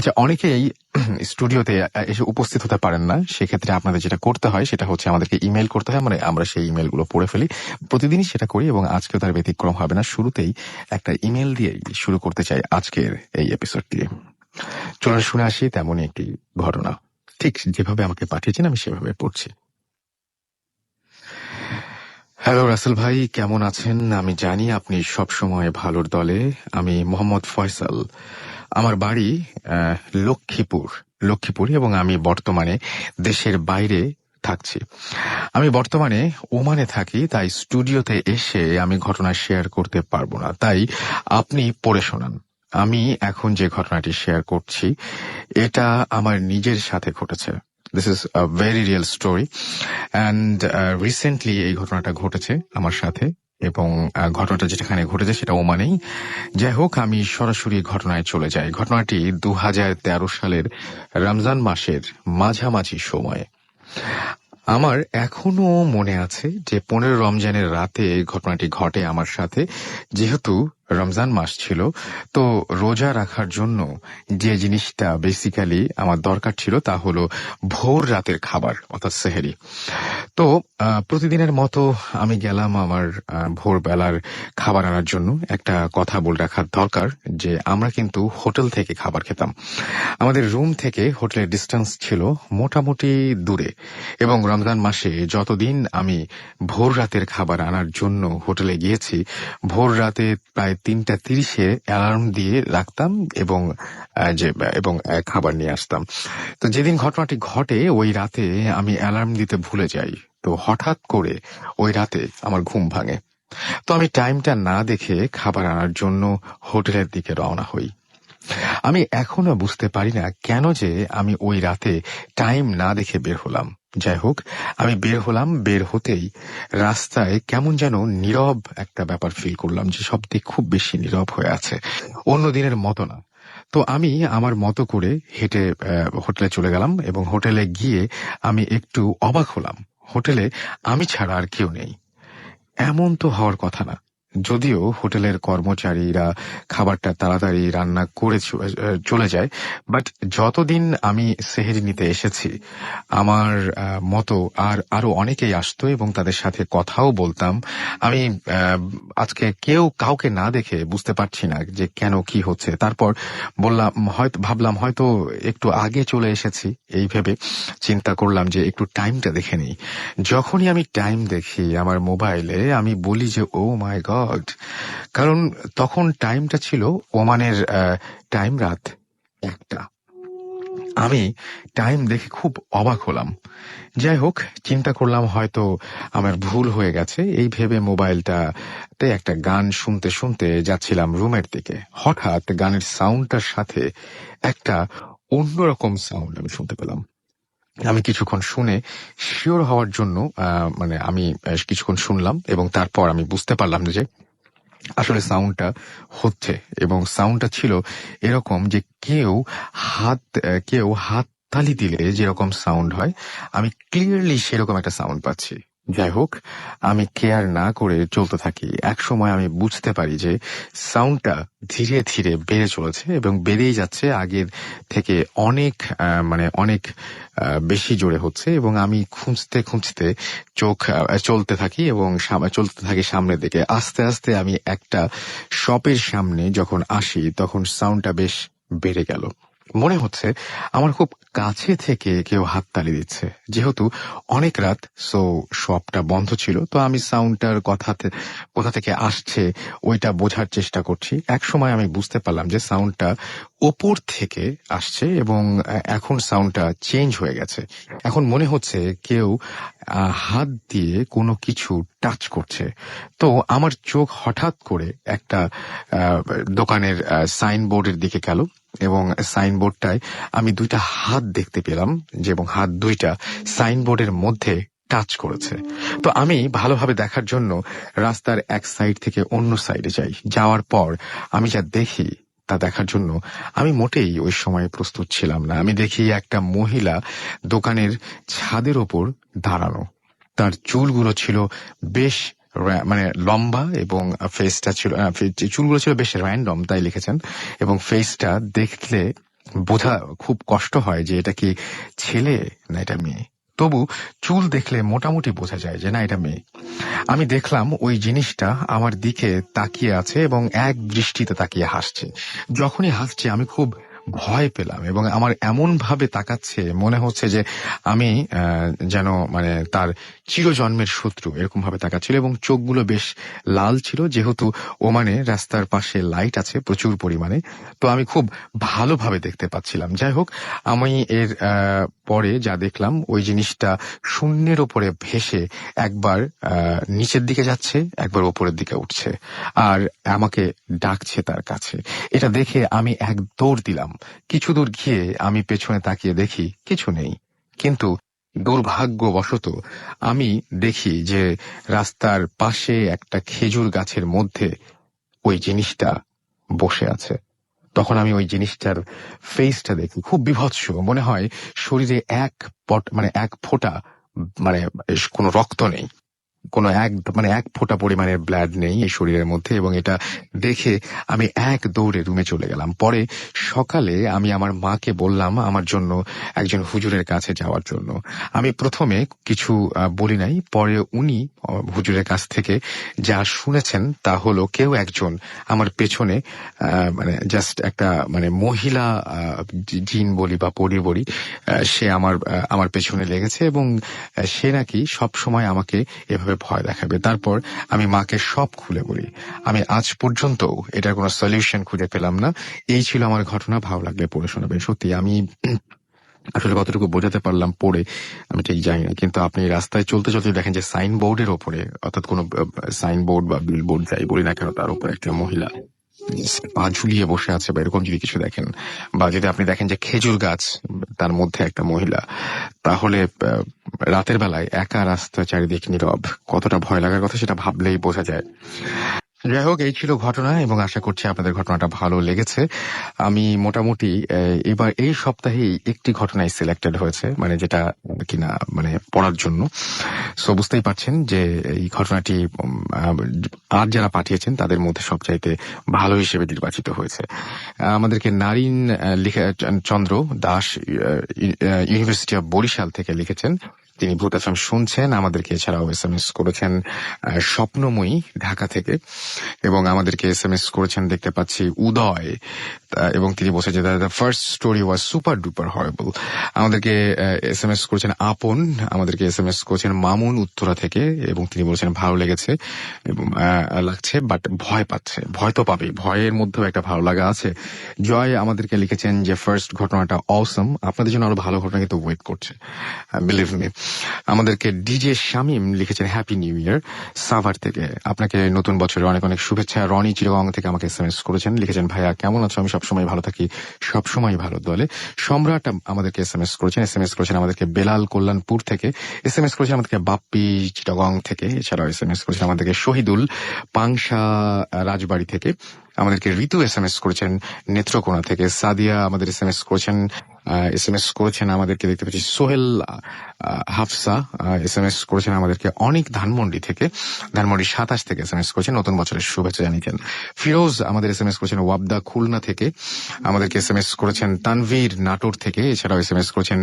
আচ্ছা, অনেকেই স্টুডিওতে এসে উপস্থিত হতে পারেন না। সেক্ষেত্রে আপনাদের যেটা করতে হয় সেটা হচ্ছে আমাদেরকে ইমেইল করতে হয়, মানে আমরা সেই ইমেইলগুলো পড়ে ফেলি। প্রতিদিনই সেটা করি এবং আজকেও তার ব্যতিক্রম হবে না। শুরুতেই একটা ইমেইল দিয়েই শুরু করতে চাই আজকের এই এপিসোডটি। চলুন শুনে আসি তেমনই একটি ঘটনা। ঠিক যেভাবে আমাকে পাঠিয়েছেন আমি সেভাবে পড়ছি। হ্যালো রাসেল ভাই, কেমন আছেন? আমি জানি আপনি সবসময় ভালোর দলে। আমি মোহাম্মদ ফয়সাল। আমার বাড়ি লক্ষ্মীপুর এবং আমি বর্তমানে দেশের বাইরে থাকছি। আমি বর্তমানে ওমানে থাকি, তাই স্টুডিওতে এসে আমি ঘটনা শেয়ার করতে পারবো না, তাই আপনি পড়ে শোনান। আমি এখন যে ঘটনাটি শেয়ার করছি এটা আমার নিজের সাথে ঘটেছে। This is a very real story and recently এই ঘটনাটা ঘটেছে আমার সাথে এবং ঘটনাটা যেখানে ঘটেছে সেটা ওমানেই। যাই হোক, আমি সরাসরি ঘটনায় চলে যাই। ঘটনাটি 2013 সালের রমজান মাসের মাঝামাঝি সময়ে। আমার এখনো মনে আছে যে 15 রমজানের রাতে ঘটনাটি ঘটে আমার সাথে। যেহেতু রমজান মাস ছিল, তো রোজা রাখার জন্য যে জিনিসটা বেসিক্যালি আমার দরকার ছিল তা হলো ভোর রাতের খাবার, অর্থাৎ সেহেরি। তো প্রতিদিনের মতো আমি গেলাম আমার ভোরবেলার খাবার আনার জন্য। একটা কথা বলে রাখার দরকার যে আমরা কিন্তু হোটেল থেকে খাবার খেতাম। আমাদের রুম থেকে হোটেলের ডিস্টেন্স ছিল মোটামুটি দূরে এবং রমজান মাসে যতদিন আমি ভোর রাতের খাবার আনার জন্য হোটেলে গিয়েছি, ভোর রাতে প্রায় 3:30 অ্যালার্ম দিয়ে রাখতাম এবং খাবার নিয়ে আসতাম। তো যেদিন ঘটনাটি ঘটে ওই রাতে আমি অ্যালার্ম দিতে ভুলে যাই। তো হঠাৎ করে ওই রাতে আমার ঘুম ভাঙে। তো আমি টাইমটা না দেখে খাবার আনার জন্য হোটেলের দিকে রওনা হই। আমি এখনো বুঝতে পারি না কেন যে আমি ওই রাতে টাইম না দেখে বের হলাম। যাই হোক, আমি বের হলাম। বের হতেই রাস্তায় কেমন যেন নীরব একটা ব্যাপার ফিল করলাম, যে সব দিক খুব বেশি নীরব হয়ে আছে, অন্য দিনের মতো না। তো আমি আমার মতো করে হেঁটে হোটেলে চলে গেলাম এবং হোটেলে গিয়ে আমি একটু অবাক হলাম। হোটেলে আমি ছাড়া আর কেউ নেই। এমন তো হওয়ার কথা না। যদিও হোটেলের কর্মচারীরা খাবারটা তাড়াতাড়ি রান্না করে চলে যায়, বাট যতদিন আমি সেহেরি নিতে এসেছি আমার মতো আরো অনেকেই আসতো এবং তাদের সাথে কথাও বলতাম। আমি আজকে কাউকে না দেখে বুঝতে পারছি না যে কেন কি হচ্ছে। তারপর ভাবলাম হয়তো একটু আগে চলে এসেছি, এই ভেবে চিন্তা করলাম যে একটু টাইমটা দেখে নিই। যখনই আমি টাইম দেখি আমার মোবাইলে, আমি বলি যে ও মাই গড, কারণ তখন টাইমটা ছিল ওমানের টাইম রাত 1টা। আমি টাইম দেখে খুব অবাক হলাম। যাই হোক, চিন্তা করলাম হয়তো আমার ভুল হয়ে গেছে। এই ভেবে মোবাইলটাতে একটা গান শুনতে শুনতে যাচ্ছিলাম রুমের দিকে। হঠাৎ গানের সাউন্ডটার সাথে একটা অন্যরকম সাউন্ড আমি শুনতে পেলাম। আমি কিছুক্ষণ শুনে শিওর হওয়ার জন্য আমি কিছুক্ষণ শুনলাম এবং তারপর আমি বুঝতে পারলাম যে আসলে সাউন্ডটা হচ্ছে, এবং সাউন্ডটা ছিল এরকম যে কেউ হাত তালি দিলে যেরকম সাউন্ড হয়, আমি ক্লিয়ারলি সেরকম একটা সাউন্ড পাচ্ছি। যাই হোক, আমি কেয়ার না করে চলতে থাকি। এক সময় আমি বুঝতে পারি যে সাউন্ডটা ধীরে ধীরে বেড়ে চলেছে এবং বেড়েই যাচ্ছে, আগের থেকে অনেক বেশি জোরে হচ্ছে। এবং আমি খুঁজতে খুঁজতে চলতে থাকি এবং চলতে থাকি সামনের দিকে। আস্তে আস্তে আমি একটা শপের সামনে যখন আসি তখন সাউন্ডটা বেশ বেড়ে গেল। মনে হচ্ছে আমার খুব কাছে থেকে কেউ হাততালি দিচ্ছে। যেহেতু অনেক রাত, সো শপটা বন্ধ ছিল, তো আমি সাউন্ডটার কোথা থেকে আসছে ওইটা বোঝার চেষ্টা করছি। এক সময় আমি বুঝতে পারলাম যে সাউন্ডটা ওপর থেকে আসছে এবং এখন সাউন্ডটা চেঞ্জ হয়ে গেছে। এখন মনে হচ্ছে কেউ হাত দিয়ে কোনো কিছু টাচ করছে। তো আমার চোখ হঠাৎ করে একটা দোকানের সাইনবোর্ডের দিকে গেল এবং সাইনবোর্ডটায় আমি 2টা হাত দেখতে পেলাম, এবং হাত 2টা সাইনবোর্ডের মধ্যে টাচ করেছে। তো আমি ভালোভাবে দেখার জন্য রাস্তার এক সাইড থেকে অন্য সাইডে যাই। যাওয়ার পর আমি যা দেখি তা দেখার জন্য আমি মোটেই ওই সময় প্রস্তুত ছিলাম না। আমি দেখি একটা মহিলা দোকানের ছাদের ওপর দাঁড়ানো। তার চুলগুলো ছিল বেশ লম্বা এবং ফেসটা ছিল চুলগুলো ছিল বেশ র্যান্ডম, তাই লিখেছেন। এবং ফেসটা দেখলে বোঝা খুব কষ্ট হয় যে এটা কি ছেলে না এটা মেয়ে। তবু চুল দেখলে মোটামুটি বোঝা যায় যে না এটা মেয়ে। আমি দেখলাম ওই জিনিসটা আমার দিকে তাকিয়ে আছে এবং এক দৃষ্টিতে তাকিয়ে হাসছে। যখনই হাসছে আমি খুব ভয় পেলাম এবং আমার এমন ভাবে তাকাচ্ছে মনে হচ্ছে যে আমি যেন মানে তার চিরজন্মের শত্রু এরকম ভাবে তাকাচ্ছিল এবং চোখগুলো বেশ লাল ছিল, যেহেতু ওমানে রাস্তার পাশে লাইট আছে প্রচুর পরিমাণে, তো আমি খুব ভালোভাবে দেখতে পাচ্ছিলাম। যাই হোক, আমি এর পরে যা দেখলাম ওই জিনিসটা শূন্যের ওপরে ভেসে একবার নিচের দিকে যাচ্ছে, একবার ওপরের দিকে উঠছে আর আমাকে ডাকছে তার কাছে। এটা দেখে আমি এক দৌড় দিলাম। কিছু দূর গিয়ে আমি পেছনে তাকিয়ে দেখি কিছু নেই, কিন্তু দুর্ভাগ্যবশত আমি দেখি যে রাস্তার পাশে একটা খেজুর গাছের মধ্যে ওই জিনিসটা বসে আছে। তখন আমি ওই জিনিসটার ফেসটা দেখি, খুব বিভৎস, মনে হয় শরীরে এক ফোঁটা মানে কোনো রক্ত নেই, কোনো এক ফোঁটা পরিমাণের ব্লাড নেই এই শরীরের মধ্যে। এবং এটা দেখে আমি এক দৌড়ে রুমে চলে গেলাম। পরে সকালে আমি আমার মাকে বললাম আমার জন্য একজন হুজুরের কাছে যাওয়ার জন্য। আমি প্রথমে কিছু বলি নাই, পরে উনি হুজুরের কাছ থেকে যা শুনেছেন তা হলো কেউ একজন আমার পেছনে মানে জাস্ট একটা মানে মহিলা জিন বলি বা পরি বলি, সে আমার পেছনে লেগেছে এবং সে নাকি সব সময় আমাকে এভাবে ভয় দেখাবে। তারপর আমি মাকে সব খুলে বলি। আমি আজ পর্যন্ত এটার কোনো সলিউশন খুঁজে পেলাম না। এই ছিল আমার ঘটনা। ভালো লাগলে পড়ে শোনাবেন। সত্যি আমি আসলে কতটুকু বোঝাতে পারলাম পড়ে আমি ঠিক জানি না, কিন্তু আপনি রাস্তায় চলতে চলতে দেখেন যে সাইনবোর্ডের ওপরে, অর্থাৎ কোনো সাইনবোর্ড বা বিলবোর্ড যাই বলি না কেন, তার উপরে একটা মহিলা পা ঝুলিয়ে বসে আছে বা এরকম যদি কিছু দেখেন, বা যদি আপনি দেখেন যে খেজুর গাছ তার মধ্যে একটা মহিলা, তাহলে রাতের বেলায় একা রাস্তা চারিদিক নীরব, কতটা ভয় লাগার কথা সেটা ভাবলেই বোঝা যায়। যাই হোক, এই ছিল ঘটনা এবং আশা করছি আপনাদের ঘটনাটা ভালো লেগেছে। আমি মোটামুটি এবার এই সপ্তাহেই একটি ঘটনায় সিলেক্টেড হয়েছে, মানে যেটা কিনা মানে পড়ার জন্য। সো বুঝতেই পারছেন যে এই ঘটনাটি আর যারা পাঠিয়েছেন তাদের মধ্যে সবচাইতে ভালো হিসেবে নির্বাচিত হয়েছে। আমাদেরকে নারিন চন্দ্র দাস ইউনিভার্সিটি অফ বরিশাল থেকে লিখেছেন। তিনি ভূত এফএম শুনছেন, আমাদেরকে এছাড়াও SMS করেছেন স্বপ্নময়ী ঢাকা থেকে, এবং আমাদেরকে SMS করেছেন দেখতে পাচ্ছি উদয়, এবং তিনি বলছেন যে the first story was super duper horrible. আমাদেরকে SMS করেছেন আপন, আমাদেরকে SMS করেছেন মামুন উত্তরা থেকে, এবং তিনি বলেছেন ভালো লেগেছে এবং লাগছে, বাট ভয় পাচ্ছে। ভয় তো পাবেই, ভয়ের মধ্যেও একটা ভালো লাগা আছে। জয় আমাদেরকে লিখেছেন যে ফার্স্ট ঘটনাটা অসম, আপনাদের জন্য আরো ভালো ঘটনা কিন্তু ওয়েট করছে, বিলিভ মি। আমাদেরকে ডিজে শামিম লিখেছেন হ্যাপি নিউ ইয়ার সাভার থেকে, আপনাকে নতুন বছরের অনেক অনেক শুভেচ্ছা। রনি চিরগং থেকে আমাকে SMS করেছেন, লিখেছেন ভাইয়া কেমন আছো, আমি সবসময় ভালো থাকি, সবসময় ভালো দলে। সম্রাট আমাদেরকে SMS করেছেন আমাদেরকে বেলাল কল্যাণপুর থেকে, SMS করেছেন আমাদেরকে বাপ্পি চিটাগং থেকে, এছাড়াও SMS করেছেন আমাদেরকে শহীদুল পাংশা রাজবাড়ি থেকে, আমাদেরকে ঋতু SMS করেছেন নেত্রকোনা থেকে, সাদিয়া আমাদের SMS করেছেন আমাদেরকে দেখতে পাচ্ছি সোহেল হাফসা SMS করেছেন আমাদেরকে অনেক ধানমন্ডি থেকে, ধানমন্ডি 27 থেকে SMS করেছেন, নতুন বছরের শুভেচ্ছা জানিয়েছেন। ফিরোজ আমাদের SMS করেছেন ওয়াবদা খুলনা থেকে, আমাদেরকে SMS করেছেন তানভীর নাটোর থেকে, এছাড়াও SMS করেছেন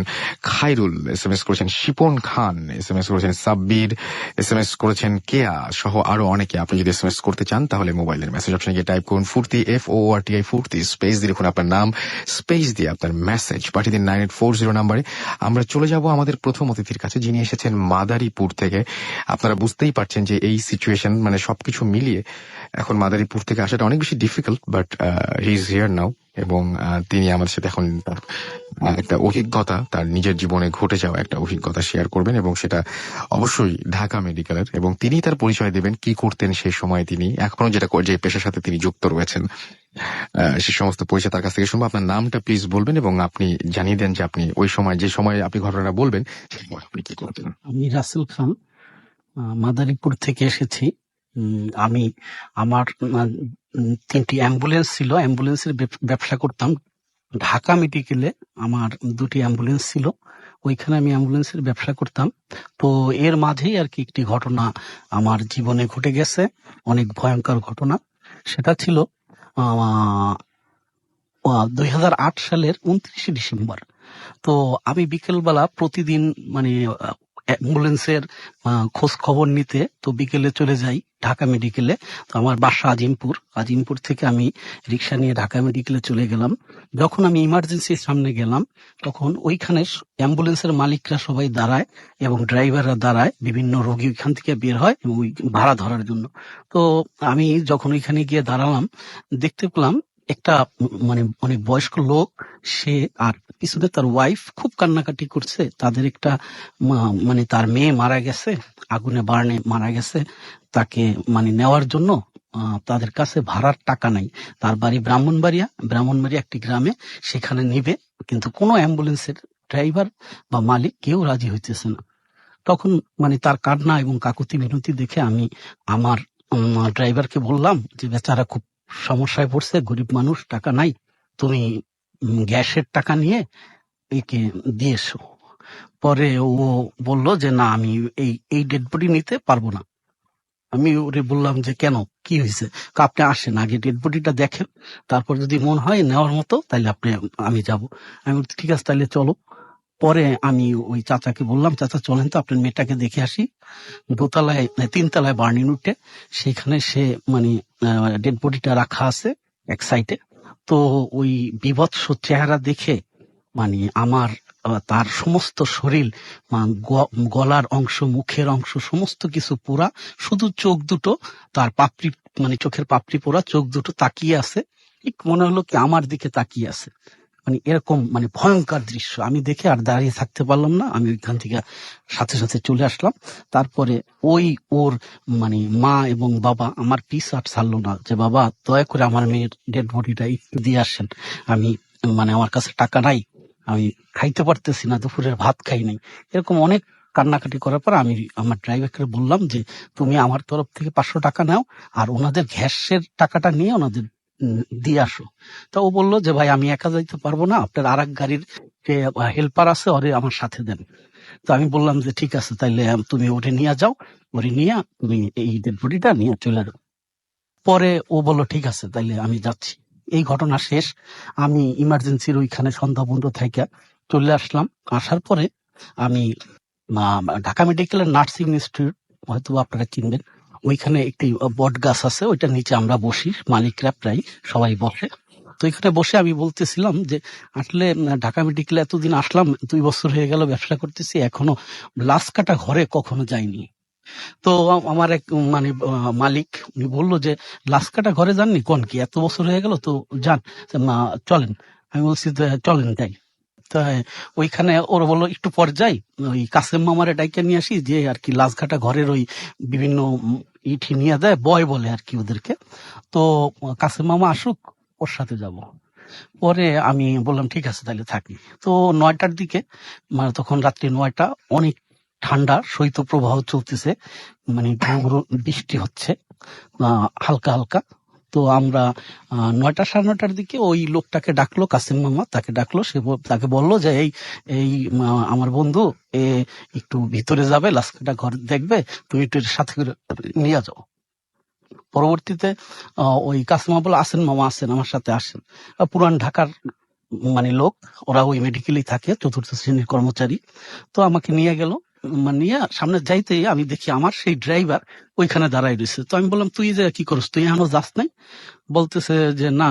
খায়রুল, SMS করেছেন শিপন খান, SMS করেছেন সাব্বির, SMS করেছেন কেয়া সহ আরো অনেকে। আপনি যদি SMS করতে চান তাহলে মোবাইলের মেসেজ অপশনে গিয়ে টাইপ করুন ফুর্তি FORTI ফুর্তি, স্পেস দিয়ে লিখুন আপনার নাম, স্পেস দিয়ে আপনার মেসেজ পাঠিয়ে দিন 9840 নাম্বারে। আমরা চলে যাব আমাদের প্রথম অতিথির কাছে, যিনি এসেছেন মাদারীপুর থেকে। আপনারা বুঝতেই পারছেন যে এই সিচুয়েশন মানে সবকিছু মিলিয়ে এখন মাদারীপুর থেকে আসাটা অনেক বেশি difficult, but he is here নাও, এবং তিনি আমাদের সাথে এখন একটা অভিজ্ঞতা, তার নিজের জীবনে ঘটে যাওয়া একটা অভিজ্ঞতা শেয়ার করবেন, এবং সেটা অবশ্যই ঢাকা মেডিকেলের, এবং তিনি তার পরিচয় দেবেন কি করতেন সেই সময়, তিনি এখনো যে পেশার সাথে তিনি যুক্ত রয়েছেন, সে সমস্ত পরিচয় তার কাছ থেকে শুনবো। আপনার নামটা প্লিজ বলবেন এবং আপনি জানিয়ে দেন যে আপনি ওই সময় যে সময় আপনি ঘটনাটা বলবেন সেই সময় আপনি কি করতেন। আমি রাসেল খান, মাদারীপুর থেকে এসেছি। আমি আমার 3টি অ্যাম্বুলেন্স ছিল, অ্যাম্বুলেন্সের ব্যবসা করতাম। ঢাকা মেডিকেলে আমার 2টি অ্যাম্বুলেন্স ছিল, ওইখানে আমি অ্যাম্বুলেন্সের ব্যবসা করতাম। তো এর মাঝেই আর কি একটি ঘটনা আমার জীবনে ঘটে গেছে, অনেক ভয়ঙ্কর ঘটনা। সেটা ছিল 2008 সালের 29শে ডিসেম্বর। তো আমি বিকেলবেলা প্রতিদিন মানে অ্যাম্বুলেন্সের খোঁজ খবর নিতে তো বিকেলে চলে যাই ঢাকা মেডিকেলে। তো আমার বাসা আজিমপুর। আজিমপুর থেকে আমি রিক্সা নিয়ে ঢাকা মেডিকেলে চলে গেলাম। যখন আমি ইমার্জেন্সির সামনে গেলাম তখন ওইখানে অ্যাম্বুলেন্সের মালিকরা সবাই দাঁড়ায় এবং ড্রাইভাররা দাঁড়ায়, বিভিন্ন রোগী ওইখান থেকে বের হয় এবং ওই ভাড়া ধরার জন্য। তো আমি যখন ওইখানে গিয়ে দাঁড়ালাম দেখতে পেলাম একটা মানে অনেক বয়স্ক লোক, সে আর পিছনে তার ওয়াইফ খুব কান্নাকাটি করছে। তাদের একটা মানে তার মেয়ে মারা গেছে, আগুনে বার্নে মারা গেছে। তাকে মানে নেওয়ার জন্য তাদের কাছে ভাড়ার টাকা নাই। তার বাড়ি ব্রাহ্মণবাড়িয়া একটি গ্রামে, সেখানে নিবে, কিন্তু কোনো অ্যাম্বুলেন্সের ড্রাইভার বা মালিক কেউ রাজি হইতেছে না। তখন মানে তার কান্না এবং কাকুতি মিনতি দেখে আমি আমার ড্রাইভারকে বললাম যে বেচারা খুব সমস্যায় পড়ছে, গরিব মানুষ, টাকা নাই, তুমি গ্যাসের টাকা নিয়ে একে দিয়ে এসো। পরে ও বলল যে না, আমি এই ডেড বডি নিতে পারবো না। আমি ওরে বললাম যে কেন, কি হয়েছে? আপনি আসেন আগে ডেড বডিটা দেখেন, তারপর যদি মন হয় নেওয়ার মতো তাহলে আমি যাব। আমি বলছি, ঠিক আছে তাহলে চলো। পরে আমি ওই চাচাকে বললাম, চাচা চলেন তো আপনার মেয়েটাকে দেখে আসি। দোতলায় 3 তলায় বার্নিং উঠে সেখানে সে মানে ডেড বডিটা রাখা আছে এক সাইডে। তো ওই বিভৎস চেহারা দেখে মানে আমার তার সমস্ত শরীর, গলার অংশ, মুখের অংশ সমস্ত কিছু পোড়া, শুধু চোখ দুটো, তার পাপড়ি মানে চোখের পাপড়ি পোড়া, চোখ দুটো তাকিয়ে আছে, ঠিক মনে হলো কি আমার দিকে তাকিয়ে আছে। মানে এরকম মানে ভয়ঙ্কর দৃশ্য আমি দেখে আর দাঁড়িয়ে থাকতে পারলাম না। আমি ওইখান থেকে সাথে সাথে চলে আসলাম। তারপরে ওর মানে মা এবং বাবা আমার পিছ আর ছাড়লো না, যে বাবা দয়া করে আমার মেয়ের ডেড বডিটা একটু দিয়ে আসেন, আমি মানে আমার কাছে টাকা নাই, আমি খাইতে পারতেছি না, দুপুরের ভাত খাই নাই। এরকম অনেক কান্নাকাটি করার পর আমি আমার ড্রাইভারকে বললাম যে তুমি আমার তরফ থেকে 500 টাকা নাও, আর ওনাদের গ্যাসের টাকাটা নিয়ে ওনাদের দিয়ে আসো। তো ও বললো যে ভাই আমি একা যাইতে পারবো না, আপনার আর এক গাড়ির যে হেল্পার আছে ওরে আমার সাথে দেন। তো আমি বললাম যে ঠিক আছে তাইলে তুমি ওরে নিয়ে যাও, ওরে নিয়ে তুমি এই ডেড বডিটা নিয়ে চলে যাও। পরে ও বললো ঠিক আছে তাইলে আমি যাচ্ছি। এই ঘটনা শেষ। আমি ইমার্জেন্সির ওইখানে সন্ধ্যা পর্যন্ত থেকে চলে আসলাম। আসার পরে আমি ঢাকা মেডিকেলের নার্সিং ইনস্টিটিউট, হয়তো আপনারা চিনবেন, ওইখানে একটি বট গাছ আছে, ওইটার নিচে আমরা বসি, মালিকরা প্রায় সবাই বসে। তো এখানে বসে আমি বলতেছিলাম যে আসলে ঢাকা মেডিকেলে এতদিন আসলাম, 2 বছর হয়ে গেল ব্যবসা করতেছি, এখনো লাশ কাটা ঘরে কখনো যাইনি। তো আমার এক মানে মালিক উনি বললো যে লাশ কাটা ঘরে যাননি, কোন কি এত বছর হয়ে গেল, তো যান, না চলেন। আমি বলছি যে চলেন তাই। তাই ওইখানে ওর বললো একটু পর যাই, ওই কাসেম মামারে ডাইকে নিয়ে আসি, যে আর কি লাশঘাটা ঘরের ওই বিভিন্ন ইটি নিয়ে দেয়, বয় বলে আর কি ওদেরকে। তো কাসেম মামা আসুক, ওর সাথে যাব। পরে আমি বললাম ঠিক আছে তাহলে থাকি। তো 9টার দিকে, মানে তখন রাত্রি 9টা, অনেক ঠান্ডা, শৈত্যপ্রবাহ চলতেছে, মানে ঘুরু ঘুরু বৃষ্টি হচ্ছে হালকা হালকা। তো আমরা 9টা 9:30টার দিকে ওই লোকটাকে ডাকলো, কাসিম মামা তাকে ডাকলো। তাকে বললো যে এই এই আমার বন্ধু এ একটু ভিতরে যাবে, লাস্কাটা ঘর দেখবে, তুমি একটু এর সাথে করে নিয়ে যাও। পরবর্তীতে ওই কাসিমা বলে আসেন মামা, আসেন আমার সাথে আসেন। পুরান ঢাকার মানে লোক, ওরা ওই মেডিকেলেই থাকে, 4র্থ শ্রেণীর কর্মচারী। তো আমাকে নিয়ে গেল, নিয়ে সামনে যাইতেই আমি দেখি আমার সেই ড্রাইভার ওইখানে দাঁড়াই রয়েছে। তো আমি বললাম তুই যে কি করছ, তুই এখনো যাস নাই? বলতেছে যে না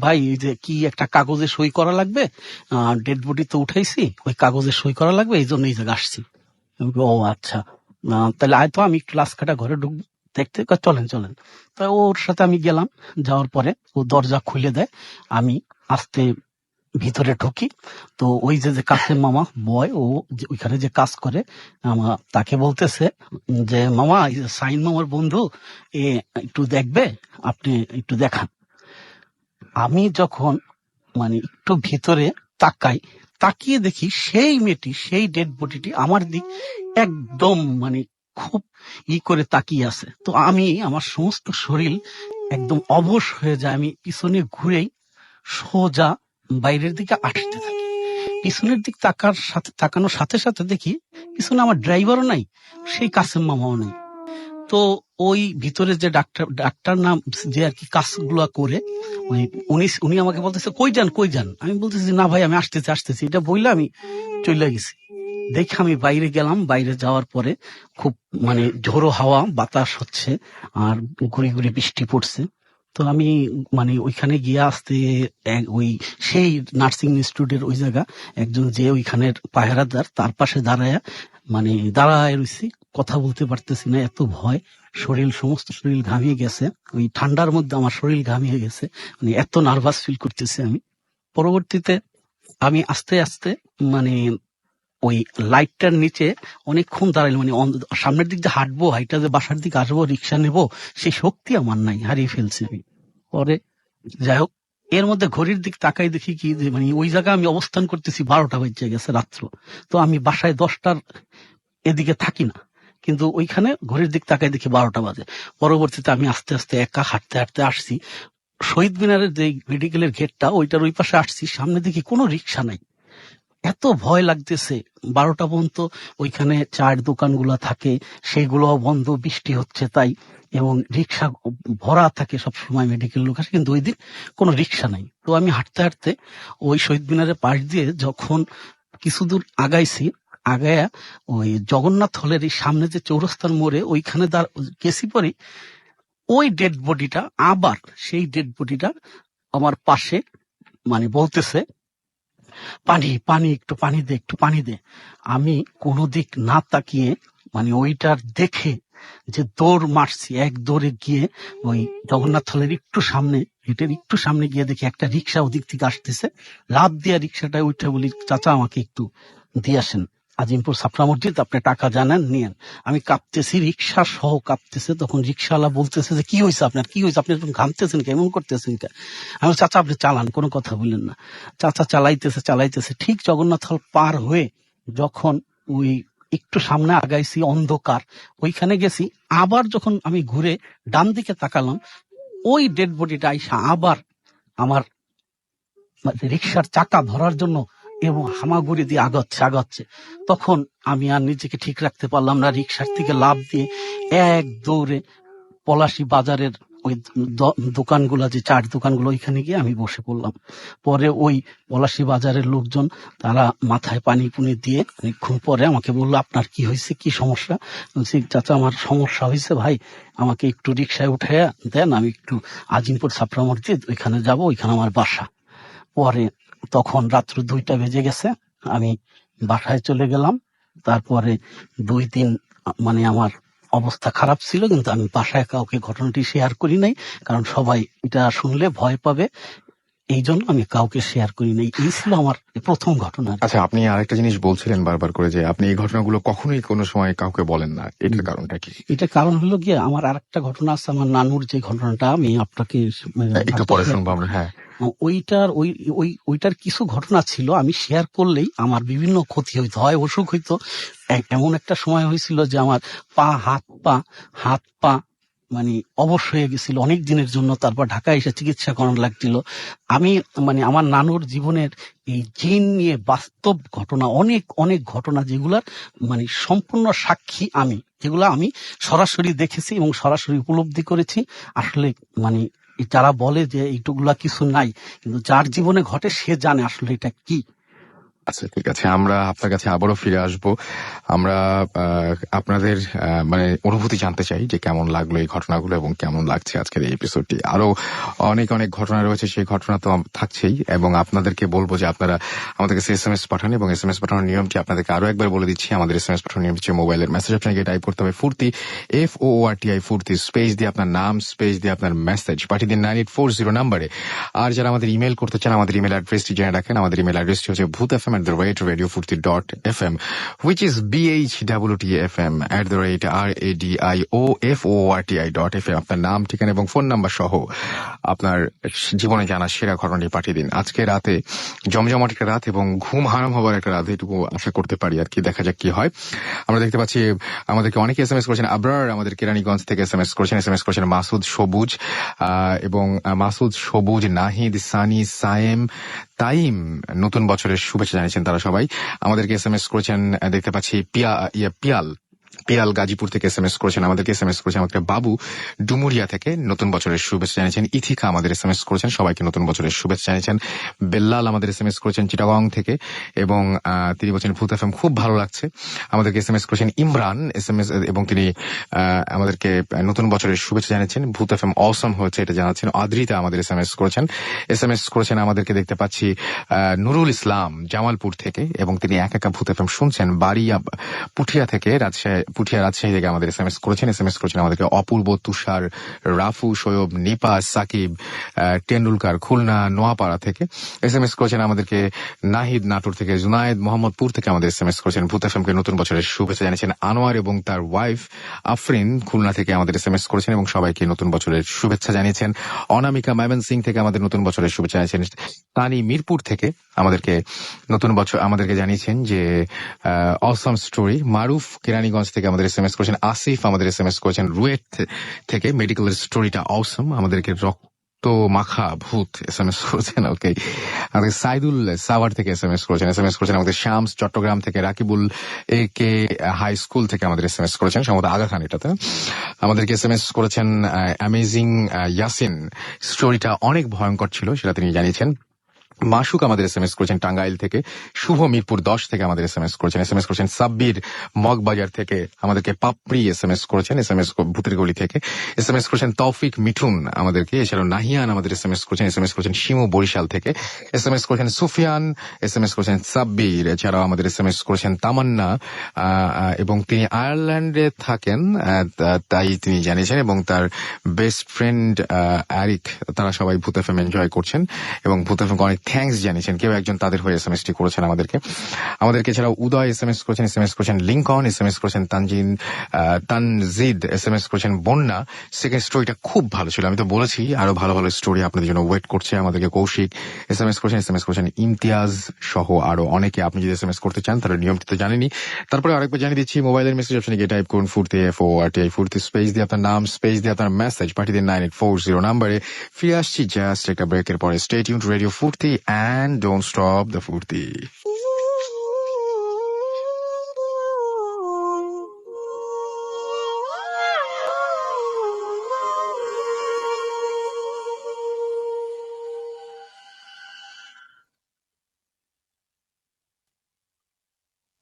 ভাই, এই যে কি একটা কাগজে সই করা লাগবে, ডেড বডি তো উঠাইছি, ওই কাগজে সই করা লাগবে, এই জন্য এই জায়গায় আসছি। আমি বলি, ও আচ্ছা, তাহলে আয় তো, আমি একটু লাশ কাটা ঘরে ঢুকবো দেখতে। চলেন চলেন। তা ওর সাথে আমি গেলাম। যাওয়ার পরে ও দরজা খুলে দেয়, আমি আস্তে ভিতরে ঢুকি। তো ওই যে কাসেম মামা বয়, ও ওইখানে যে কাজ করে, তাকে বলতেছে যে মামা, এই যে সাইন মামার বন্ধু, এ একটু দেখবে, আপনি একটু দেখান। আমি যখন মানে একটু ভিতরে তাকাই, তাকিয়ে দেখি সেই মেয়েটি, সেই ডেড বডিটি আমার দিক একদম মানে খুব করে তাকিয়ে আছে। তো আমি, আমার সমস্ত শরীর একদম অবশ হয়ে যায়, আমি পিছনে ঘুরেই সোজা বাইরের দিকে আসতে থাকি। পিছনের দিক তাকানোর সাথে সাথে দেখি পিছনে আমার ড্রাইভারও নাই, সেই কাসেম মামাও নাই। তো ওই ভিতরে যে ডাক্তার নাম যে আর কি কাজগুলো করে, উনি আমাকে বলতেছে কই যান। আমি বলতেছি না ভাই আমি আসতেছি, এটা বললে আমি চলে গেছি। দেখে আমি বাইরে গেলাম, বাইরে যাওয়ার পরে খুব মানে ঝোড়ো হাওয়া বাতাস হচ্ছে আর গুড়ি গুড়ি বৃষ্টি পড়ছে। তো আমি মানে ওইখানে গিয়ে আসতে ওই সেই নার্সিং ইনস্টিটিউটের ওই জায়গা একজন যে ওইখানের পাহারাদার তার পাশে দাঁড়ায় রয়েছি, কথা বলতে পারতেছি না, এত ভয়। সমস্ত শরীর ঘামিয়ে গেছে, ওই ঠান্ডার মধ্যে আমার শরীর ঘামিয়ে গেছে, মানে এত নার্ভাস ফিল করতেছি আমি। পরবর্তীতে আমি আস্তে আস্তে মানে ওই লাইটটার নিচে অনেকক্ষণ দাঁড়াইলাম, মানে সামনের দিক যে হাঁটবো, হাইটা যে বাসার দিকে আসবো, রিক্সা নেবো, সেই শক্তি আমার নাই, হারিয়ে ফেলছি আমি। পরে যাই হোক, এর মধ্যে ঘড়ির দিক তাকাই দেখি কি যে মানে ওই জায়গায় আমি অবস্থান করতেছি 12টা বেজে গেছে রাত্র। তো আমি বাসায় 10টার এদিকে থাকি না, কিন্তু ওইখানে ঘড়ির দিক তাকাই দেখি 12টা বাজে। পরবর্তীতে আমি আস্তে আস্তে একা হাঁটতে হাঁটতে আসছি শহীদ মিনারের যে মেডিকেলের গেটটা, ওইটার ওই পাশে আসছি, সামনে দেখি কোনো রিক্সা নাই। এত ভয় লাগতেছে। 12টা পর্যন্ত ওইখানে চায়ের দোকানগুলো থাকে, সেইগুলো বন্ধ, বৃষ্টি হচ্ছে তাই, এবং রিক্সা ভরা থাকে সবসময় মেডিকেল লোক আসে, কিন্তু ওই দিন কোনো রিক্সা নাই। তো আমি হাঁটতে হাঁটতে ওই শহীদ মিনারের পাশ দিয়ে যখন কিছু দূর আগাইছি, আগায়া ওই জগন্নাথ হলের এই সামনে যে চৌরাস্তার মোড়ে ওইখানে গেছি, পরে ওই ডেড বডিটা আবার সেই ডেড বডিটা আমার পাশে মানে বলতেছে পানি পানি, একটু পানি দে। আমি কোনো দিক না তাকিয়ে মানে ওইটার দেখে যে দৌড় মারছি, এক দৌড়ে গিয়ে ওই জগন্নাথ হলের একটু সামনে, হেঁটের একটু সামনে গিয়ে দেখি একটা রিক্সা ওদিক থেকে আসতেছে, লাভ দিয়া রিক্সাটায় উঠে বলি চাচা আমাকে একটু দিয়ে আসেন, আজিমপুর ছাপড়া মসজিদ, আপনি টাকা জানেন নিয়েন। আমি কাঁপতেছি, রিক্সা সহ কাঁপতেছে। তখন রিক্সাওয়ালা বলতেছে যে কি হয়েছে আপনার, আপনি একটু ঘামতেছেন কেমন করতেছেন? আমি চাচা আপনি চালান, কোনো কথা বললেন না। চাচা চালাইতেছে ঠিক জগন্নাথ হল পার হয়ে যখন ওই একটু সামনে আগাইছি, অন্ধকার, ওইখানে গেছি, আবার যখন আমি ঘুরে ডান দিকে তাকালাম, ওই ডেড বডিটা আইসা আবার আমার রিক্সার চাকা ধরার জন্য এবং হামাগুড়ি দিয়ে আগাচ্ছে। তখন আমি আর নিজেকে ঠিক রাখতে পারলাম না, রিক্সার থেকে লাফ দিয়ে এক দৌড়ে পলাশী বাজারের ওই দোকানগুলা, যে চার দোকানগুলো, ওইখানে গিয়ে আমি বসে পড়লাম। পরে ওই পলাশী বাজারের লোকজন তারা মাথায় পানি পুনি দিয়ে অনেকক্ষণ পরে আমাকে বললো আপনার কি হয়েছে, কি সমস্যা? বলছি চাচা আমার সমস্যা হয়েছে ভাই, আমাকে একটু রিক্সায় উঠাইয়া দেন, আমি একটু আজিমপুর ছাপড়া মসজিদ ওইখানে যাব, ওইখানে আমার বাসা। পরে তখন রাত্র 2টা বেজে গেছে, আমি বাসায় চলে গেলাম। তারপরে 2 দিন মানে আমার অবস্থা খারাপ ছিল, কিন্তু আমি বাসায় কাউকে ঘটনাটি শেয়ার করি নাই, কারণ সবাই এটা শুনলে ভয় পাবে, এই জন্য আমি কাউকে শেয়ার করি নাই। এই ছিল আমার প্রথম ঘটনা। আচ্ছা, আপনি আরেকটা জিনিস বলছিলেন বারবার করে যে আপনি এই ঘটনাগুলো কখনোই কোনো সময় কাউকে বলেন না, এটার কারণটা কি? এটা কারণ হলো গিয়ে আমার আরেকটা ঘটনা আছে, আমার নানুর যে ঘটনাটা আমি আপনাকে একটু পরে শুনবো আমরা। হ্যাঁ, ওইটার কিছু ঘটনা ছিল, আমি শেয়ার করলেই আমার বিভিন্ন ক্ষতি হইতো, হয় অসুখ হইতো। এমন একটা সময় হয়েছিল যে আমার হাত পা মানে অবশ হয়ে গেছিল অনেক দিনের জন্য, তারপর ঢাকায় এসে চিকিৎসা করানো লাগছিল। আমি মানে আমার নানুর জীবনের এই জিন নিয়ে বাস্তব ঘটনা, অনেক অনেক ঘটনা, যেগুলার মানে সম্পূর্ণ সাক্ষী আমি, যেগুলা আমি সরাসরি দেখেছি এবং সরাসরি উপলব্ধি করেছি। আসলে মানে যারা বলে যে এইটুকুলা কিছু নাই, কিন্তু যার জীবনে ঘটে সে জানে আসলে এটা কি। আচ্ছা ঠিক আছে, আমরা আপনার কাছে আবারও ফিরে আসবো। আমরা আপনাদের মানে অনুভূতি জানতে চাই যে কেমন লাগলো এই ঘটনাগুলো এবং কেমন লাগছে আজকের এই এপিসোডটি। আরো অনেক অনেক ঘটনা রয়েছে, সেই ঘটনা তো থাকছেই, এবং আপনাদেরকে বলবো যে আপনারা আমাদের কাছে SMS পাঠান, এবং SMS পাঠানোর নিয়মটি আপনাদেরকে আরো একবার বলে দিচ্ছি। আমাদের SMS পাঠানোর নিয়ম হচ্ছে মোবাইলের মেসেজ আপনাকে টাইপ করতে হবে ফুর্তি, FOORTI ফুর্তি, স্পেস দিয়ে আপনার নাম, স্পেস দিয়ে আপনার মেসেজ পাঠিয়ে দিন 9840 নাম্বারে। আর যারা আমাদের ইমেল করতে চান, আমাদের ইমেল অ্যাড্রেসটি জেনে রাখেন। আমাদের ইমেল অ্যাড্রেসটি হচ্ছে bhutfm@radiofurti.fm, which is BHWTFM@RADIOFORTI.FM। আপনার নাম, ঠিকানা এবং ফোন নাম্বার সহ আপনার জীবনে জানা সেরা ঘটনাটি পাঠিয়ে দিন। আজকে রাতে জমজমাট একটা রাত এবং ঘুম হারাম হবার একটা রাত, এটুকু আশা করতে পারি আর কি, দেখা যাক কি হয়। আমরা দেখতে পাচ্ছি আমাদেরকে অনেকে SMS করেছেন। আবরার আমাদের কেরানীগঞ্জ থেকে SMS করেছেন মাসুদ সবুজ, এবং মাসুদ সবুজ, নাহিদ, সানি, সায়েম, তাইম নতুন বছরের শুভেচ্ছা জানিয়েছেন তারা সবাই। আমাদেরকে SMS করেছেন দেখতে পাচ্ছি পিয়াল পিরাল গাজীপুর থেকে এসএমএস করেছেন আমাদেরকে, এসএমএস করেছেন আমাদের বাবু ডুমুরিয়া থেকে নতুন বছরের শুভেচ্ছা জানিয়েছেন। ইথিকা আমাদের এসএমএস করেছেন, সবাইকে নতুন বছরের শুভেচ্ছা জানিয়েছেন। বেল্লাল আমাদের এসএমএস করেছেন চিটাগং থেকে, এবং তিনি বলছেন ভূত এফএম খুব ভালো লাগছে। আমাদেরকে এসএমএস করেছেন ইমরান এসএমএস, এবং তিনি আমাদেরকে নতুন বছরের শুভেচ্ছা জানিয়েছেন। ভূত এফএম অসম হয়েছে এটা জানাচ্ছেন। আদ্রিতা আমাদের এসএমএস করেছেন আমাদেরকে দেখতে পাচ্ছি নুরুল ইসলাম জামালপুর থেকে, এবং তিনি একা ভূত এফএম শুনছেন। বাড়ি পুঠিয়া থেকে রাজশাহী থেকে আমাদের এসএমএস করেছেন আমাদেরকে অপূর্ব, তুষার, রাফু, সৈয়ব, নিপা, সাকিব, টেন্ডুলকার খুলনা নোয়াপাড়া থেকে এসএমএস করেছেন আমাদেরকে। নাহিদ নাটোর থেকে, জুনায়েদ মোহাম্মদপুর থেকে আমাদের এসএমএস করেছেন। ভূত এফএমকে নতুন বছরের শুভেচ্ছা জানিয়েছেন। আনোয়ার এবং তার ওয়াইফ আফরিন খুলনা থেকে আমাদের এসএমএস করেছেন এবং সবাইকে নতুন বছরের শুভেচ্ছা জানিয়েছেন। অনামিকা ময়মনসিং থেকে আমাদের নতুন বছরের শুভেচ্ছা জানিয়েছেন। তানি মিরপুর থেকে আমাদেরকে নতুন বছর আমাদেরকে জানিয়েছেন যে অসম স্টোরি। মারুফ কেরানীগঞ্জ থেকে আমাদের এসএমএস করেছেন। আসিফ আমাদের এসএমএস করেছেন রুয়েট থেকে, মেডিকেলের স্টোরিটা অসম, আমাদেরকে রক্ত মাখা ভূত এসএমএস করেছেন। ওকে, আমাদের সাইদুল সাভার থেকে এসএমএস করেছেন আমাদের শামস চট্টগ্রাম থেকে, রাকিবুল এ কে হাই স্কুল থেকে আমাদের এসএমএস করেছেন, সম্ভবত আগা খান এটাতে আমাদেরকে এসএমএস করেছেন। অ্যামেজিং ইয়াসিন, স্টোরিটা অনেক ভয়ঙ্কর ছিল সেটা তিনি জানিয়েছেন। মাসুক আমাদের এসএমএস করেছেন টাঙ্গাইল থেকে। শুভ মিরপুর 10 থেকে আমাদের এসএমএস করেছেন। সাব্বির মগবাজার থেকে আমাদেরকে পাপড়ি এসএমএস করেছেন, ভূতের গলি থেকে এসএমএস করেছেন। তৌফিক মিঠুন আমাদেরকে, এছাড়াও নাহিয়ান আমাদের এসএমএস করেছেন শিমু বরিশাল থেকে এসএমএস করেছেন। সুফিয়ান এসএমএস করেছেন। সাব্বির, এছাড়াও আমাদের এসএমএস করেছেন তামান্না, এবং তিনি আয়ারল্যান্ডে থাকেন তাই তিনি জানিয়েছেন, এবং তার বেস্ট ফ্রেন্ড অ্যারিক, তারা সবাই ভূত এফএম এনজয় করছেন এবং ভূত এফএম অনেক থ্যাঙ্কস জানিয়েছেন। কেউ একজন তাদের হয়ে এসএমএসটি করেছেন আমাদেরকে। এছাড়াও উদয় এসএমএস করেছেন লিঙ্কন এসএমএস করেছেন, তানজিদ এসএমএস করেছেন। বন্যা, সেকেন্ড স্টোরিটা খুব ভালো ছিল, আমি তো বলেছি আরো ভালো ভালো স্টোরি আপনাদের জন্য ওয়েট করছে। আমাদেরকে কৌশিক এসএমএস করেছেন ইমতিয়াজ সহ আরো অনেকে। আপনি যদি এসএমএস করতে চান তাহলে নিয়মটি তো জানেনি, তারপরে আরেকবার জানিয়ে দিচ্ছি। মোবাইলের মেসেজ অপশনে গিয়ে টাইপ করুন ফুর্তি FORTI, ফুর্তি স্পেস দিয়ে আপনার নাম, স্পেস দিয়ে আপনার মেসেজ পাঠিয়ে দিন 9840 নাম্বারে। ফিরে আসছি জাস্ট একটা ব্রেকের পরে। স্টে টিউনড টু রেডিও ফুর্তি and don't stop the Furti.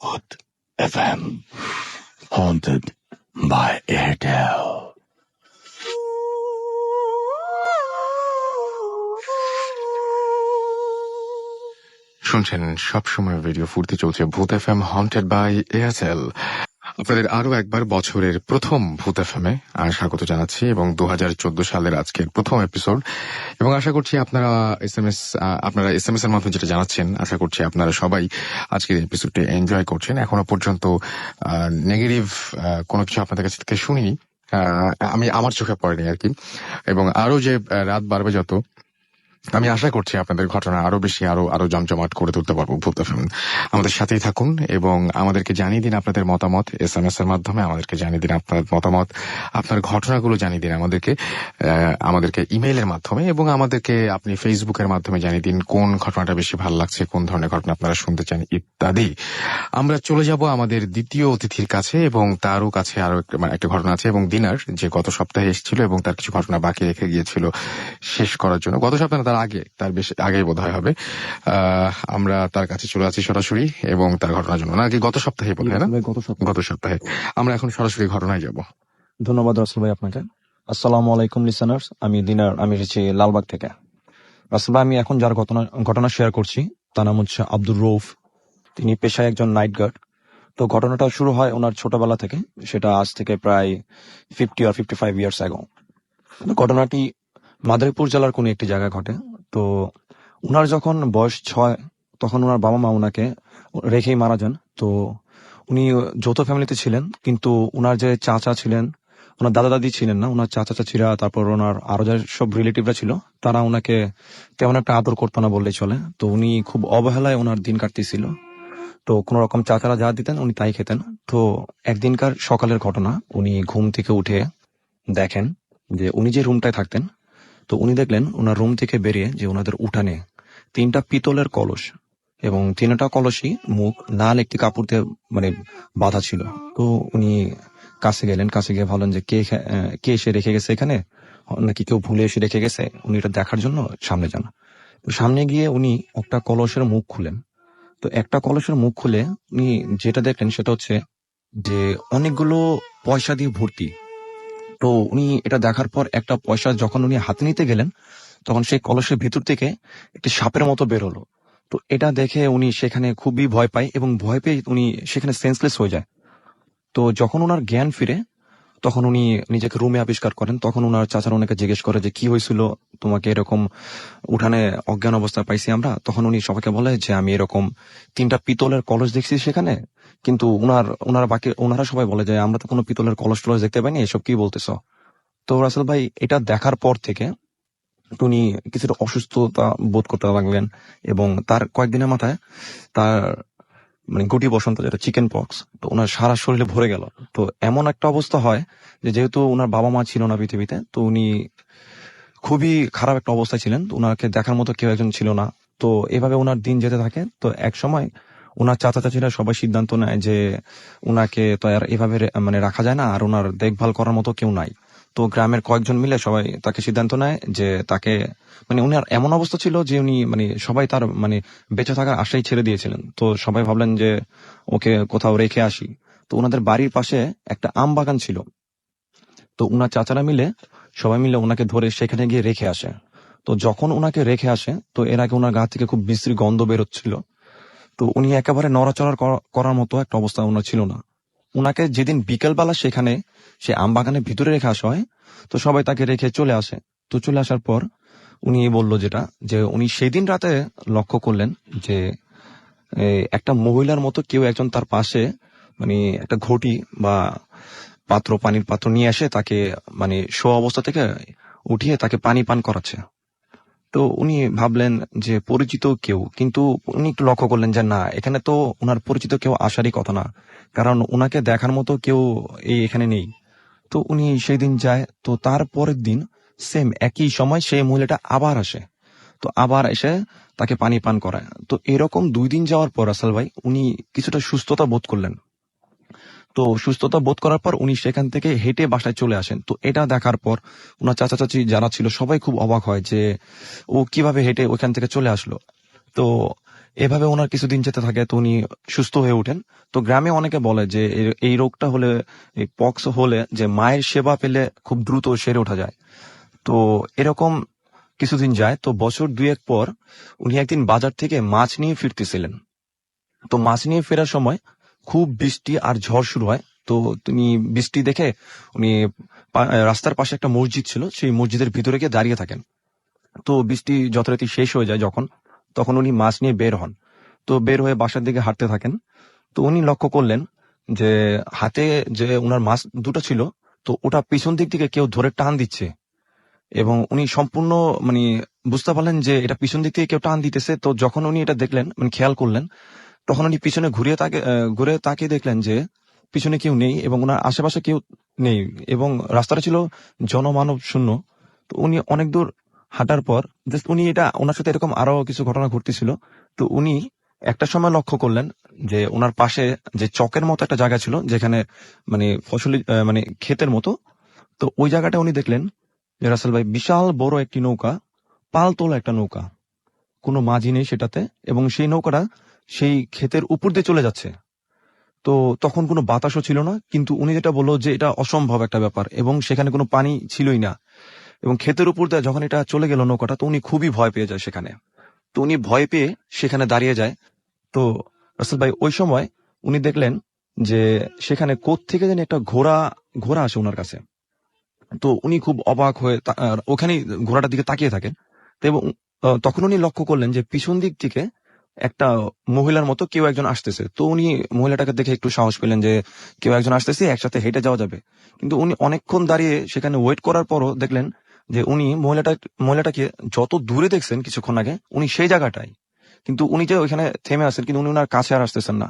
Hot FM, haunted by Airtel. শুনছেন সবসময় রেডিও ফুর্তি, চলছে ভূত এফএম হন্টেড বাই এয়ারটেল। আপনাদের আরো একবার বছরের প্রথম ভূত এফএমে স্বাগত জানাচ্ছি, এবং 2014 সালের আজকের প্রথম এপিসোড। এবং আশা করছি আপনারা এসএমএস এর মাধ্যমে যেটা জানাচ্ছেন, আশা করছি আপনারা সবাই আজকের এপিসোডটি এনজয় করছেন। এখনো পর্যন্ত নেগেটিভ কোনো কিছু আপনাদের কাছ থেকে শুনিনি, আমার চোখে পড়েনি আর কি। এবং আরো যে রাত বাড়বে যত, আমি আশা করছি আপনাদের ঘটনা আরো বেশি আরো জমজমাট করে তুলতে পারবো ভূত এফএম। আমাদের সাথেই থাকুন এবং আমাদেরকে জানিয়ে দিন আপনাদের মতামত এসএমএস এর মাধ্যমে। আমাদেরকে জানিয়ে দিন আপনার মতামত, আপনার ঘটনাগুলো জানিয়ে দিন আমাদেরকে ইমেইলের মাধ্যমে, এবং আমাদেরকে আপনি ফেসবুকের মাধ্যমে জানিয়ে দিন কোন ঘটনাটা বেশি ভালো লাগছে, কোন ধরনের ঘটনা আপনারা শুনতে চান ইত্যাদি। আমরা চলে যাব আমাদের দ্বিতীয় অতিথির কাছে, এবং তারও কাছে আরো একটা ঘটনা আছে। এবং দিনার, যে গত সপ্তাহে এসেছিল এবং তার কিছু ঘটনা বাকি রেখে গিয়েছিল শেষ করার জন্য, গত সপ্তাহে তার বেশ আগেই বোধ হবে, আমরা তার কাছে চলে আছি সরাসরি এবং তার ঘটনার জন্য, নাকি গত সপ্তাহে বোধ হয় না, গত সপ্তাহে। আমরা এখন সরাসরি ঘটনায় যাব। ধন্যবাদ রাসেল ভাই আপনাকে। আসসালামু আলাইকুম লিসেনার্স, আমি দিনার, আমি এসেছি লালবাগ থেকে। রাসেল ভাই, আমি এখন যার ঘটনা শেয়ার করছি তার নাম হচ্ছে আব্দুর রৌফ। তিনি পেশায় একজন নাইট গার্ড। তো ঘটনাটা শুরু হয় ওনার ছোটবেলা থেকে, সেটা আজ থেকে প্রায় 50 or 55 ইয়ার্স আগে। ঘটনাটি মাদারীপুর জেলার কোন একটি জায়গায় ঘটে। তো উনার যখন বয়স 6, তখন ওনার বাবা মা ওনাকে রেখেই মারা যান। তো উনি যৌথ ফ্যামিলিতে ছিলেন, কিন্তু উনার যে চাচা ছিলেন, ওনার দাদা দাদি ছিলেন না, ওনার চাচা চাচিরা, তারপর ওনার আরো যে সব রিলেটিভরা ছিল, তারা ওনাকে তেমন একটা আদর করতো না বললেই চলে। তো উনি খুব অবহেলায় ওনার দিন কাটতেছিল। তো কোন রকম চাচারা যা দিতেন উনি তাই খেতেন। তো একদিনকার সকালের ঘটনা, উনি ঘুম থেকে উঠে দেখেন যে উনি যে রুমটায় থাকতেন, তো উনি দেখলেন ওনার রুম থেকে বেরিয়ে যে ওনাদের উঠানে 3টা পিতলের কলস এবং তিনটা কলসি মুখ লাল একটি কাপড় দিয়ে মানে বাঁধা ছিল। তো উনি কাছে গেলেন, কাছে গিয়ে ভাবলেন যে কে এসে রেখে গেছে এখানে, নাকি কেউ ভুলে এসে রেখে গেছে। উনি এটা দেখার জন্য সামনে যান। তো সামনে গিয়ে উনি একটা কলসের মুখ খুলেন। তো একটা কলসের মুখ খুলে উনি যেটা দেখলেন সেটা হচ্ছে যে অনেকগুলো পয়সা দিয়ে ভর্তি। তো উনি এটা দেখার পর একটা পয়সা যখন উনি হাতে নিতে গেলেন, তখন সেই কলসের ভিতর থেকে একটি সাপের মতো বের হলো। তো এটা দেখে উনি সেখানে খুবই ভয় পায় এবং ভয় পেয়ে উনি সেখানে সেন্সলেস হয়ে যায়। তো যখন ওনার জ্ঞান ফিরে, তখন উনি নিজেকে রুমে আবিষ্কার করেন। তখন ওনার চাচারা ওনাকে জিজ্ঞেস করে যে কি হয়েছিল, তোমাকে এরকম উঠানে অজ্ঞান অবস্থায় পাইছি আমরা। তখন উনি সবাইকে বলে যে আমি এরকম 3টা পিতলের কলস দেখছি সেখানে, কিন্তু ওনারা সবাই বলে যে আমরা তো কোনো পিতলের কলস টলস দেখতে পাইনি, এসব কি বলতেছ। তো রাসেল ভাই এটা দেখার পর থেকে উনি কিছুটা অসুস্থতা বোধ করতে লাগলেন এবং তার কয়েকদিনের মাথায় তার মানে গুটি বসন্ত, যেটা চিকেন পক্স, তো ওনার সারা শরীরে ভরে গেল। তো এমন একটা অবস্থা হয় যে যেহেতু ওনার বাবা মা ছিল না পৃথিবীতে, তো উনি খুবই খারাপ একটা অবস্থায় ছিলেন। তো ওনাকে দেখার মতো কেউ একজন ছিল না। তো এভাবে ওনার দিন যেতে থাকে। তো এক সময় ওনার চাচা চাচিরা সবাই সিদ্ধান্ত নেয় যে ওনাকে তো আর এভাবে মানে রাখা যায় না, আর ওনার দেখভাল করার মতো কেউ নাই। তো গ্রামের কয়েকজন মিলে সবাই তাকে সিদ্ধান্ত নেয় যে তাকে মানে উনার এমন অবস্থা ছিল যে উনি মানে সবাই তার মানে বেঁচে থাকার আশাই ছেড়ে দিয়েছিলেন। তো সবাই ভাবলেন যে ওকে কোথাও রেখে আসি। তো ওনাদের বাড়ির পাশে একটা আম বাগান ছিল। তো উনার চাচারা মিলে সবাই মিলে ওনাকে ধরে সেখানে গিয়ে রেখে আসে। তো যখন ওনাকে রেখে আসে, তো এর আগে ওনার গা থেকে খুব বিশ্রী গন্ধ বেরোচ্ছিল। তো উনি একেবারে নড়াচড়া করার মতো একটা অবস্থা ওনার ছিল না। উনাকে যেদিন বিকেলবেলা সেখানে সে আম বাগানের ভিতরে রেখে আসা হয়, তো সবাই তাকে রেখে চলে আসে। তো চলে আসার পর উনি বলল যেটা, যে উনি সেদিন রাতে লক্ষ্য করলেন যে একটা মহিলার মতো কেউ একজন তার পাশে মানে একটা ঘটি বা পানির পাত্র নিয়ে এসে তাকে মানে শো অবস্থা থেকে উঠিয়ে তাকে পানি পান করাচ্ছে। তো উনি ভাবলেন যে পরিচিত কেউ, কিন্তু উনি একটু লক্ষ্য করলেন যে না, এখানে তো ওনার পরিচিত কেউ আসারই কথা না, কারণ ওনাকে দেখার মতো কেউ এখানে নেই। তো উনি সেই দিন যায়। তো তার পরের দিন সেম একই সময় সেই মহিলাটা আবার আসে। তো আবার এসে তাকে পানি পান করায়। তো এরকম 2 দিন যাওয়ার পর রাসেল ভাই উনি কিছুটা সুস্থতা বোধ করলেন। তো সুস্থতা বোধ করার পর উনি সেখান থেকে হেঁটে বাসায় চলে আসেন। তো এটা দেখার পর ওনার চাচা চাচি যারা ছিল সবাই খুব অবাক হয় যে ও কিভাবে হেঁটে ওখান থেকে চলে আসলো। তো এভাবে ওনার কিছুদিন যেতে থাকে। তো উনি সুস্থ হয়ে ওঠেন। তো গ্রামে অনেকে বলে যে এই রোগটা হলে, এই পক্স হলে, যে মায়ের সেবা পেলে খুব দ্রুত সেরে ওঠা যায়। তো এরকম কিছুদিন যায়। তো বছর 2 পর উনি একদিন বাজার থেকে মাছ নিয়ে ফিরতেছিলেন। তো মাছ নিয়ে ফেরার সময় খুব বৃষ্টি আর ঝড় শুরু হয়। তো তিনি বৃষ্টি দেখে উনি রাস্তার পাশে একটা মসজিদ ছিল, সেই মসজিদের ভিতরে গিয়ে দাঁড়িয়ে থাকেন। তো বৃষ্টি যথারীতি শেষ হয়ে যায় তখন উনি মাছ নিয়ে বের হন। তো বের হয়ে বাসার দিকে হাঁটতে থাকেন। তো উনি লক্ষ্য করলেন যে হাতে যে উনার মাছ দুটো ছিল, তো ওটা পিছন দিক থেকে কেউ ধরে টান দিচ্ছে। এবং উনি সম্পূর্ণ মানে বুঝতে পারলেন যে এটা পিছন দিক থেকে কেউ টান দিতেছে। তো যখন উনি এটা দেখলেন, মানে খেয়াল করলেন, তখন উনি পিছনে ঘুরে তাকিয়ে দেখলেন যে পিছনে কেউ নেই এবং ওনার আশেপাশে কেউ নেই এবং রাস্তাটা ছিল জনমানব শূন্য। তো উনি অনেক দূর হাঁটার পর জাস্ট উনি এটা, ওনার সাথে এরকম আরো কিছু ঘটনা ঘটতেছিল। তো উনি একটা সময় লক্ষ্য করলেন যে ওনার পাশে যে চকের মতো একটা জায়গা ছিল, যেখানে মানে ফসলি মানে ক্ষেতের মতো। তো ওই জায়গাটা উনি দেখলেন যে রাসেল ভাই বিশাল বড় একটি নৌকা, পাল তোলা একটা নৌকা, কোনো মাঝি নেই সেটাতে, এবং সেই নৌকাটা সেই ক্ষেতের উপর দিয়ে চলে যাচ্ছে। তো তখন কোনো বাতাসও ছিল না, কিন্তু উনি যেটা বললো যে এটা অসম্ভব একটা ব্যাপার, এবং সেখানে কোনো পানি ছিলই না। এবং ক্ষেতের উপর দিয়ে যখন এটা চলে গেল নৌকাটা, তো উনি খুবই ভয় পেয়ে যায় সেখানে। তো উনি ভয় পেয়ে সেখানে দাঁড়িয়ে যায়। তো রাসেল ভাই ওই সময় উনি দেখলেন যে সেখানে কোত্থেকে যেন একটা ঘোড়া ঘোড়া আসে ওনার কাছে। তো উনি খুব অবাক হয়ে ওখানেই ঘোড়াটার দিকে তাকিয়ে থাকেন। তো এবং তখন উনি লক্ষ্য করলেন যে পিছন দিক থেকে একটা মহিলার মতো কেউ একজন আসতেছে। তো উনি মহিলাটাকে দেখে একটু সাহস পেলেন যে কেউ একজন আসতেছে, একসাথে হেঁটে যাওয়া যাবে। কিন্তু উনি অনেকক্ষণ দাঁড়িয়ে সেখানে ওয়েট করার পরও দেখলেন যে উনি মহিলাটাকে যত দূরে দেখছেন কিছুক্ষণ আগে, উনি সেই জায়গাটাই, কিন্তু উনি যে ওইখানে থেমে আছেন, কিন্তু উনি ওনার কাছে আর আসতেছেন না।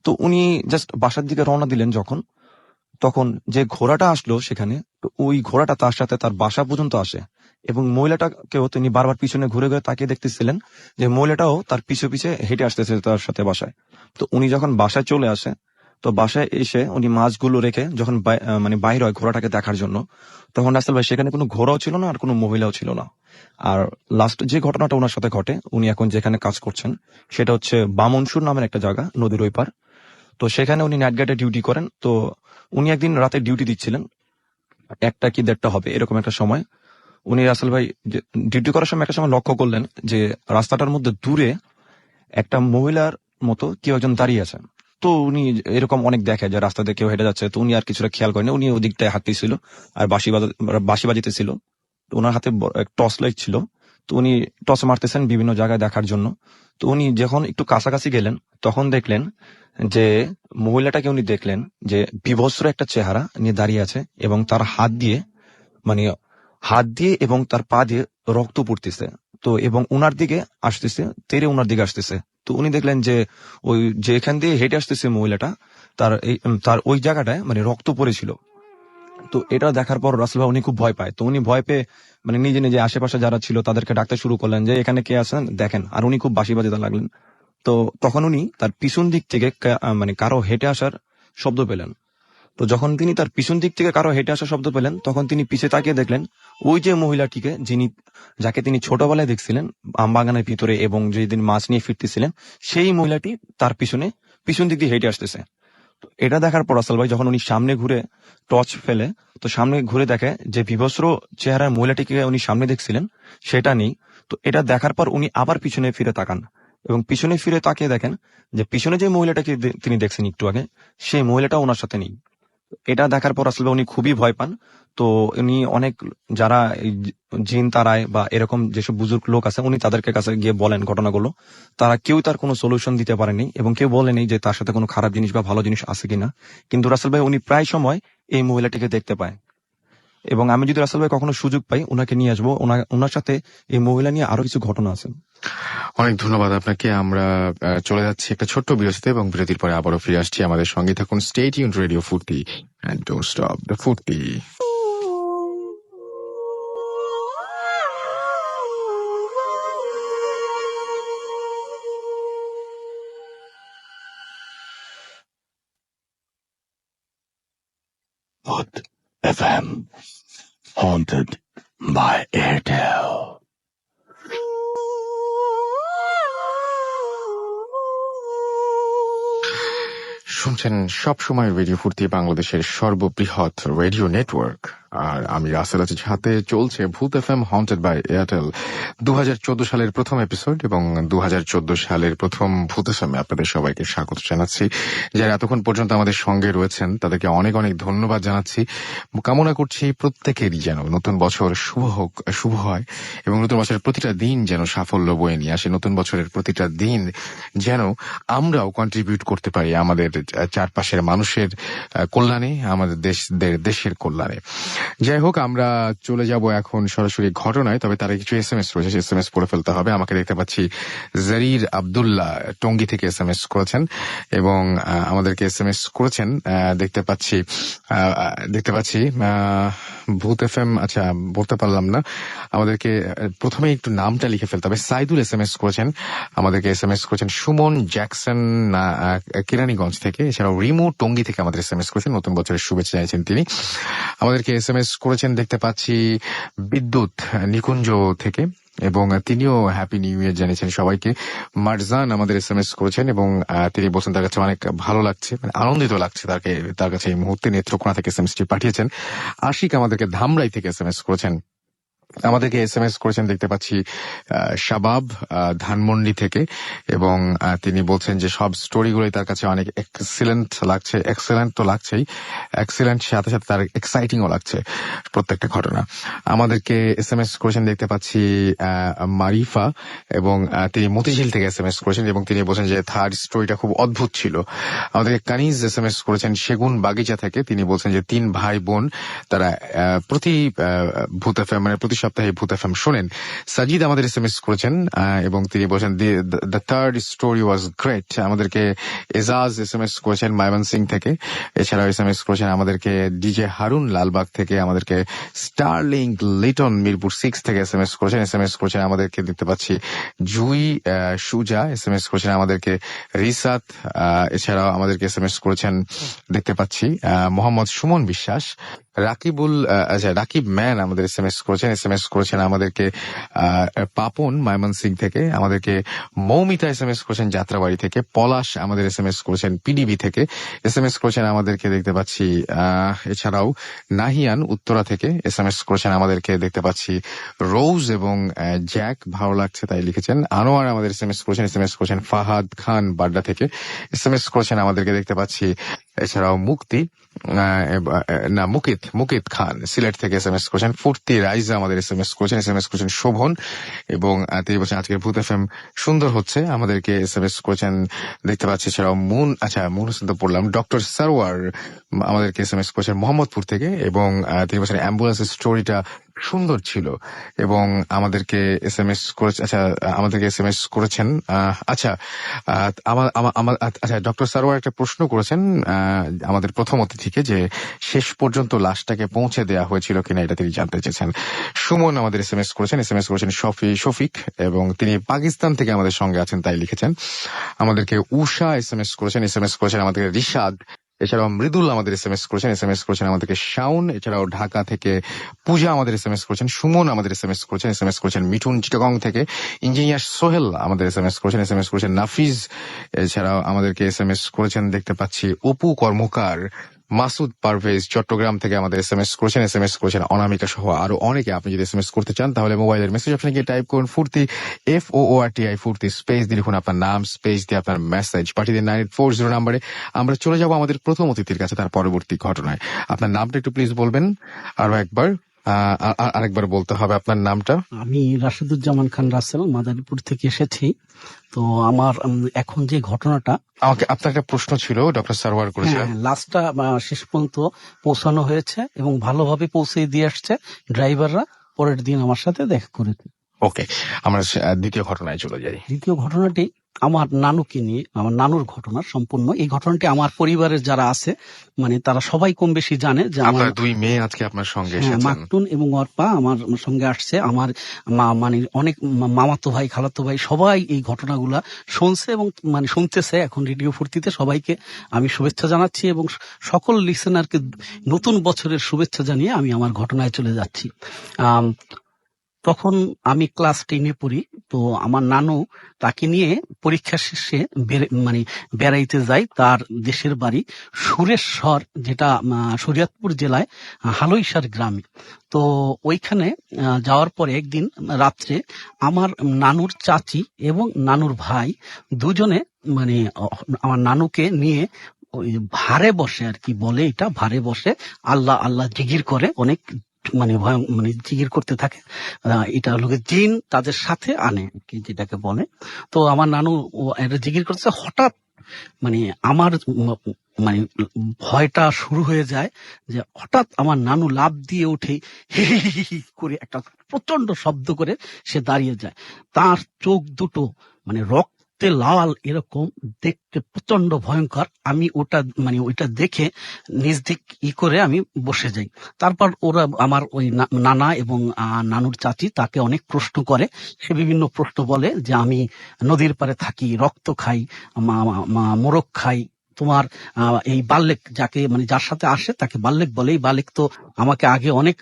তো উনি জাস্ট বাসার দিকে রওনা দিলেন যখন, তখন যে ঘোড়াটা আসলো সেখানে, তো ওই ঘোড়াটা তার সাথে তার বাসা পর্যন্ত আসে এবং মহিলাটাকেও তিনি বারবার পিছনে ঘুরে ঘুরে তাকিয়ে দেখতেছিলেন যে মহিলাটাও তার পিছে পিছে হেঁটে আসতেছে তার সাথে বাসায়। তো উনি যখন বাসায় চলে আসে, তো বাসায় এসে উনি মাছগুলো রেখে যখন মানে বাইরে হয় ঘোড়াটাকে দেখার জন্য, তখন রাসেল ভাই সেখানে কোনো ঘোড়াও ছিল না আর কোনো মহিলাও ছিল না। আর লাস্ট যে ঘটনাটা ওনার সাথে ঘটে, উনি এখন যেখানে কাজ করছেন সেটা হচ্ছে বামনসুর নামের একটা জায়গা, নদীর ওই পার। তো সেখানে উনি নাইট গার্ডে ডিউটি করেন। তো উনি একদিন রাতে ডিউটি দিচ্ছিলেন, 1টা কি 1:30 হবে এরকম একটা সময়। উনি রাসেল ভাই ডিউটি করার সময় একটা সময় লক্ষ্য করলেন যে রাস্তাটার মধ্যে দূরে একটা মহিলার মতো কেউ একজন দাঁড়িয়ে আছে। তো উনি এরকম অনেক দেখে যে রাস্তাতে কেউ হেঁটে যাচ্ছে, তো উনি আর কিছুটা খেয়াল করেন, উনি ওদিকটায় হাঁটতেছিল আর বাঁশি বাজিতেছিল। তো ওনার হাতে টর্চ লাইট ছিল, তো উনি টর্চ মারতেছেন বিভিন্ন জায়গায় দেখার জন্য। তো উনি যখন একটু কাছাকাছি গেলেন তখন দেখলেন যে মহিলাটাকে উনি দেখলেন যে বিভৎস একটা চেহারা নিয়ে দাঁড়িয়ে আছে এবং তার মানে হাত দিয়ে এবং তার পা দিয়ে রক্ত পড়তেছে। তো এবং উনার দিকে আসতেছে, তেরে উনার দিকে আসতেছে। তো উনি দেখলেন যে ওই যেখান দিয়ে হেঁটে আসতেছে মহিলাটা, তার ওই জায়গাটায় মানে রক্ত পড়েছিল। তো এটা দেখার পর রাসেল ভাই উনি খুব ভয় পায়। তো উনি ভয় পেয়ে মানে নিজে নিজে আশেপাশে যারা ছিল তাদেরকে ডাকতে শুরু করলেন যে এখানে কে আছেন দেখেন। আর উনি খুব বাঁশি বাজাতে লাগলেন। তো তখন উনি তার পিছন দিক থেকে মানে কারো হেঁটে আসার শব্দ পেলেন। তো যখন তিনি তার পিছন দিক থেকে কারো হেঁটে আসার শব্দ পেলেন, তখন তিনি পিছে তাকিয়ে দেখলেন ওই যে মহিলাটিকে যাকে তিনি ছোটবেলায় দেখছিলেন আমবাগানের ভিতরে এবং যেদিন মাছ নিয়ে ফিরতেছিলেন, সেই মহিলাটি তার পিছন দিক দিয়ে হেঁটে আসতেছে। তো এটা দেখার পর রাসেল ভাই যখন উনি সামনে ঘুরে টর্চ ফেলে, তো সামনে ঘুরে দেখে যে বিভৎস চেহারার মহিলাটিকে উনি সামনে দেখছিলেন সেটা নেই। তো এটা দেখার পর উনি আবার পিছনে ফিরে তাকান এবং পিছনে ফিরে তাকিয়ে দেখেন যে পিছনে যে মহিলাটাকে তিনি দেখছেন একটু আগে, সেই মহিলাটা ওনার সাথে নেই। এটা দেখার পর আসলে উনি খুবই ভয় পান। তো উনি অনেক যারা এই জিন তারায় বা এরকম যেসব বুজুর্গ লোক আছে উনি তাদেরকে কাছে গিয়ে বলেন ঘটনাগুলো, তারা কেউ তার কোনো সলিউশন দিতে পারেনি এবং কেউ বলেনি যে তার সাথে কোনো খারাপ জিনিস বা ভালো জিনিস আছে কিনা। কিন্তু রাসেল ভাই উনি প্রায় সময় এই মহিলাটিকে দেখতে পায় এবং আমি যদি রাসেল ভাই কখনো সুযোগ পাই ওনাকে নিয়ে আসবো, ওনার সাথে এই মহিলা নিয়ে আরো কিছু ঘটনা আছে। অনেক ধন্যবাদ আপনাকে। আমরা চলে যাচ্ছি একটা ছোট্ট বিরতিতে এবং বিরতির পরে আবারও ফিরে আসছি। আমাদের সঙ্গে থাকুন। স্টে টিউনড রেডিও ফুর্তি, এন্ড ডোন্ট স্টপ দ্য ফুর্তি। Hot FM, haunted by Airtel. শুনছেন সবসময় রেডিও ফুর্তি, বাংলাদেশের সর্ববৃহৎ রেডিও নেটওয়ার্ক। আর আমি রাসেল আছি, হাতে চলছে ভূত এফএম হন্টেড বাই এয়ারটেল 2014 সালের প্রথম এপিসোড এবং 2014 সালের প্রথম ভূত এফএমে আপনাদের সবাইকে স্বাগত জানাচ্ছি। যারা এতক্ষণ পর্যন্ত আমাদের সঙ্গে রয়েছেন তাদেরকে অনেক অনেক ধন্যবাদ জানাচ্ছি। কামনা করছি প্রত্যেকেরই যেন নতুন বছর শুভ হয় এবং নতুন বছরের প্রতিটা দিন যেন সাফল্য বয়ে নিয়ে আসে। নতুন বছরের প্রতিটা দিন যেন আমরাও কন্ট্রিবিউট করতে পারি আমাদের চারপাশের মানুষের কল্যাণে, আমাদের দেশের কল্যাণে। যাই হোক, আমরা চলে যাব এখন সরাসরি ঘটনায়। তবে তার কিছু SMS রয়েছে, SMS পড়ে ফেলতে হবে। আমাকে দেখতে পাচ্ছি জারির আব্দুল্লাহ টঙ্গী থেকে SMS করেছেন এবং আমাদেরকে SMS করেছেন। দেখতে পাচ্ছি ভূত এফএম, আচ্ছা বলতে পারলাম না, আমাদেরকে প্রথমে একটু নামটা লিখে ফেলতে হবে। সাইদুল SMS করেছেন, আমাদেরকে SMS করেছেন সুমন জ্যাকসন কেরানীগঞ্জ থেকে। এছাড়াও রিমু টঙ্গী থেকে আমাদের SMS করেছেন, নতুন বছরের শুভেচ্ছা জানিয়েছেন তিনি। আমাদেরকে SMS করেছেন দেখতে পাচ্ছি বিদ্যুৎ নিকুঞ্জ থেকে এবং তিনিও হ্যাপি নিউ ইয়ার জানিয়েছেন সবাইকে। মারজান আমাদের SMS করেছেন এবং তিনি বলছেন তার কাছে অনেক ভালো লাগছে, মানে আনন্দিত লাগছে তার কাছে এই মুহূর্তে। নেত্রকোনা থেকে SMSটি পাঠিয়েছেন। আশিক আমাদেরকে ধামরাই থেকে SMS করেছেন। আমাদেরকে SMS করেছেন দেখতে পাচ্ছি শাবাব ধানমন্ডি থেকে এবং তিনি বলছেন যে সব স্টোরিগুলোই তার কাছে অনেক এক্সিলেন্ট লাগছে। এক্সিলেন্ট তো লাগছেই, এক্সিলেন্ট সাথে সাথে তার এক্সাইটিংও লাগছে প্রত্যেকটা ঘটনা। আমাদেরকে SMS করেছেন দেখতে পাচ্ছি মারিফা এবং তিনি মতিঝিল থেকে SMS করেছেন এবং তিনি বলছেন যে থার্ড স্টোরিটা খুব অদ্ভুত ছিল। আমাদেরকে কানিজ SMS করেছেন সেগুন বাগিচা থেকে। তিনি বলছেন যে 3 ভাই বোন তারা প্রতি ভূত এফএম মানে প্রতি সপ্তাহে ভূত এফএম শোনেন। সাজিদ আমাদের SMS করেছেন এবং তিনি বলছেন the third story was great. আমাদেরকে এজাজ SMS করেছেন ময়মনসিং থেকে। এছাড়াও SMS করেছেন আমাদেরকে ডিজে হারুন লালবাগ থেকে, আমাদেরকে স্টারলিং লিটন মিরপুর 6 থেকে SMS করেছেন আমাদেরকে দেখতে পাচ্ছি জুই সুজা SMS করেছেন আমাদেরকে রিসাত, এছাড়াও আমাদেরকে SMS করেছেন দেখতে পাচ্ছি মোহাম্মদ সুমন বিশ্বাস, রাকিব ম্যান আমাদের SMS করেছেন আমাদেরকে পাপন ময়মনসিং থেকে, আমাদেরকে মৌমিতা SMS করেছেন যাত্রাবাড়ি থেকে, পলাশ আমাদের SMS করেছেন পিডিবি থেকে SMS করেছেন আমাদেরকে দেখতে পাচ্ছি। এছাড়াও নাহিয়ান উত্তরা থেকে SMS করেছেন আমাদেরকে দেখতে পাচ্ছি। রোজ এবং জ্যাক ভালো লাগছে তাই লিখেছেন। আনোয়ার আমাদের SMS করেছেন ফাহাদ খান বাড্ডা থেকে SMS করেছেন আমাদেরকে দেখতে পাচ্ছি। এছাড়াও মুকিত খান সিলেট থেকে SMS করেছেন। ফুর্তি রাইজা আমাদের SMS করেছেন শোভন, এবং তিনি বলছেন আজকের ভূত এফএম সুন্দর হচ্ছে, আমাদেরকে SMS করেছেন দেখতে পাচ্ছি। এছাড়াও মুন হোসেন তো পড়লাম। ডক্টর সারোয়ার আমাদেরকে SMS করেছেন মোহাম্মদপুর থেকে, এবং তিনি বলছেন অ্যাম্বুলেন্সের স্টোরিটা সুন্দর ছিল, এবং আমাদেরকে SMS করেছেন। ডক্টর সারোয়ার একটা প্রশ্ন করেছেন আমাদের প্রথম অতিথিকে যে শেষ পর্যন্ত লাশটাকে পৌঁছে দেওয়া হয়েছিল কিনা, এটা তিনি জানতে চেয়েছেন। সুমন আমাদের SMS করেছেন শফিক, এবং তিনি পাকিস্তান থেকে আমাদের সঙ্গে আছেন তাই লিখেছেন। আমাদেরকে উষা SMS করেছেন আমাদেরকে রিশাদ, এছাড়াও মৃদুল আমাদের SMS করেছেন আমাদেরকে শাউন, এছাড়াও ঢাকা থেকে পূজা আমাদের SMS করেছেন, সুমন আমাদের SMS করেছেন মিঠুন চিটাগং থেকে, ইঞ্জিনিয়ার সোহেল আমাদের SMS করেছেন নাফিজ, এছাড়াও আমাদেরকে SMS করেছেন দেখতে পাচ্ছি অপু কর্মকার, মাসুদ পারভেজ চট্টগ্রাম থেকে আমাদের SMS করেছেন অনামিকা সহ আরো অনেকে। আপনি যদি SMS করতে চান তাহলে মোবাইলের মেসেজ অপশনে গিয়ে টাইপ করুন ফুর্তি FOORTI ফুর্তি, স্পেস দিয়ে লিখুন আপনার নাম, স্পেস দিয়ে আপনার মেসেজ পাঠিয়ে দিন 9840 নাম্বারে। আমরা চলে যাব আমাদের প্রথম অতিথির কাছে তার পরবর্তী ঘটনায়। আপনার নামটা একটু প্লিজ বলবেন আরেকবার বলতে হবে আপনার নামটা। আমি রাশেদুজ্জামান খান রাসেল মাদারীপুর থেকে এসেছি। তো আমার এখন যে ঘটনাটা, আমাকে আপনার একটা প্রশ্ন ছিল ডক্টর সারওয়ার করেছিলেন। লাস্টটা শেষ পর্যন্ত পৌঁছানো হয়েছে এবং ভালোভাবে পৌঁছে দিয়ে আসছে ড্রাইভাররা। পরের দিন আমার সাথে দেখা করেছে। ওকে, আমরা দ্বিতীয় ঘটনায় চলে যাই। দ্বিতীয় ঘটনাটি আমার নানুকে নিয়ে, আমার নানুর ঘটনা সম্পূর্ণ। এই ঘটনাটি আমার পরিবারের যারা আছে তারা সবাই কম বেশি জানে যে আমার দুই মেয়ে আজকে আপনার সঙ্গে এসেছেন। মাকটুন এবং অর্পা আমার সঙ্গে আসছে। আমার অনেক মামাতো ভাই, খালাতো ভাই সবাই এই ঘটনাগুলা শুনছে এবং শুনতেছে। এখন রেডিও ফুর্তিতে সবাইকে আমি শুভেচ্ছা জানাচ্ছি এবং সকল লিসেনারকে নতুন বছরের শুভেচ্ছা জানিয়ে আমি আমার ঘটনায় চলে যাচ্ছি। তখন আমি ক্লাস 10-এ পড়ি। তো আমার নানু তাকে নিয়ে পরীক্ষা শেষে বেড়াইতে যায় তার দেশের বাড়ি সুরেশ্বর, যেটা শরীয়তপুর জেলায় হালইসার গ্রামে। তো ওইখানে যাওয়ার পরে একদিন রাত্রে আমার নানুর চাচি এবং নানুর ভাই দুজনে আমার নানুকে নিয়ে ওই ভারে বসে, আর কি বলে এটা, ভারে বসে আল্লাহ আল্লাহ জিকির করে, অনেক জিকির করতে থাকে। এটা হলো জিন তাদের সাথে আনে কি যেটাকে বলে। তো আমার নানু এটা জিকির করছে, হঠাৎ আমার ভয়টা শুরু হয়ে যায় যে হঠাৎ আমার নানু লাফ দিয়ে উঠে হি হি হি হি করে একটা প্রচন্ড শব্দ করে সে দাঁড়িয়ে যায়। তার চোখ দুটো রক্তে লাল, এরকম দেখতে প্রচন্ড ভয়ঙ্কর। আমি ওইটা দেখে নিজ দিক করে আমি বসে যাই। তারপর ওরা আমার ওই নানা এবং নানুর চাচি তাকে অনেক প্রশ্ন করে। সে বিভিন্ন প্রশ্ন বলে যে আমি নদীর পাড়ে থাকি, রক্ত খাই, মোরগ খাই। তোমার এই বাল্যক যাকে যার সাথে আসে তাকে বাল্যক বলে। এই বাল্যক তো আমাকে আগে অনেক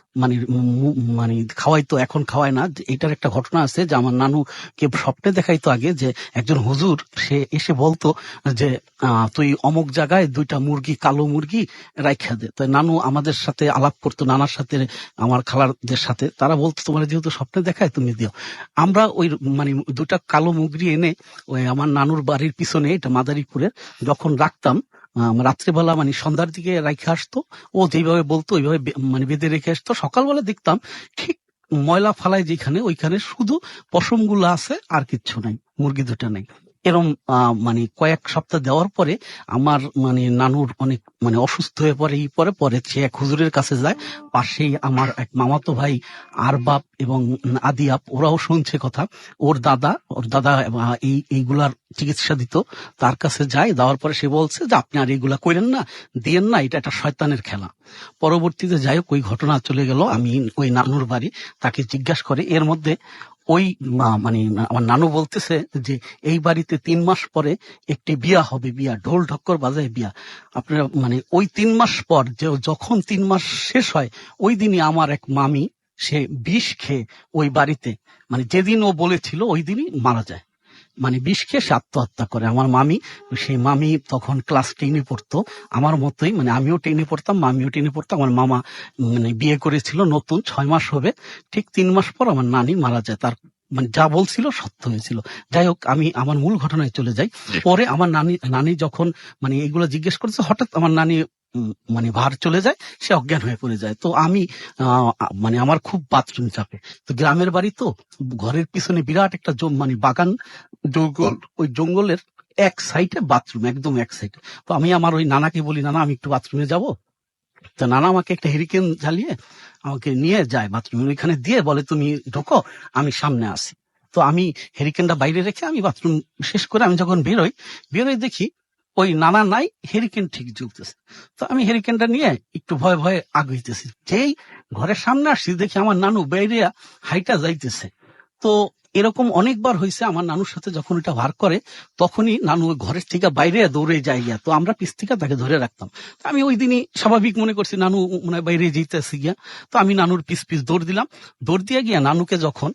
খাওয়াইতো, এখন খাওয়ায় না। এটার একটা ঘটনা আছে যে আমার নানুকে স্বপ্নে দেখাইতো আগে যে একজন হুজুর সে এসে বলতো যে তুই অমুক জায়গায় 2টা মুরগি, কালো মুরগি রাইখা দে। তো নানু আমাদের সাথে আলাপ করতো, নানার সাথে আমার খালারদের সাথে। তারা বলতো তোমার যেহেতু স্বপ্নে দেখায় তুমি দিও। আমরা ওই 2টা কালো মুরগি এনে ওই আমার নানুর বাড়ির পিছনে, এটা মাদারীপুরের, যখন রাখতাম রাত্রেবেলা সন্ধ্যার দিকে রেখে আসতো। ও যেভাবে বলতো ওইভাবে বেঁধে রেখে আসতো। সকালবেলা দেখতাম ঠিক ময়লা ফালায় যেখানে, ওইখানে শুধু পশমগুলো আছে, আর কিচ্ছু নাই, মুরগি 2টা নেই। এরম মানে কয়েক সপ্তাহ দেওয়ার পরে আমার মানে নানুর অনেক মানে অসুস্থ হয়ে পড়ে পরে সে এক হুজুরের কাছে যায়। পাশেই আমার এক মামাতো ভাই আরবাব এবং আদিয়াপ, ওরাও শুনছে কথা। ওর দাদা এইগুলার চিকিৎসা দিত, তার কাছে যায়। দেওয়ার পরে সে বলছে যে আপনি আর এইগুলা করেন না, দিয়েন না, এটা একটা শয়তানের খেলা। পরবর্তীতে যাই হোক ওই ঘটনা চলে গেল। আমি ওই নানুর বাড়ি, তাকে জিজ্ঞাসা করে এর মধ্যে ওই মানে আমার নানু বলতেছে যে এই বাড়িতে 3 মাস পরে একটি বিয়া হবে, বিয়া ঢোল ঢক্কর বাজায় বিয়া। আপনারা মানে ওই 3 মাস পর যখন 3 মাস শেষ হয় ওই দিনই আমার এক মামি সে বিষ খেয়ে ওই বাড়িতে, মানে যেদিন ও বলেছিল ওই দিনই মারা যায়। মানে বিষ খেয়ে সে আত্মহত্যা করে আমার মামি। সেই মামি তখন ক্লাস 10-এ পড়তো, আমার মতোই, মানে আমিও 10-এ পড়তাম, মামিও 10-এ পড়তো। আমার মামা মানে বিয়ে করেছিল নতুন, 6 মাস হবে, ঠিক 3 মাস পর আমার নানি মারা যায়। তার মানে যা বলছিল সত্য হয়েছিল। যাই হোক, আমি আমার মূল ঘটনায় চলে যাই। পরে আমার নানি যখন মানে এগুলো জিজ্ঞেস করেছে, হঠাৎ আমার নানি মানে ভার চলে যায়, সে অজ্ঞান হয়ে পড়ে যায়। তো আমি মানে আমার খুব বাথরুম চাপে। তো গ্রামের বাড়ি, তো ঘরের পিছনে বিরাট একটা মানে বাগান, জঙ্গল, ওই জঙ্গলের এক সাইডে বাথরুম, একদম এক সাইডে। তো আমি আমার ওই নানাকে বলি, নানা আমি একটু বাথরুমে যাব। তো নানা আমাকে একটা হেরিকেন জ্বালিয়ে আমাকে নিয়ে যায় বাথরুমে, ওইখানে দিয়ে বলে তুমি ঢোকো, আমি সামনে আসি। তো আমি হেরিকেনটা বাইরে রেখে আমি বাথরুম শেষ করে আমি যখন বেরোই দেখি ওই নানা নাই, হেরিকেন ঠিক জ্বলতেছে। তো আমি হেরিকেনটা নিয়ে একটু ভয়ে ভয়ে আগাইতেছি। যেই ঘরের সামনে আসছি দেখি আমার নানু বাইরে হাইটা যাইতেছে। তো এরকম অনেকবার হয়েছে আমার নানুর সাথে, যখন এটা ভার করে তখনই নানু ঘরের থেকে বাইরে দৌড়ে যায় গিয়া। তো আমরা পিছ থেকে তাকে ধরে রাখতাম। আমি ওই দিনই স্বাভাবিক মনে করছি নানু মনে হয় বাইরে যেতেছি গিয়া। তো আমি নানুর পিছ দৌড় দিলাম। দৌড় দিয়ে গিয়া নানুকে যখন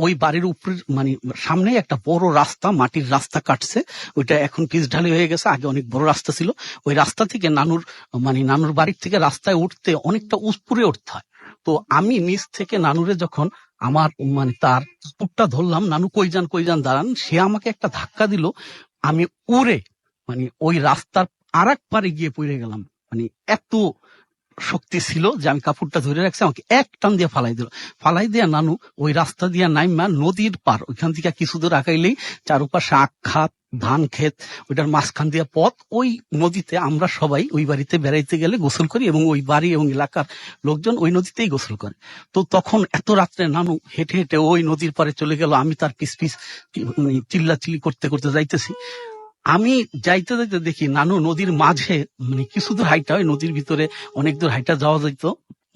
ওই বাড়ির উপরে মানে সামনে একটা বড় রাস্তা, মাটির রাস্তা কাটছে, ওইটা এখন পিচ ঢালি হয়ে গেছে, আগে অনেক বড় রাস্তা ছিল। ওই রাস্তা থেকে নানুর বাড়ির থেকে রাস্তায় উঠতে অনেকটা উপরে উঠতে হয়। তো আমি নিচ থেকে নানুরে যখন আমার মানে তার পুটটা ধরলাম, নানু কই যান দাঁড়ান, সে আমাকে একটা ধাক্কা দিল। আমি উড়ে মানে ওই রাস্তার আরেক পারে গিয়ে পড়ে গেলাম। মানে এত শক্তি ছিল যে আমি কাপড়টা ধরে রাখছি, আমাকে এক টান দিয়ে ফালাই দিয়া নানু ওই রাস্তা দিয়া নাইমা নদীর পার, ওইখান থেকে কিছু দূর আগাইলেই চারপাশে আখ খাত, ধান ক্ষেত, ওইটার মাঝখান দিয়ে পথ। ওই নদীতে আমরা সবাই ওই বাড়িতে বেড়াইতে গেলে গোসল করি, এবং ওই বাড়ি এবং এলাকার লোকজন ওই নদীতেই গোসল করে। তো তখন এত রাত্রে নানু হেঁটে হেঁটে ওই নদীর পারে চলে গেল, আমি তার পিছ মানে চিল্লাচিল্লি করতে করতে যাইতেছি। আমি যাইতে যাইতে দেখি নানু নদীর মাঝে, মানে কিছু দূর হাইটা, হয় নদীর ভিতরে অনেক দূর হাইটা যাওয়া যাইতো,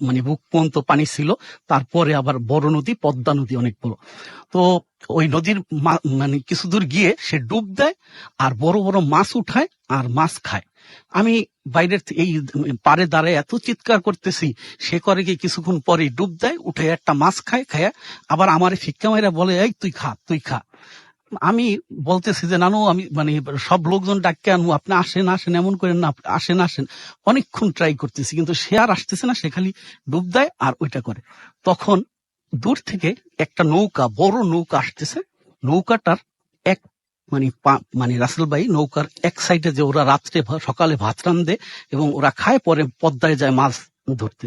মানে বুক পর্যন্ত পানি ছিল। তারপরে আবার বড় নদী, পদ্মা নদী অনেক বড়। তো ওই নদীর মানে কিছু দূর গিয়ে সে ডুব দেয় আর বড় বড় মাছ উঠায় আর মাছ খায়। আমি বাইরের এই পারে দাঁড়ায় এত চিৎকার করতেছি, সে করে কি কিছুক্ষণ পরে ডুব দেয়, উঠে একটা মাছ খায়, আবার আমার ফিক্কা মাইরা বলে এই তুই খা। আমি বলতেছি যে নানু আমি মানে সব লোকজন ডাককে আনবো, আপনি আসেন এমন করেন না, আসেন। অনেকক্ষণ ট্রাই করতেছি, কিন্তু সে আর আসতেছে না, সে খালি ডুব দেয় আর ওইটা করে। তখন দূর থেকে একটা নৌকা, বড় নৌকা আসতেছে। নৌকাটার এক মানে রাসেল ভাই, নৌকার এক সাইডে যে ওরা রাত্রে সকালে ভাত রান্ধে এবং ওরা খায়, পরে পদ্মায় যায় মাছ ধরতে।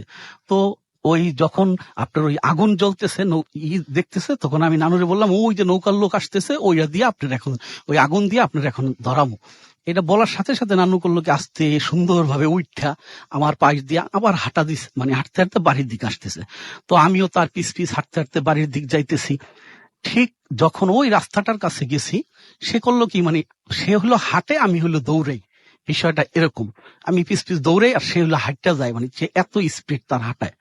তো ওই যখন আপনার ওই আগুন জ্বলতেছে দেখতেছে, তখন আমি নানুরে বললাম ওই যে নৌকার লোক আসতেছে, ওইটা দিয়ে আপনার এখন ওই আগুন দিয়ে আপনার এখন ধরামো। এটা বলার সাথে সাথে নানু করলো কি আস্তে সুন্দরভাবে উঠা আমার পাশ দিয়া আবার হাঁটতে হাঁটতে বাড়ির দিকে আসতেছে। তো আমিও তার পিছ হাঁটতে হাঁটতে বাড়ির দিক যাইতেছি। ঠিক যখন ওই রাস্তাটার কাছে গেছি, সে করলো কি মানে সে হলো হাঁটে, আমি হলো দৌড়াই। বিষয়টা এরকম, আমি পিছ দৌড়াই আর সে হলো হাঁটতে যায়, মানে সে এত স্পিড তার হাঁটায়।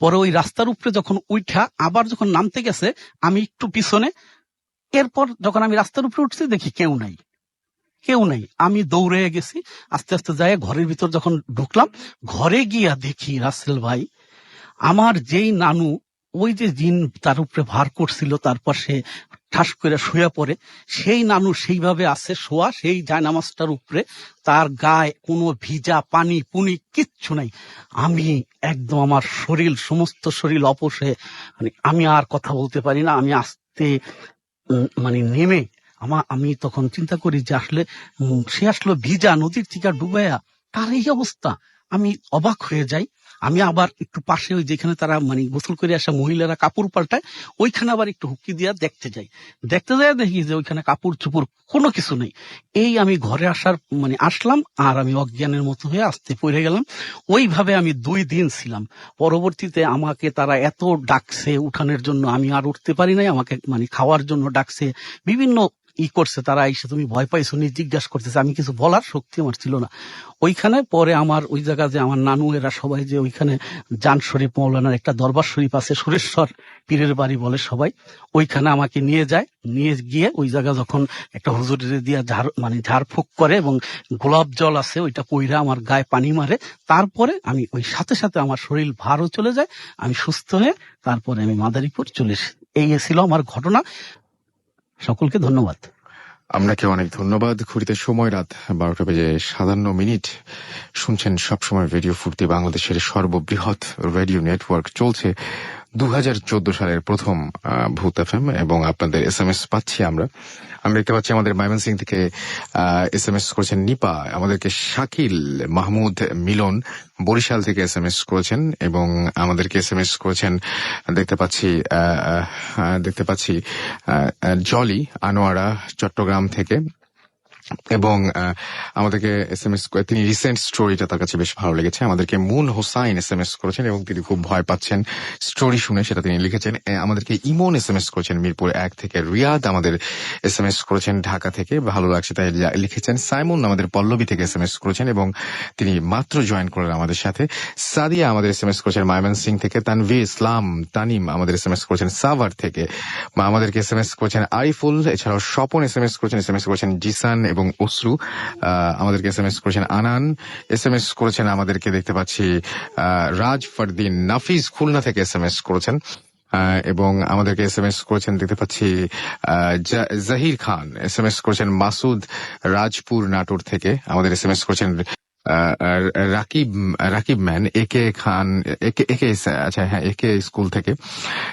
পরে ওই রাস্তার উপরে যখন উঠা আবার যখন নামতে গেছে, আমি একটু পিছনে। এরপর যখন আমি রাস্তার উপরে উঠছি দেখি কেউ নাই। আমি দৌড়ে গেছি, আস্তে আস্তে যাই ঘরের ভিতর যখন ঢুকলাম, ঘরে গিয়া দেখি রাসেল ভাই, আমার যেই নানু ওই যে জিন তার উপরে ভার করছিল, তারপর সে ঠাস করে শুয়ে পড়ে, সেই নানু সেইভাবে আছে শোয়া, সেই জায়নামাজটার উপরে, তার গায়ে কোনো ভিজা পানি পুনি কিচ্ছু নাই। আমি একদম আমার সমস্ত শরীর অপসে, মানে আমি আর কথা বলতে পারি না। আমি আস্তে মানে নেমে আমি তখন চিন্তা করি যে আসলে সে আসলো ভিজা নদীর থেকে ডুবাইয়া, তার এই অবস্থা। আমি অবাক হয়ে যাই। আমি আবার একটু পাশে ওই যেখানে তারা মানে গোসল করে আসা মহিলারা কাপড় পাল্টায় ওইখানে আবার একটু হুকি দিয়া দেখতে যাই দেখি যে ওইখানে কাপড় চোপড় কোনো কিছু নেই। এই আমি ঘরে আসলাম আর আমি অজ্ঞানের মতো হয়ে আস্তে পড়ে গেলাম। ওইভাবে আমি 2 দিন ছিলাম। পরবর্তীতে আমাকে তারা এত ডাকছে উঠানের জন্য, আমি আর উঠতে পারি নাই। আমাকে খাওয়ার জন্য ডাকছে, বিভিন্ন করছে তারা। এসে তুমি ভয় পাইছো নি জিজ্ঞাসা করতেছে, আমি কিছু বলার শক্তি আমার ছিল না। ওইখানে পরে আমার ওই জায়গা যে আমার নানু এরা সবাই যে ওইখানে জান শরীফ মৌলানার একটা দরবার শরীফ আছে, সুরেশ্বর পীরের বাড়ি বলে সবাই, ওইখানে আমাকে নিয়ে যায়। নিয়ে গিয়ে ওই জায়গা যখন একটা হুজুরের দিয়া ঝাড়ফুঁক করে এবং গোলাপ জল আছে ওইটা পইরা আমার গায়ে পানি মারে, তারপরে আমি ওই সাথে সাথে আমার শরীর ভারও চলে যায়, আমি সুস্থ হয়ে তারপরে আমি মাদারীপুর চলে এসেছি। এই ছিল আমার ঘটনা। সকলকে ধন্যবাদ। আপনাকে অনেক ধন্যবাদ। ঘড়িতে সময় রাত 12টা বেজে 57 শুনছেন সবসময় রেডিও ফুর্তি, বাংলাদেশের সর্ববৃহৎ রেডিও নেটওয়ার্ক। চলছে 2014 সালের প্রথম ভূত এফএম এবং আপনাদের SMS পাচ্ছি আমরা দেখতে পাচ্ছি আমাদের ময়মনসিং থেকে SMS করেছেন নিপা, আমাদেরকে শাকিল মাহমুদ মিলন বরিশাল থেকে SMS করেছেন এবং আমাদেরকে SMS করেছেন দেখতে পাচ্ছি জলি আনোয়ারা চট্টগ্রাম থেকে, এবং আমাদেরকে SMS তিনি রিসেন্ট স্টোরিটা তার কাছে বেশ ভালো লেগেছে। আমাদেরকে মুন হোসাইন SMS করেছেন এবং তিনি খুব ভয় পাচ্ছেন স্টোরি শুনে, সেটা তিনি লিখেছেন। আমাদেরকে ইমন SMS করেছেন মিরপুর 1 থেকে। রিয়াদ আমাদের SMS করেছেন ঢাকা থেকে, ভালো লাগছে তাই লিখেছেন। সাইমন আমাদের পল্লবী থেকে SMS করেছেন এবং তিনি মাত্র জয়েন করলেন আমাদের সাথে। সাদিয়া আমাদের SMS করেছেন ময়মনসিং থেকে। তানভীর ইসলাম তানিম আমাদের SMS করেছেন সাভার থেকে। আমাদেরকে SMS করেছেন আরিফুল, এছাড়াও স্বপন SMS করেছেন জিসান এবং অশ্রু। আমাদেরকে SMS করেছেন আনান, SMS করেছেন আমাদেরকে দেখতে পাচ্ছি রাজ ফারদিন, নাফিজ খুলনা থেকে SMS করেছেন এবং আমাদেরকে SMS করেছেন দেখতে পাচ্ছি জাহির খান, SMS করেছেন মাসুদ রাজপুর নাটোর থেকে। আমাদের SMS করেছেন রাকিব ম্যান একে খান একে স্কুল থেকে।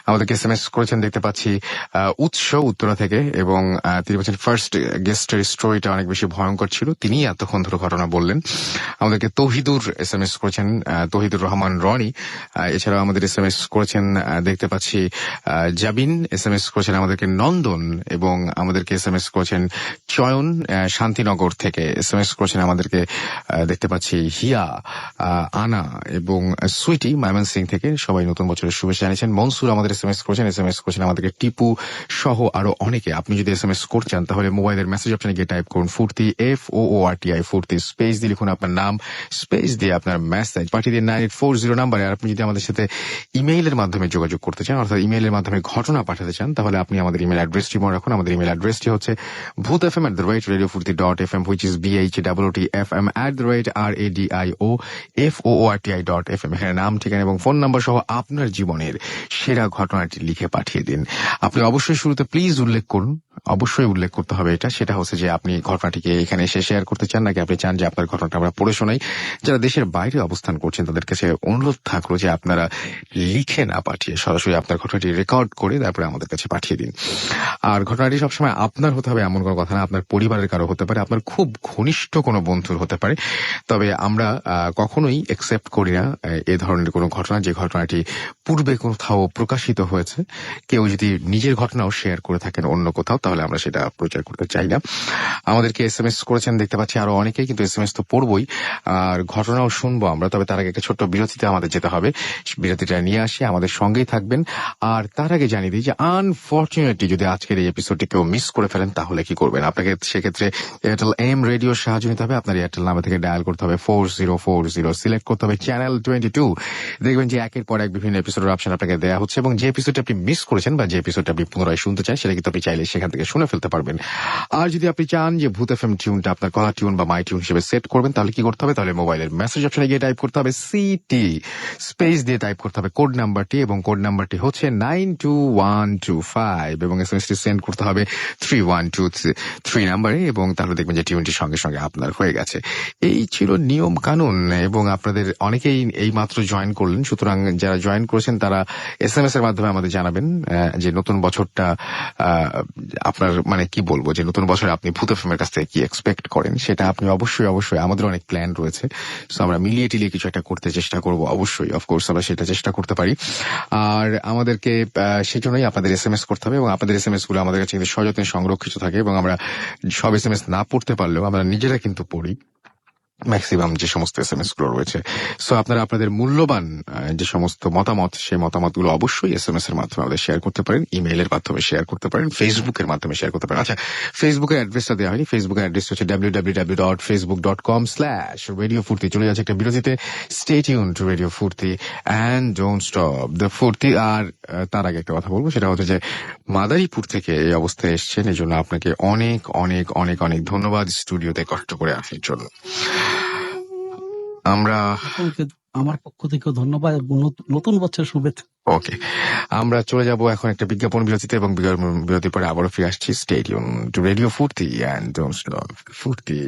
আমাদেরকে SMS করেছেন দেখতে পাচ্ছি উৎস উত্তরা থেকে এবং তিনি বলছেন ফার্স্ট গেস্টের স্টোরিটা অনেক বেশি ভয়ঙ্কর ছিল, তিনি এতক্ষণ ধরে ঘটনা বললেন। আমাদেরকে তৌহিদুর SMS করেছেন, তৌহিদুর রহমান রনি। এছাড়াও আমাদের SMS করেছেন দেখতে পাচ্ছি জাবিন, SMS করেছেন আমাদেরকে নন্দন এবং আমাদেরকে SMS করেছেন চয়ন শান্তিনগর থেকে। SMS করেছেন আমাদেরকে দেখতে পাচ্ছি হিয়া, আনা এবং সুইটি ময়মনসিং থেকে। সবাই নতুন বছরের শুভেচ্ছা জানিয়েছেন। মনসুর আমাদের SMS করেছেন আমাদেরকে টিপু সহ আরো অনেকে। আপনি যদি SMS করছেন তাহলে মোবাইলের মেসেজ অপশনে গিয়ে টাইপ করুন ফুর্তি, FOORTI ফুর্তি, স্পেস দিয়ে লিখুন আপনার নাম, স্পেস দিয়ে আপনার মেসেজ পাঠিয়ে দিন 9840 নাম্বারে। আর আপনি যদি আমাদের সাথে ইমেইলের মাধ্যমে যোগাযোগ করতে চান, অর্থাৎ ইমেইলের মাধ্যমে ঘটনা পাঠাতে চান, তাহলে আপনি আমাদের ইমেইল অ্যাড্রেসটি মনে রাখুন। আমাদের ইমেইল অ্যাড্রেসটি হচ্ছে bhutfm@radiofurti.fm, which is BHWTFM@radioFOORTI.fm। এখানে নাম, ঠিকানা এবং ফোন নাম্বার সহ আপনার জীবনের সেরা ঘটনাটি লিখে পাঠিয়ে দিন। আপনি অবশ্যই শুরুতে প্লিজ উল্লেখ করুন, অবশ্যই উল্লেখ করতে হবে সেটা হচ্ছে যে আপনি ঘটনাটিকে এখানে এসে শেয়ার করতে চান নাকি আপনি চান যে আপনার ঘটনাটা আমরা পড়ে শোনাই। যারা দেশের বাইরে অবস্থান করছেন তাদের কাছে অনুরোধ থাকলো যে আপনারা লিখে না পাঠিয়ে সরাসরি আপনার ঘটনাটি রেকর্ড করে তারপরে আমাদের কাছে পাঠিয়ে দিন। আর ঘটনাটি সবসময় আপনার হতে হবে এমন কোনো কথা না, আপনার পরিবারের কারো হতে পারে, আপনার খুব ঘনিষ্ঠ কোনো বন্ধুর হতে পারে। তবে আমরা কখনোই একসেপ্ট করি না এ ধরনের কোনো ঘটনা যে ঘটনাটি পূর্বে কোথাও প্রকাশিত হয়েছে। কেউ যদি নিজের ঘটনাও শেয়ার করে থাকেন অন্য কোথাও, তাহলে আমরা সেটা প্রচার করতে চাই না। আমাদেরকে SMS করেছেন দেখতে পাচ্ছি আরো অনেকেই, কিন্তু SMS তো পড়বই আর ঘটনাও শুনবো আমরা। তবে তার আগে একটা ছোট্ট বিরতিতে আমাদের যেতে হবে, বিরতিটা নিয়ে আসি, আমাদের সঙ্গেই থাকবেন। আর তার আগে জানিয়ে দিই যে আনফরচুনেটলি যদি আজকের এই এপিসোডটি কেউ মিস করে ফেলেন তাহলে কি করবেন। আপনাকে সেক্ষেত্রে এয়ারটেল এম রেডিওর সাহায্য নিতে হবে। আপনার এয়ারটেল নাম্বার থেকে ডায়াল করতে হবে 4040, সিলেক্ট করতে হবে চ্যানেল 22। দেখবেন যে একের পর এক বিভিন্ন এপিসোডের অপশন আপনাকে দেওয়া হচ্ছে এবং যে এপিসোডটা আপনি মিস করেছেন বা যে এপিসোডটা আপনি পুনরায় শুনতে চান সেটা কিন্তু আপনি চাইলে সেখান থেকে শুনে ফেলতে পারবেন। আর যদি আপনি চান যে ভূত এফএম টিউনটা আপনার কলার টিউন বা মাই টিউন হিসেবে সেট করবেন তাহলে কি করতে হবে, তাহলে মোবাইলের মেসেজ অপশনে গিয়ে টাইপ করতে হবে CT, স্পেস দিয়ে টাইপ করতে হবে কোড নাম্বারটি এবং কোড নাম্বারটি হচ্ছে 92125 এবং এসএমএসটি সেন্ড করতে হবে 3123 নাম্বারে এবং তাহলে দেখবেন যে টিউনটি সঙ্গে সঙ্গে আপনার হয়ে গেছে। এই ছিল ছিল নিয়ম কানুন, এবং আপনাদের অনেকেই এই মাত্র জয়েন করলেন। সুতরাং যারা জয়েন করেছেন তারা SMS এর মাধ্যমে আমাদের জানাবেন যে নতুন বছরটা আপনার মানে কি বলবো, যে নতুন বছরে আপনি ভূত এফএম এর কাছ থেকে কি এক্সপেক্ট করেন। সেটা আপনি অবশ্যই অবশ্যই, আমাদের অনেক প্ল্যান রয়েছে, সো আমরা মিলিয়ে টিলিয়ে কিছু একটা করতে চেষ্টা করব। অবশ্যই অফকোর্স আমরা সেটা চেষ্টা করতে পারি। আর আমাদেরকে সেজন্যই আপনাদের SMS করতে হবে, এবং আপনাদের SMS গুলো আমাদের কাছে কিন্তু সযত্নে সংরক্ষিত থাকে, এবং আমরা সব SMS না পড়তে পারলেও আমরা নিজেরা কিন্তু পড়ি ম্যাক্সিমাম যে সমস্ত SMS গুলো রয়েছে। সো আপনারা আপনাদের মূল্যবান যে সমস্ত মতামত, সেই মতামতগুলো অবশ্যই SMS এর মাধ্যমে আমাদের শেয়ার করতে পারেন, ইমেইলের মাধ্যমে শেয়ার করতে পারেন, ফেসবুকের মাধ্যমে শেয়ার করতে পারেন। আচ্ছা, ফেসবুকের অ্যাড্রেসটা দেওয়া হয়নি। ফেসবুকের অ্যাড্রেস হচ্ছে www.facebook.com/Radio Furti। চলে যাচ্ছে একটা বিরতিতে। স্টে টিউন টু রেডিও ফুর্তি অ্যান্ড ডোন্ট স্টপ দ্য ফুর্তি। আর তার আগে একটা কথা বলবো, সেটা হচ্ছে যে মাদারীপুর থেকে এই অবস্থায় এসছেন, এই জন্য আপনাকে অনেক অনেক অনেক অনেক ধন্যবাদ স্টুডিওতে কষ্ট করে আসার জন্য। আমরা সকলকে আমার পক্ষ থেকেও ধন্যবাদ এবং নতুন বছর শুভেচ্ছা। ওকে, আমরা চলে যাব এখন একটা বিজ্ঞাপন বিরতিতে, এবং বিরতির পরে আবারও ফিরে আসছি। স্টে টিউন টু রেডিও ফুর্তি অ্যান্ড ডোন্ট স্টপ ফুর্তি।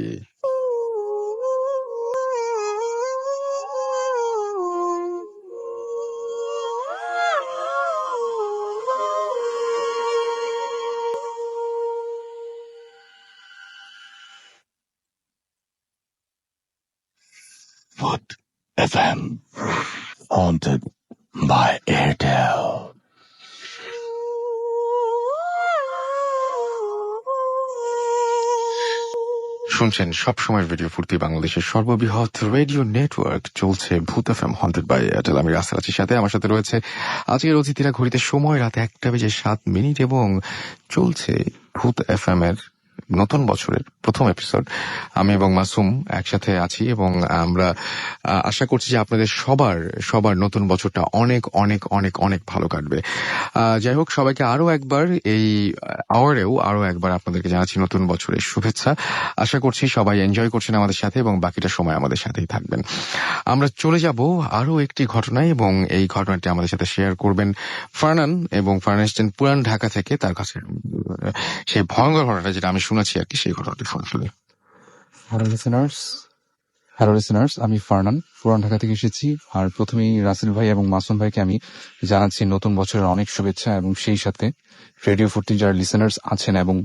Foot FM, haunted by Airtel. শুনছেন সবসময় রেডিও ফুর্তি, বাংলাদেশের সর্ববৃহৎ রেডিও নেটওয়ার্ক। চলছে ভূত এফএম হান্টেড বাই এয়ারটেল। আমি রাসেল আছি সাথে, আমার সাথে রয়েছে আজকের অতিথিরা। ঘড়িতে সময় রাত 1:07 এবং চলছে ভূত এফএম এর নতুন বছরের প্রথম এপিসোড। আমি এবং মাসুম একসাথে আছি, এবং আমরা আশা করছি যে আপনাদের সবার নতুন বছরটা অনেক অনেক অনেক অনেক ভালো কাটবে। যাই হোক, সবাইকে আরো একবার এই আওয়ারেও আরো একবার আপনাদেরকে জানাচ্ছি নতুন বছরের শুভেচ্ছা। আশা করছি সবাই এনজয় করছেন আমাদের সাথে, এবং বাকিটা সময় আমাদের সাথেই থাকবেন। আমরা চলে যাব আরো একটি ঘটনায়, এবং এই ঘটনাটি আমাদের সাথে শেয়ার করবেন ফারনান, এবং ফারনান এসছেন পুরান ঢাকা থেকে। তার কাছে সেই ভয়ঙ্কর ঘটনাটা যেটা আমি শুনেছি আর কি, সেই ঘটনাটি শুনে ফেলি। হ্যালো লিসেনার্স, আমি ফারনান পুরান ঢাকা থেকে এসেছি। আর প্রথমেই রাসেল ভাই এবং মাসুম ভাইকে আমি জানাচ্ছি নতুন বছরের অনেক শুভেচ্ছা, এবং সেই সাথে রেডিও ফুর্তির যারা লিসেনার্স আছেন এবং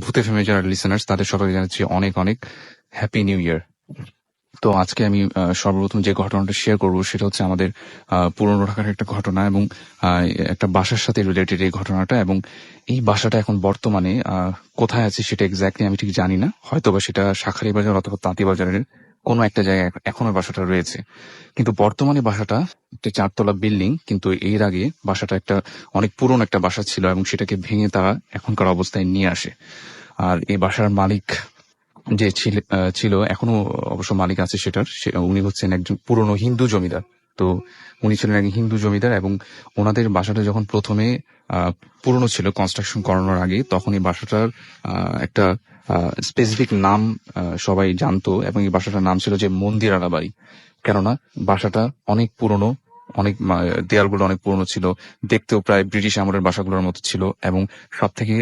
ভূত এফএম যারা লিসেনার্স, তাদের সবাইকে জানাচ্ছি অনেক অনেক হ্যাপি নিউ ইয়ার। তো আজকে আমি সর্বপ্রথম যে ঘটনাটা শেয়ার করব সেটা হচ্ছে আমাদের পুরনো ঢাকার একটা ঘটনা, এবং একটা বাসার সাথে রিলেটেড এই ঘটনাটা। এবং এই বাসাটা এখন বর্তমানে কোথায় আছে সেটা এক্স্যাক্টলি আমি ঠিক জানি না, হয়তোবা সেটা শাখারি বাজার অথবা তাঁতি বাজারের কোনো একটা জায়গায় এখনো বাসাটা রয়েছে। কিন্তু বর্তমানে বাসাটা একটা 4তলা বিল্ডিং, কিন্তু এর আগে বাসাটা একটা অনেক পুরনো একটা বাসা ছিল, এবং সেটাকে ভেঙে তারা এখনকার অবস্থায় নিয়ে আসে। আর এই বাসার মালিক যে ছিল এখনো অবশ্য মালিক আছে সেটার, উনি হচ্ছেন একজন পুরনো হিন্দু জমিদার। তো উনি ছিলেন একজন হিন্দু জমিদার, এবং ওনাদের বাসাটা যখন প্রথমে পুরনো ছিল কনস্ট্রাকশন করানোর আগে, তখন এই বাসাটার একটা স্পেসিফিক নাম সবাই জানতো, এবং এই বাসাটার নাম ছিল যে মন্দিরালা বাড়ি। কেননা বাসাটা অনেক পুরনো, অনেক দেয়ালগুলো অনেক পুরনো ছিল, দেখতেও প্রায় ব্রিটিশ আমলের বাসাগুলোর মতো ছিল। এবং সব থেকে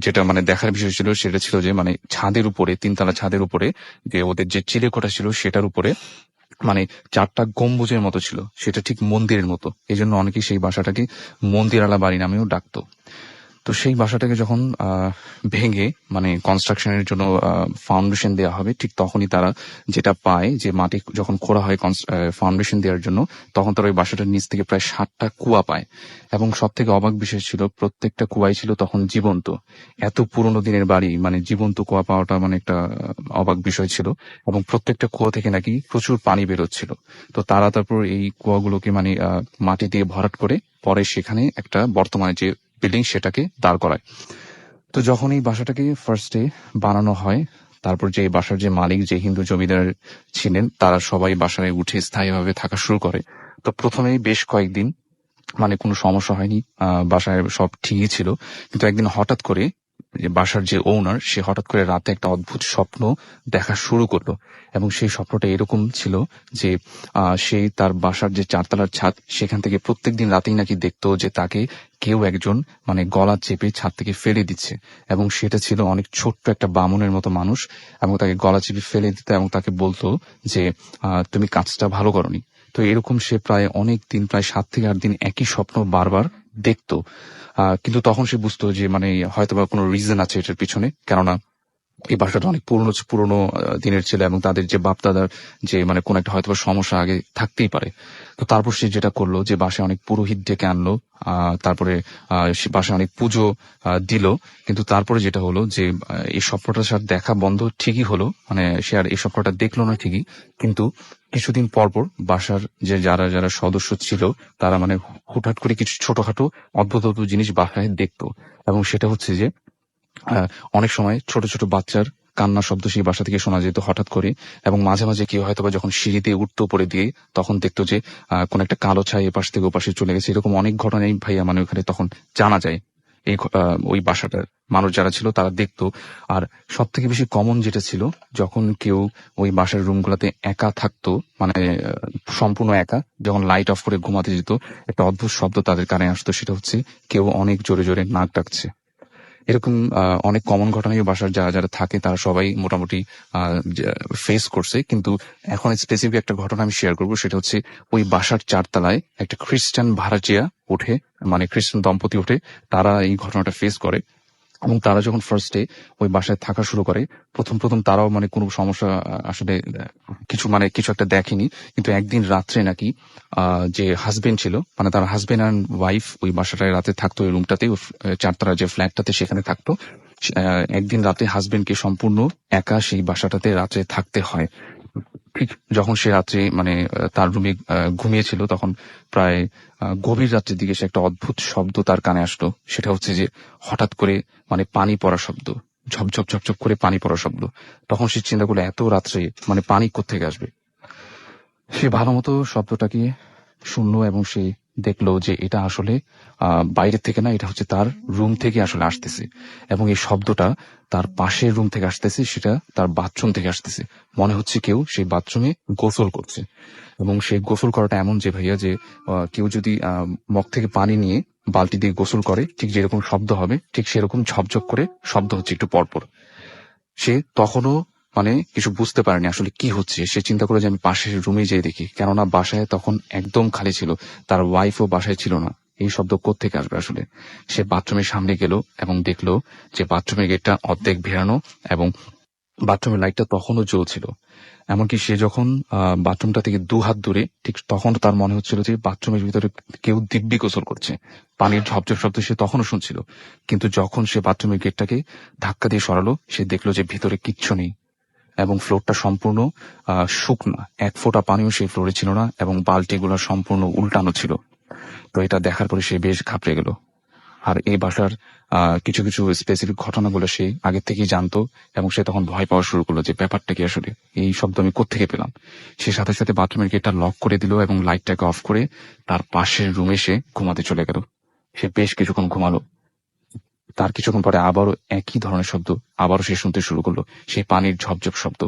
যেটা মানে দেখার বিষয় ছিল সেটা ছিল যে মানে ছাদের উপরে, 3তলা ছাদের উপরে যে ওদের যে চিলেকোঠা ছিল সেটার উপরে মানে 4টা গম্বুজের মতো ছিল, সেটা ঠিক মন্দিরের মতো। এই জন্য অনেকেই সেই বাসাটাকে মন্দিরালা বাড়ি নামেও ডাকতো। তো সেই বাসাটাকে যখন ভেঙে মানে কনস্ট্রাকশনের জন্য ফাউন্ডেশন দেওয়া হবে, ঠিক তখনই তারা যেটা পায় যে মাটি যখন খোঁড়া হয় ফাউন্ডেশন দেওয়ার জন্য, তখন তারা ওই বাসাটার নিচ থেকে প্রায় 7টা কুয়া পায়। এবং সব থেকে অবাক বিষয় ছিল, প্রত্যেকটা কুয়াই ছিল তখন জীবন্ত। এত পুরোনো দিনের বাড়ি, মানে জীবন্ত কুয়া পাওয়াটা মানে একটা অবাক বিষয় ছিল। এবং প্রত্যেকটা কুয়া থেকে নাকি প্রচুর পানি বেরোচ্ছিল। তো তারা তারপর এই কুয়াগুলোকে মানে মাটি দিয়ে ভরাট করে পরে সেখানে একটা বর্তমানে যে বিল্ডিং সেটাকে দাঁড় করায়। তো যখন এই বাসাটাকে ফার্স্টে বানানো হয়, তারপর যে বাসার যে মালিক, যে হিন্দু জমিদার ছিলেন, তারা সবাই বাসায় উঠে স্থায়ীভাবে থাকা শুরু করে। তো প্রথমেই বেশ কয়েকদিন মানে কোনো সমস্যা হয়নি, বাসায় সব ঠিকই ছিল। কিন্তু একদিন হঠাৎ করে যে বাসার যে ওনার, সে হঠাৎ করে রাতে একটা অদ্ভুত স্বপ্ন দেখা শুরু করলো। এবং সেই স্বপ্নটা এরকম ছিল যে সে তার বাসার যে 4 তলার ছাদ, সেখান থেকে প্রত্যেকদিন রাতেই নাকি দেখতো যে তাকে কেউ একজন মানে গলা চেপে ছাদ থেকে ফেলে দিচ্ছে। এবং সেটা ছিল অনেক ছোট্ট একটা বামুনের মতো মানুষ, এবং তাকে গলা চেপে ফেলে দিত এবং তাকে বলতো যে তুমি কাজটা ভালো করনি। তো এরকম সে প্রায় অনেক দিন, প্রায় 7 থেকে 8 দিন একই স্বপ্ন বারবার দেখতো। কিন্তু তখন সে বুঝতো যে মানে হয়তোবা কোনো রিজন আছে এটার পিছনে, কেননা এই বাসাটা অনেক পুরনো পুরনো দিনের ছিল এবং তাদের যে বাপ দাদার যে মানে কোন একটা হয়তো সমস্যা আগে থাকতেই পারে। তো তারপর সে যেটা করলো যে বাসায় অনেক পুরোহিত ডেকে আনলো, তারপরে সে বাসায় অনেক পুজো দিল। কিন্তু তারপরে যেটা হলো যে এই স্বপ্নটার সাথে দেখা বন্ধ ঠিকই হলো, মানে সে আর এই স্বপ্নটা দেখলো না ঠিকই, কিন্তু কিছুদিন পর পর বাসার যে যারা যারা সদস্য ছিল তারা মানে হুটহাট করে কিছু ছোটখাটো অদ্ভুত অদ্ভুত জিনিস বাসায় দেখতো। এবং সেটা হচ্ছে যে আহ, অনেক সময় ছোট ছোট বাচ্চার কান্নার শব্দ সেই বাসা থেকে শোনা যেত হঠাৎ করে। এবং মাঝে মাঝে কেউ হয়তো বা যখন সিঁড়ি দিয়ে উঠতো উপরে দিয়ে, তখন দেখতো যে কোন একটা কালো ছাই এপাশ থেকে ওপাশে চলে গেছে। এরকম অনেক ঘটনাই ভাইয়া মানে ওখানে তখন জানা যায়। ওই বাসাটার মানুষ যারা ছিল তারা দেখতো। আর সব থেকে বেশি কমন যেটা ছিল, যখন কেউ ওই বাসার রুমগুলোতে একা থাকতো, মানে সম্পূর্ণ একা, যখন লাইট অফ করে ঘুমাতে যেত, একটা অদ্ভুত শব্দ তাদের কানে আসতো, সেটা হচ্ছে কেউ অনেক জোরে জোরে নাক ডাকছে। এরকম অনেক কমন ঘটনাই বাসার যারা যারা থাকে তারা সবাই মোটামুটি ফেস করছে। কিন্তু এখন স্পেসিফিক একটা ঘটনা আমি শেয়ার করবো, সেটা হচ্ছে ওই বাসার 4 তলায় একটা খ্রিস্টান ভাড়াটিয়া ওঠে, মানে খ্রিস্টান দম্পতি ওঠে। তারা এই ঘটনাটা ফেস করে এবং তারা যখন ফার্স্টে ওই বাসায় থাকা শুরু করে, প্রথম প্রথম তারাও মানে কোনো সমস্যা আসলে কিছু একটা দেখেনি। কিন্তু একদিন রাত্রে নাকি যে হাজবেন্ড ছিল, মানে তার হাজবেন্ড অ্যান্ড ওয়াইফ ওই বাসাটায় রাতে থাকতো, ওই রুমটাতে, 4 তলার যে ফ্ল্যাটটাতে সেখানে থাকতো। একদিন রাতে হাজবেন্ডকে সম্পূর্ণ একা সেই বাসাটাতে রাত্রে থাকতে হয়। ঠিক যখন সে রাত্রে মানে তার রুমে ঘুমিয়েছিল, তখন প্রায় গভীর রাত্রের দিকে সে একটা অদ্ভুত শব্দ তার কানে আসলো। সেটা হচ্ছে যে হঠাৎ করে মানে পানি পড়া শব্দ, ঝপঝপ ঝপঝপ করে পানি পড়া শব্দ। তখন সে চিন্তা করলো এত রাত্রে মানে পানি কোত্থেকে আসবে। সে ভালো মতো শব্দটাকে শুনলো এবং সে দেখলো যে এটা আসলে বাইরের থেকে না, এটা হচ্ছে তার রুম থেকে আসলে আসতেছে। এবং এই শব্দটা তার পাশের রুম থেকে আসতেছে, সেটা তার বাথরুম থেকে আসতেছে। মনে হচ্ছে কেউ সেই বাথরুমে গোসল করছে। এবং সেই গোসল করাটা এমন যে ভাইয়া যে কেউ যদি মগ থেকে পানি নিয়ে বালতি দিয়ে গোসল করে, ঠিক যেরকম শব্দ হবে, ঠিক সেরকম ঝপঝপ করে শব্দ হচ্ছে একটু পরপর। সে তখনও মানে কিছু বুঝতে পারেনি আসলে কি হচ্ছে। সে চিন্তা করে যে আমি পাশের রুমে যেয়ে দেখি, কেননা বাসায় তখন একদম খালি ছিল, তার ওয়াইফও বাসায় ছিল না। এই শব্দ কোত্থেকে আসবে আসলে। সে বাথরুমের সামনে গেল এবং দেখলো যে বাথরুমের গেটটা অর্ধেক ভেড়ানো এবং বাথরুমের লাইটটা তখনও জ্বলছিল। এমনকি সে যখন বাথরুমটা থেকে 2 হাত দূরে, ঠিক তখন তার মনে হচ্ছিল যে বাথরুমের ভিতরে কেউ দিব্যি গোসল করছে। পানির ঝপঝপ শব্দ সে তখনও শুনছিল। কিন্তু যখন সে বাথরুমের গেটটাকে ধাক্কা দিয়ে সরালো, সে দেখলো যে ভিতরে কিচ্ছু নেই এবং ফ্লোরটা সম্পূর্ণ শুকনা, 1 ফোঁটা পানিও সেই ফ্লোরে ছিল না এবং বালতিগুলো সম্পূর্ণ উল্টানো ছিল। তো এটা দেখার পরে সে বেশ ঘাবড়ে গেল। আর এই বাসার কিছু কিছু স্পেসিফিক ঘটনাগুলো সে আগে থেকেই জানতো এবং সে তখন ভয় পাওয়া শুরু করলো যে ব্যাপারটা কি আসলে, এই শব্দ আমি কোত্থেকে পেলাম। সে সাথে সাথে বাথরুমের গেটটা লক করে দিল এবং লাইটটাকে অফ করে তার পাশের রুমে সে ঘুমাতে চলে গেল। সে বেশ কিছুক্ষণ ঘুমালো। তার কিছুক্ষণ পরে আবারও একই ধরনের শব্দ আবারও সে শুনতে শুরু করলো, সেই পানির ঝপঝপ শব্দ,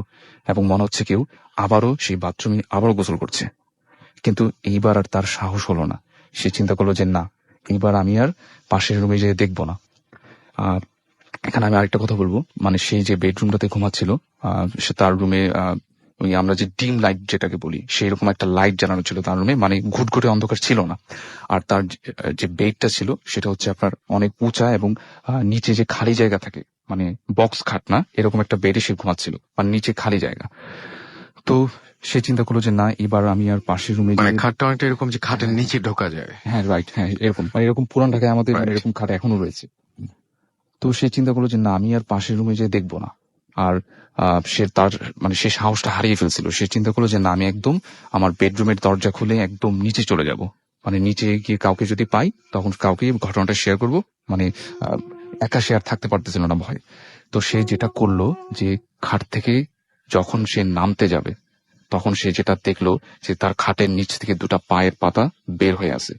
এবং মনে হচ্ছে কেউ আবারও সেই বাথরুমে আবারও গোসল করছে। কিন্তু এইবার আর তার সাহস হলো না। সে চিন্তা করলো যে না, এইবার আমি আর পাশের রুমে যেয়ে দেখবো না। আর এখানে আমি আরেকটা কথা বলবো, মানে সেই যে বেডরুমটাতে ঘুমাচ্ছিল, সে তার রুমে ওই আমরা যে ডিম লাইট যেটাকে বলি, সেই রকম একটা লাইট জ্বালানো ছিল তার রুমে, মানে ঘুটঘুটে অন্ধকার ছিল না। আর তার যে বেডটা ছিল সেটা হচ্ছে আপনার অনেক উঁচা এবং নিচে যে খালি জায়গা থাকে, মানে বক্স খাট না, এরকম একটা বেডে সে ঘুমাচ্ছিল, মানে নিচে খালি জায়গা। তো সে চিন্তা করলো যে না, এবার আমি আর পাশের রুমে মানে খাটটা অনেকটা এরকম যে খাটের নিচে ঢোকা যায়। হ্যাঁ রাইট, হ্যাঁ এরকম, মানে এরকম পুরান ঢাকায় আমাদের মানে Right. এরকম খাট এখনো রয়েছে। তো সে চিন্তা করলো যে না, আমি আর পাশের রুমে যেয়ে দেখবো না। আর সে তার মানে সে সাহসটা হারিয়ে ফেলছিল। সে চিন্তা করলো যে না, আমি একদম আমার বেডরুমের দরজা খুলে একদম নিচে চলে যাব, মানে নিচে গিয়ে কাউকে যদি পাই তখন কাউকে ঘটনাটা শেয়ার করব। মানে একা সে আর থাকতে পারতেছিল না ভয়। তো সে যেটা করলো যে খাট থেকে যখন সে নামতে যাবে, তখন সে যেটা দেখলো যে তার খাটের নিচ থেকে 2টা পায়ের পাতা বের হয়ে আছে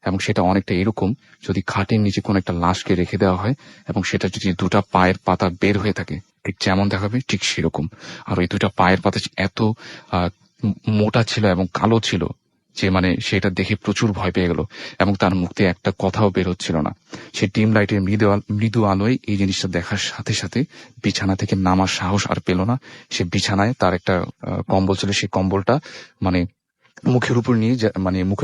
এবং সেটা অনেকটা এরকম, যদি খাটের নিচে কোনো একটা লাশকে রেখে দেওয়া হয় এবং সেটা যদি দুটা পায়ের পাতা বের হয়ে থাকে, ঠিক যেমন দেখাবে ঠিক সেরকম। আর ওই দুটা পায়ের পাতা এত মোটা ছিল এবং কালো ছিল যে মানে সেটা দেখে প্রচুর ভয় পেয়ে গেল, এবং তার মুখ দিয়ে একটা কথাও বের হচ্ছিল না। সে ডিম লাইটের মৃদু আলোয় এই জিনিসটা দেখার সাথে সাথে বিছানা থেকে নামার সাহস আর পেল না। সে বিছানায় তার একটা কম্বল ছিল, সেই কম্বলটা মানে মুখের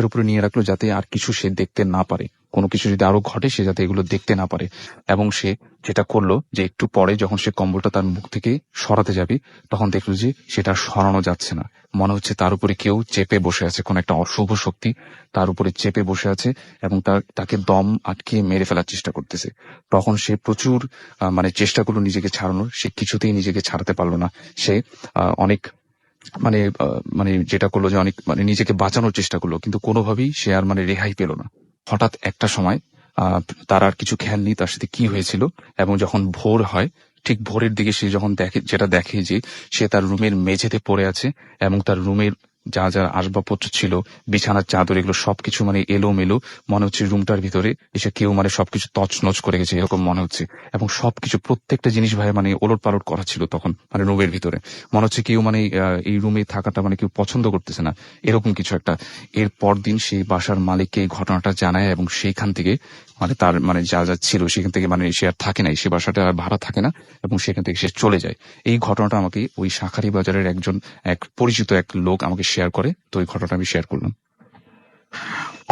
উপরে নিয়ে রাখলো, যাতে আর কিছু সে দেখতে না পারে, কোনো কিছু যদি আরো ঘটে সে যাতে এগুলো দেখতে না পারে। এবং সে যেটা করলো যে একটু পরে যখন সে কম্বলটা তার মুখ থেকে সরাতে যাবে, তখন দেখলো যে সেটা সরানো যাচ্ছে না। মনে হচ্ছে তার উপরে কেউ চেপে বসে আছে, কোন একটা অশুভ শক্তি তার উপরে চেপে বসে আছে এবং তাকে দম আটকে মেরে ফেলার চেষ্টা করতেছে। তখন সে প্রচুর চেষ্টা করলো নিজেকে ছাড়ানোর, সে কিছুতেই নিজেকে ছাড়াতে পারলো না। সে অনেক যেটা করলো যে অনেক নিজেকে বাঁচানোর চেষ্টা করলো, কিন্তু কোনোভাবেই সে আর রেহাই পেল না। হঠাৎ একটা সময় তার আর কিছু খেয়াল নেই তার সাথে কি হয়েছিল, এবং যখন ভোর হয়, ঠিক ভোরের দিকে সে যখন দেখে যে সে তার রুমের মেঝেতে পড়ে আছে এবং তার রুমের যা যা আসবাবপত্র ছিল, বিছানার চাদর, এগুলো সবকিছু এলোমেলো। মনে হচ্ছে রুমটার ভিতরে এসে কেউ সবকিছু তছনছ করে গেছে, এরকম মনে হচ্ছে। এবং সবকিছু প্রত্যেকটা জিনিস ভাই ওলট পালট করা ছিল তখন রুমের ভিতরে। মনে হচ্ছে কেউ এই রুমে থাকাটা কেউ পছন্দ করতেছে না, এরকম কিছু একটা। এর পরদিন সেই বাসার মালিককে এই ঘটনাটা জানায় এবং সেইখান থেকে তার যা যা ছিল সেখান থেকে সে আর থাকে নাই, সে বাসাটা আর ভাড়া থাকে না এবং সেখান থেকে সে চলে যায়। এই ঘটনাটা আমাকে ওই শাঁখারী বাজারের এক পরিচিত এক লোক আমাকে শেয়ার করে, তো ওই ঘটনাটা আমি শেয়ার করলাম।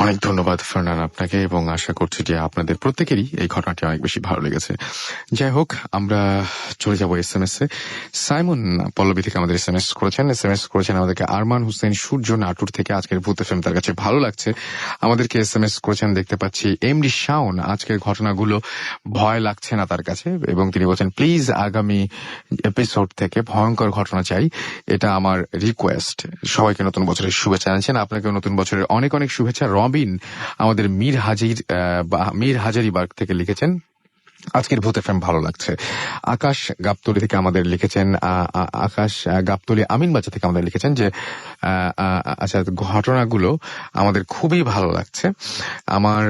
অনেক ধন্যবাদ ফারনান আপনাকে, এবং আশা করছি যে আপনাদের প্রত্যেকেরই এই ঘটনাটি অনেক বেশি ভালো লেগেছে। যাই হোক, আমরা চলে যাব SMS এ। সাইমন পল্লবী থেকে আমাদের SMS করেছেন আমাদেরকে আরমান হোসেন সূর্য নাটুর থেকে। আজকের ভূত এফএম তার কাছে ভালো লাগছে, আমাদেরকে SMS করেছেন। দেখতে পাচ্ছি এমডি শাওন, আজকের ঘটনাগুলো ভয় লাগছে না তার কাছে, এবং তিনি বলছেন প্লিজ আগামী এপিসোড থেকে ভয়ঙ্কর ঘটনা চাই, এটা আমার রিকোয়েস্ট। সবাইকে নতুন বছরের শুভেচ্ছা জানাচ্ছেন, আপনাকে নতুন বছরের অনেক অনেক শুভেচ্ছা। রবিন আমাদের মীর হাজারিবাগ থেকে লিখেছেন আজকের ভূত এফএম ভালো লাগছে। আকাশ গাবতলী থেকে আমাদের লিখেছেন, আকাশ গাবতলী আমিনবাজার থেকে আমাদের লিখেছেন যে আচ্ছা, ঘটনাগুলো আমাদের খুবই ভালো লাগছে, আমার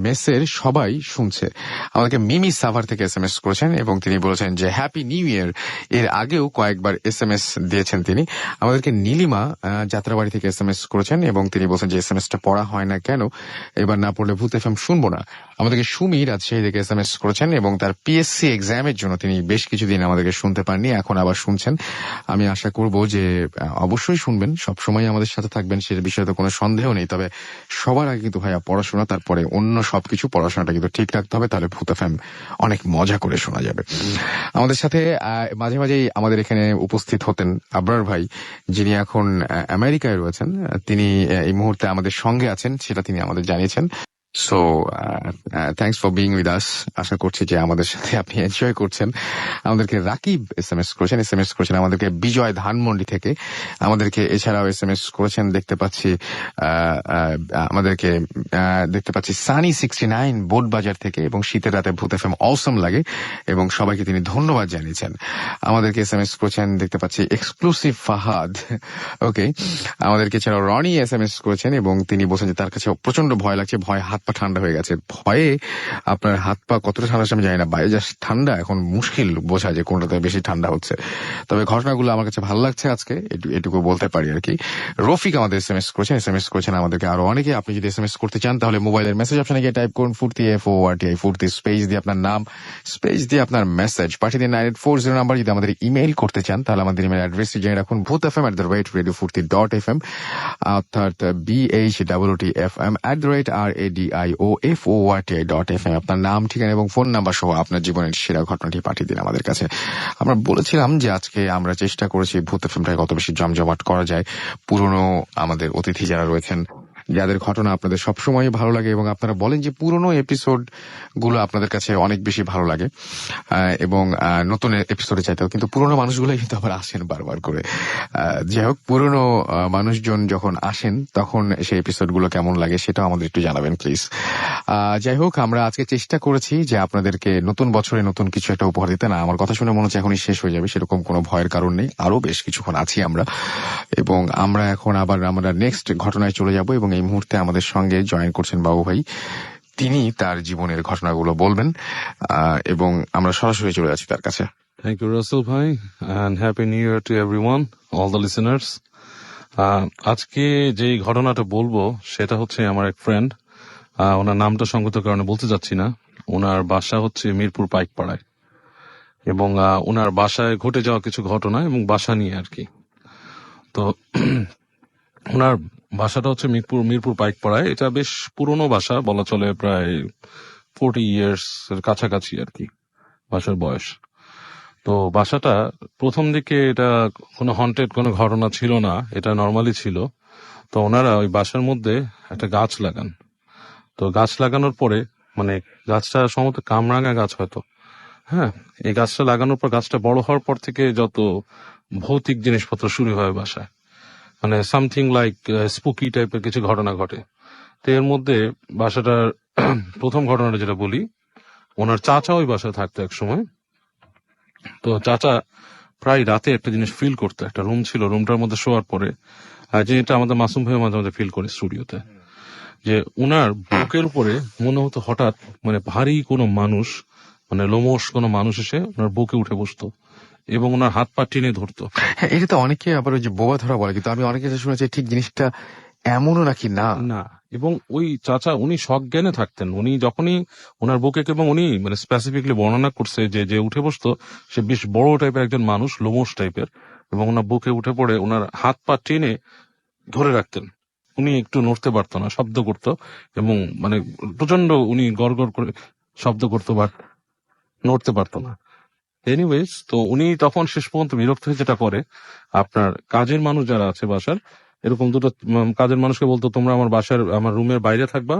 মেসের সবাই শুনছে। আমাদেরকে মিমি সাভার থেকে SMS করেছেন এবং তিনি বলেছেন যে হ্যাপি নিউ ইয়ার। এর আগেও কয়েকবার SMS দিয়েছেন তিনি। আমাদেরকে নীলিমা যাত্রাবাড়ি থেকে SMS করেছেন এবং তিনি বলছেন যে SMS-টা পড়া হয় না কেন, এবার না পড়লে ভূত এফএম শুনবো না। আমাদেরকে সুমি রাজশাহী থেকে SMS করেছেন এবং তার PSC এক্সামের জন্য তিনি বেশ কিছুদিন আমাদেরকে শুনতে পাননি, এখন আবার শুনছেন। আমি আশা করব যে অবশ্যই শুনবেন, সবসময় আমাদের সাথে থাকবেন, সে বিষয়ে তো কোনো সন্দেহ নেই। তবে সবার আগে কিন্তু ভাইয়া পড়াশোনা, তারপরে অন্য সবকিছু। পড়াশোনাটা কিন্তু ঠিক রাখতে হবে, তাহলে ভূত এফএম অনেক মজা করে শোনা যাবে। আমাদের সাথে মাঝে মাঝেই আমাদের এখানে উপস্থিত হতেন আবরার ভাই, যিনি এখন আমেরিকায় রয়েছেন। তিনি এই মুহূর্তে আমাদের সঙ্গে আছেন, সেটা তিনি আমাদের জানিয়েছেন। So thanks for being with us. আশা করছি যে আমাদের সাথে আপনি এনজয় করছেন। আমাদেরকে রাকিব SMS করেছেন আমাদেরকে বিজয় ধানমন্ডি থেকে। আমাদেরকে এছাড়াও SMS করেছেন দেখতে পাচ্ছি সানি 69 বোট বাজার থেকে, এবং শীতের রাতে ভূত এফএম অসম লাগে এবং সবাইকে তিনি ধন্যবাদ জানিয়েছেন। আমাদেরকে SMS করেছেন দেখতে পাচ্ছি এক্সক্লুসিভ ফাহাদ। ওকে, আমাদেরকে এছাড়াও রনি SMS করেছেন এবং তিনি বলছেন যে তার কাছে প্রচন্ড ভয় লাগছে, ভয় হাত পা ঠান্ডা হয়ে গেছে। ভয়ে আপনার হাত পা কতটা ঠান্ডা আমি জানি না, বাইরে যা ঠান্ডা এখন মুশকিল বোঝা যে কোনটাতে বেশি ঠান্ডা হচ্ছে। তবে ঘটনাগুলো আমার কাছে ভালো লাগছে আজকে, এটুকু বলতে পারি আর কি। রফিক আমাদের SMS করেছেন আমাদেরকে আরো অনেকে। আপনি যদি SMS করতে চান তাহলে মোবাইলের মেসেজ অপশনে গিয়ে টাইপ করুন ফুর্তি FORTI ফুর্তি, স্পেস দিয়ে আপনার নাম, স্পেস দিয়ে আপনার মেসেज পাঠিয়ে দিন 9840 নাম্বার। যদি আমাদের ইমেইল করতে চান তাহলে আমাদের ইমেইল অ্যাড্রেসটি জেনে রাখুন bhutfm@radiofurti.fm, অর্থাৎ BHWTFM@RADIOFORTI.FM। আপনার নাম, ঠিকানা এবং ফোন নাম্বার সহ আপনার জীবনের সেরা ঘটনাটি পাঠিয়ে দিন আমাদের কাছে। আমরা বলেছিলাম যে আজকে আমরা চেষ্টা করেছি ভূত এফএমটাকে কত বেশি জমজমাট করা যায়। পুরনো আমাদের অতিথি যারা রয়েছেন, যাদের ঘটনা আপনাদের সবসময় ভালো লাগে এবং আপনারা বলেন যে পুরনো এপিসোড গুলো আপনাদের কাছে অনেক বেশি ভালো লাগে এবং নতুন এপিসোডে চাইতেও, কিন্তু পুরনো মানুষগুলোই কিন্তু আবার আসেন বারবার করে। যাই হোক, পুরনো মানুষজন যখন আসেন তখন সেই এপিসোড গুলো কেমন লাগে সেটাও আমাদের একটু জানাবেন প্লিজ। যাই হোক, আমরা আজকে চেষ্টা করেছি যে আপনাদেরকে নতুন বছরে নতুন কিছু একটা উপহার দিতে। না, আমার কথা শুনে মনে হচ্ছে এখনই শেষ হয়ে যাবে, সেরকম কোনো ভয়ের কারণ নেই, আরো বেশ কিছুক্ষণ আছি আমরা। এবং আমরা এখন আবার আমরা নেক্সট ঘটনায় চলে যাব এবং এই মুহূর্তে আমাদের সঙ্গে জয়েন করছেন বাবু ভাই। তিনি তার জীবনের ঘটনাগুলো বলবেন এবং আমরা সরাসরি চলে যাচ্ছি তার কাছে। Thank you, Russell bhai, and Happy New Year to everyone, all the listeners. আজকে যে ঘটনাটা বলবো সেটা হচ্ছে আমার এক ফ্রেন্ড, ওনার নামটা সঙ্গত কারণে বলতে যাচ্ছি না। ওনার বাসা হচ্ছে মিরপুর পাইকপাড়ায়, এবং ওনার বাসায় ঘটে যাওয়া কিছু ঘটনা এবং বাসা নিয়ে আর কি। তো ওনার বাসাটা হচ্ছে মিরপুর পাইকপাড়ায়। এটা বেশ পুরনো বাসা বলা চলে, প্রায় 40 years এর কাছাকাছি আর কি বাসার বয়স। তো বাসাটা প্রথম দিকে এটা কোনো হন্টেড কোনো ঘটনা ছিল না, এটা নর্মালি ছিল। তো ওনারা ওই বাসার মধ্যে একটা গাছ লাগান। তো গাছ লাগানোর পরে মানে গাছটা সম্ভবত কামরাঙা গাছ হয়তো, হ্যাঁ, এই গাছটা লাগানোর পর গাছটা বড় হওয়ার পর থেকে যত ভৌতিক জিনিসপত্র শুরু হয় বাসায়, মানে সামথিং লাইক স্পুকি টাইপের কিছু ঘটনা ঘটে। তো এর মধ্যে বাসাটার প্রথম ঘটনাটা যেটা বলি, ওনার চাচা ওই বাসায় থাকতো এক সময়। তো চাচা প্রায় রাতে একটা জিনিস ফিল করতো, একটা রুম ছিল, রুমটার মধ্যে শোয়ার পরে যেটা আমাদের মাসুম ভাই মাঝে মাঝে ফিল করে স্টুডিওতে, যে উনার বুকের উপরে মনে হতো হঠাৎ মানে ভারী কোনো মানুষ, মানে লোমশ কোনো মানুষ এসে ওনার বুকে উঠে বসতো এবং ওনার হাত পা টেনে ধরতো। হ্যাঁ, এটা তো অনেকে আবার ওই যে বোবা ধরা বলে, কিন্তু আমি অনেকে শুনেছি ঠিক জিনিসটা এমনও নাকি না। না, এবং ওই চাচা উনি সজ্ঞানে থাকতেন। উনি যখনই ওনার বুকে, এবং উনি মানে স্পেসিফিকলি বর্ণনা করছে যে যে উঠে বসতো সে বেশ বড় টাইপের একজন মানুষ, লোমশ টাইপের, এবং ওনার বুকে উঠে পড়ে ওনার হাত পা টেনে ধরে রাখতেন। উনি একটু নড়তে পারতো না, শব্দ করতো, এবং মানে প্রচন্ড উনি গড় করে শব্দ করতো, বাট নড়তে পারতো না। এনিওয়েজ, তো উনি তখন শেষ পর্যন্ত বিরক্ত হয়ে যেটা করে, আপনার কাজের মানুষ যারা আছে বাসার, এরকম দুটো কাজের মানুষকে বলতো, তোমরা আমার বাসার আমার রুমের বাইরে থাকবা,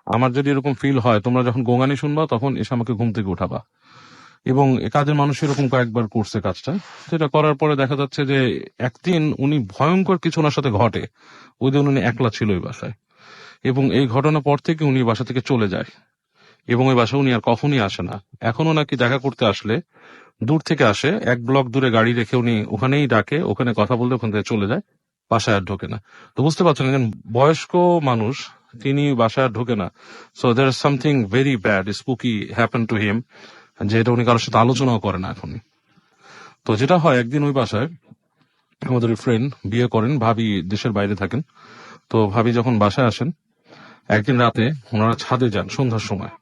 আমার যদি এরকম ফিল হয় তোমরা যখন গোঙানি শুনবা তখন এসে আমাকে ঘুম থেকে উঠাবা। এবং কাজের মানুষ এরকম কয়েকবার করছে কাজটা। সেটা করার পরে দেখা যাচ্ছে যে একদিন উনি ভয়ঙ্কর কিছু ওনার সাথে ঘটে। ওই দিন উনি একলা ছিল ওই বাসায়, এবং এই ঘটনার পর থেকে উনি বাসা থেকে চলে যায়, এবং ওই বাসা উনি আর কখনই আসে না। এখনো নাকি দেখা করতে আসলে দূর থেকে আসে, 1 ব্লক দূরে গাড়ি রেখে উনি ওখানেই ডাকে, ওখানে কথা বলতে ওখান থেকে চলে যায়, বাসায় আর ঢোকে না। তো বুঝতে পারছেন, একজন বয়স্ক মানুষ, তিনি বাসায় আর ঢোকে না। So there is something very bad spooky happen to him, যেটা উনি কারোর সাথে আলোচনাও করে না এখনই। তো যেটা হয়, একদিন ওই বাসায় আমাদের ফ্রেন্ড বিয়ে করেন, ভাবি দেশের বাইরে থাকেন। তো ভাবি যখন বাসায় আসেন, একদিন রাতে ওনারা ছাদে যান সন্ধ্যার সময়।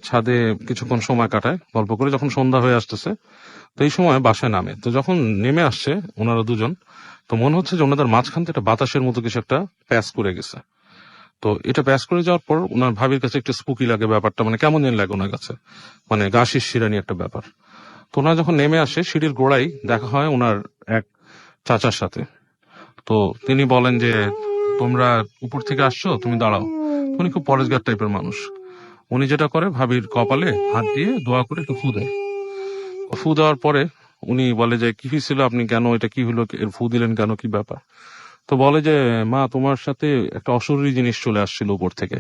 ছাদে কিছুক্ষণ সময় কাটায় গল্প করে, যখন সন্ধ্যা হয়ে আসতেছে তো এই সময় বাসায় নামে। তো যখন নেমে আসছে ওনারা দুজন, তো মনে হচ্ছে যে ওনাদের মাঝখান থেকে একটা বাতাসের মতো কিছু একটা প্যাস করে গেছে। তো এটা প্যাস করে যাওয়ার পর ওনার ভাবির কাছে একটু স্পুকি লাগে ব্যাপারটা, মানে কেমন যেন লাগে ওনার কাছে, মানে গা শিরশিরানি একটা ব্যাপার। তো ওনারা যখন নেমে আসে, সিঁড়ির গোড়ায় দেখা হয় ওনার এক চাচার সাথে। তো তিনি বলেন যে, তোমরা উপর থেকে আসছো, তুমি দাঁড়াও। উনি খুব পরেশগার টাইপের মানুষ। উনি যেটা করে, ভাবির কপালে হাত দিয়ে দোয়া করে একটু ফু দেয়। ফু দেওয়ার পরে উনি বলে যে, কি হয়েছিল, আপনি কেন, এটা কি হলো, এর ফু দিলেন কেন, কি ব্যাপার? তো বলে যে, মা, তোমার সাথে একটা অশরীরী জিনিস চলে আসছিল উপর থেকে,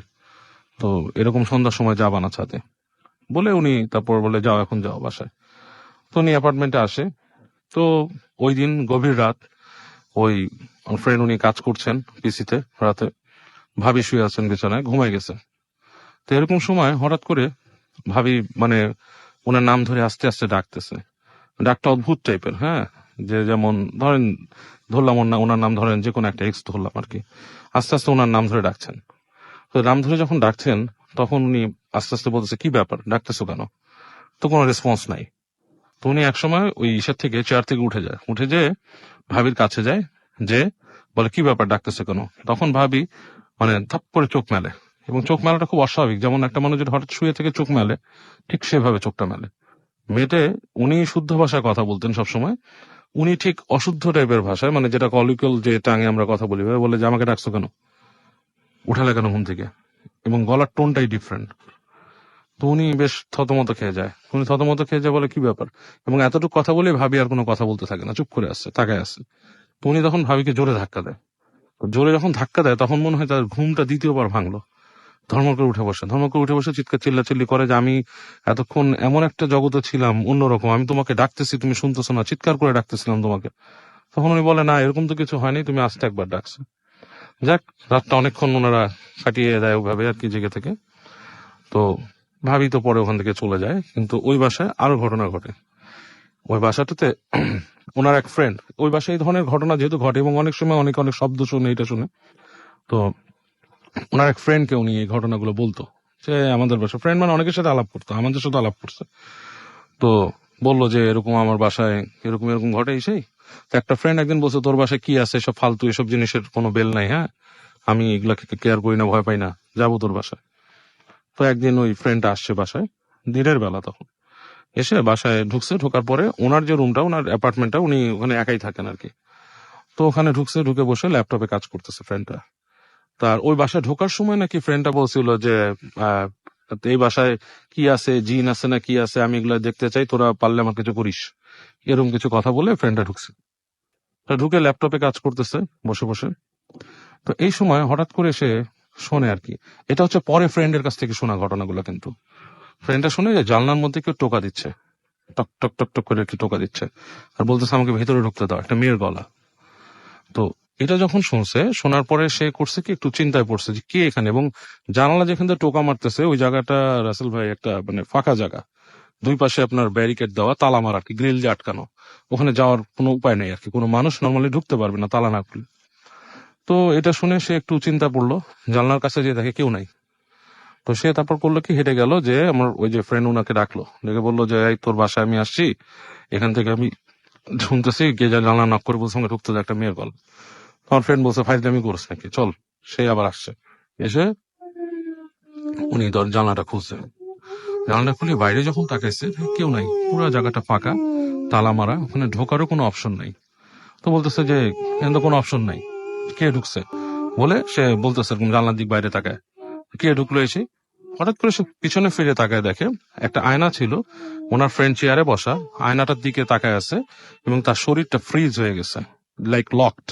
তো এরকম সন্ধ্যার সময় যাবা না ছাদে। বলে উনি তারপর বলে, যাও, এখন যাও বাসায়। তো উনি অ্যাপার্টমেন্টে আসে। তো ওই দিন গভীর রাত, ওই ফ্রেন্ড উনি কাজ করছেন পিসিতে রাতে, ভাবি শুয়ে আছেন বিছানায়, ঘুমাই গেছে। তো এরকম সময় হঠাৎ করে ভাবি মানে ওনার নাম ধরে আস্তে আস্তে ডাকতেছে। ডাকটা অদ্ভুত টাইপের, হ্যাঁ, যে যেমন ধরেন ধরলাম ওনার নাম, ধরেন যে কোনো একটা এক্স ধরলাম আর কি, আস্তে আস্তে ওনার নাম ধরে ডাকছেন। তো নাম ধরে যখন ডাকছেন তখন উনি আস্তে আস্তে বলতেছে, কি ব্যাপার, ডাকতেছো কেন? তো কোনো রেসপন্স নাই। তো উনি একসময় ওই ইসের থেকে, চেয়ার থেকে উঠে যে ভাবির কাছে যায়, যে বলে, কি ব্যাপার, ডাকতেছে কেন? তখন ভাবি মানে থাপ করে চোখ মেলে, এবং চোখ মেলাটা খুব অস্বাভাবিক, যেমন একটা মানুষ যদি হঠাৎ শুয়ে থেকে চোখ মেলে, ঠিক সেভাবে চোখটা মেলে। মেয়েটে, উনি শুদ্ধ ভাষায় কথা বলতেন সবসময়, উনি ঠিক অশুদ্ধ টাইপের ভাষায়, মানে যেটা কলিক্যাল যে টাঙে আমরা কথা বলি, বলে যে, আমাকে ডাকছো কেন, উঠালে কেন ঘুম থেকে, এবং গলার টোনটাই ডিফারেন্ট। তো উনি বেশ থতমত খেয়ে যায়। বলে, কি ব্যাপার? এবং এতটুকু কথা বলে ভাবি আর কোনো কথা বলতে থাকে না, চুপ করে আসছে, তাকায় আসছে। তো উনি তখন ভাবিকে জোরে ধাক্কা দেয়। তো জোরে যখন ধাক্কা দেয় তখন মনে হয় তার ঘুমটা দ্বিতীয়বার ভাঙলো। ধর্ম করে উঠে বসে চিৎকার চিল্লাচিল্লি করে যে, আমি এতক্ষণ এমন একটা জগতে ছিলাম অন্যরকম, আমি তোমাকে ডাকতেছি, তুমি শুনতেছো না, চিৎকার করে ডাকতেছিলাম তোমাকে। তখন উনি বলে, না, এরকম তো কিছু হয়নি, তুমি আস্তে একবার ডাকছো। যাক, রাতটা অনেকক্ষণ ওনারা কাটিয়ে দেয় ওভাবে আর কি জেগে থেকে। তো ভাবি তো পরে ওখান থেকে চলে যায়, কিন্তু ওই বাসায় আরো ঘটনা ঘটে। ওই বাসাটাতে ওনার এক ফ্রেন্ড, ওই বাসায় এই ধরনের ঘটনা যেহেতু ঘটে এবং অনেক সময় অনেক অনেক শব্দ শুনে এটা শুনে, তো ওনার এক ফ্রেন্ডকে উনি এই ঘটনাগুলো বলতো যে আমাদের বাসায়, ফ্রেন্ড মানে অনেকের সাথে আলাপ করতো, আমাদের সাথে আলাপ করছে। তো বললো যে এরকম আমার বাসায় এরকম এরকম ঘটে সেই। তো একটা ফ্রেন্ড একদিন বলছে তোর বাসায় কি আছে, সব ফালতু এসব জিনিসের কোনো বেল নাই, হ্যাঁ আমি এগুলাকে কেয়ার করি না, ভয় পাই না, যাবো তোর বাসায়। তো একদিন ওই ফ্রেন্ডটা আসছে বাসায় দিনের বেলা, তখন এসে বাসায় ঢুকছে। ঢোকার পরে ওনার যে রুমটা, ওনার অ্যাপার্টমেন্টটা, উনি ওখানে একাই থাকেন আর কি। তো ওখানে ঢুকছে, ঢুকে বসে ল্যাপটপে কাজ করতেছে ফ্রেন্ডটা। তার ওই বাসায় ঢোকার সময় নাকি ফ্রেন্ডটা বলছিল যে আহ, এই বাসায় কি আছে, জিন আছে না কি আছে, আমি এগুলা দেখতে চাই, তোরা পারলে আমার কিছু করিস, এরকম কিছু কথা বলে ফ্রেন্ডটা ঢুকছে। তা ঢুকে ল্যাপটপে কাজ করতেছে বসে বসে। তো এই সময় হঠাৎ করে সে শোনে আর কি, এটা হচ্ছে পরে ফ্রেন্ডের কাছ থেকে শোনা ঘটনাগুলো, কিন্তু ফ্রেন্ডটা শুনে যে জানলার মধ্যে কেউ টোকা দিচ্ছে, টক টক টক টক করে কি টোকা দিচ্ছে, আর বলতেছে আমাকে ভেতরে ঢুকতে দাও, একটা মেয়ের গলা। তো এটা যখন শুনছে, শোনার পরে সে করছে কি, একটু চিন্তায় পড়ছে যে কে এখানে, এবং জানালা যেখান থেকে টোকা মারতেছে ওই জায়গাটা রাসেল ভাই একটা মানে ফাঁকা জায়গা, দুই পাশে আপনার ব্যারিকেড দেওয়া, তালা মারা আর কি, গ্রিল দিয়ে আটকানো, ওখানে যাওয়ার কোনো উপায় নেই আর কি, কোনো মানুষ নর্মালি ঢুকতে পারবে না তালা না খুলে। তো এটা শুনে সে একটু চিন্তা পড়লো, জানলার কাছে যে দেখে কেউ নাই। তো সে তারপর করলো কি, হেঁটে গেল, যে আমার ওই যে ফ্রেন্ড ওনাকে ডাকলো, ডেকে বললো যে এই তোর বাসায় আমি আসছি, এখান থেকে আমি শুনতেছি কে জানলা নক করে বলছে আমাকে ঢুকতে দেয় একটা মেয়ের গলা। আমার ফ্রেন্ড বলছে ফাইজলামি করছ নাকি, চল। সে আবার আসছে, এসে উনি জানলাটা খুলছে। জানলাটা খুলে বাইরে যখন তাকাইছে, কেউ নাই, পুরো জায়গাটা ফাঁকা, তালা মারা, ওখানে ঢোকারও কোনো অপশন নাই। তো বলতেছে যে এখানে তো কোনো অপশন নাই, কে ঢুকছে বলে সে বলতেছে এরকম জানলার দিক বাইরে তাকায়, কে ঢুকলো এসে। হঠাৎ করে সে পিছনে ফিরে তাকায়, দেখে একটা আয়না ছিল, ওনার ফ্রেন্ড চেয়ারে বসা, আয়নাটার দিকে তাকায় আছে, এবং তার শরীরটা ফ্রিজ হয়ে গেছে, লাইক লকড।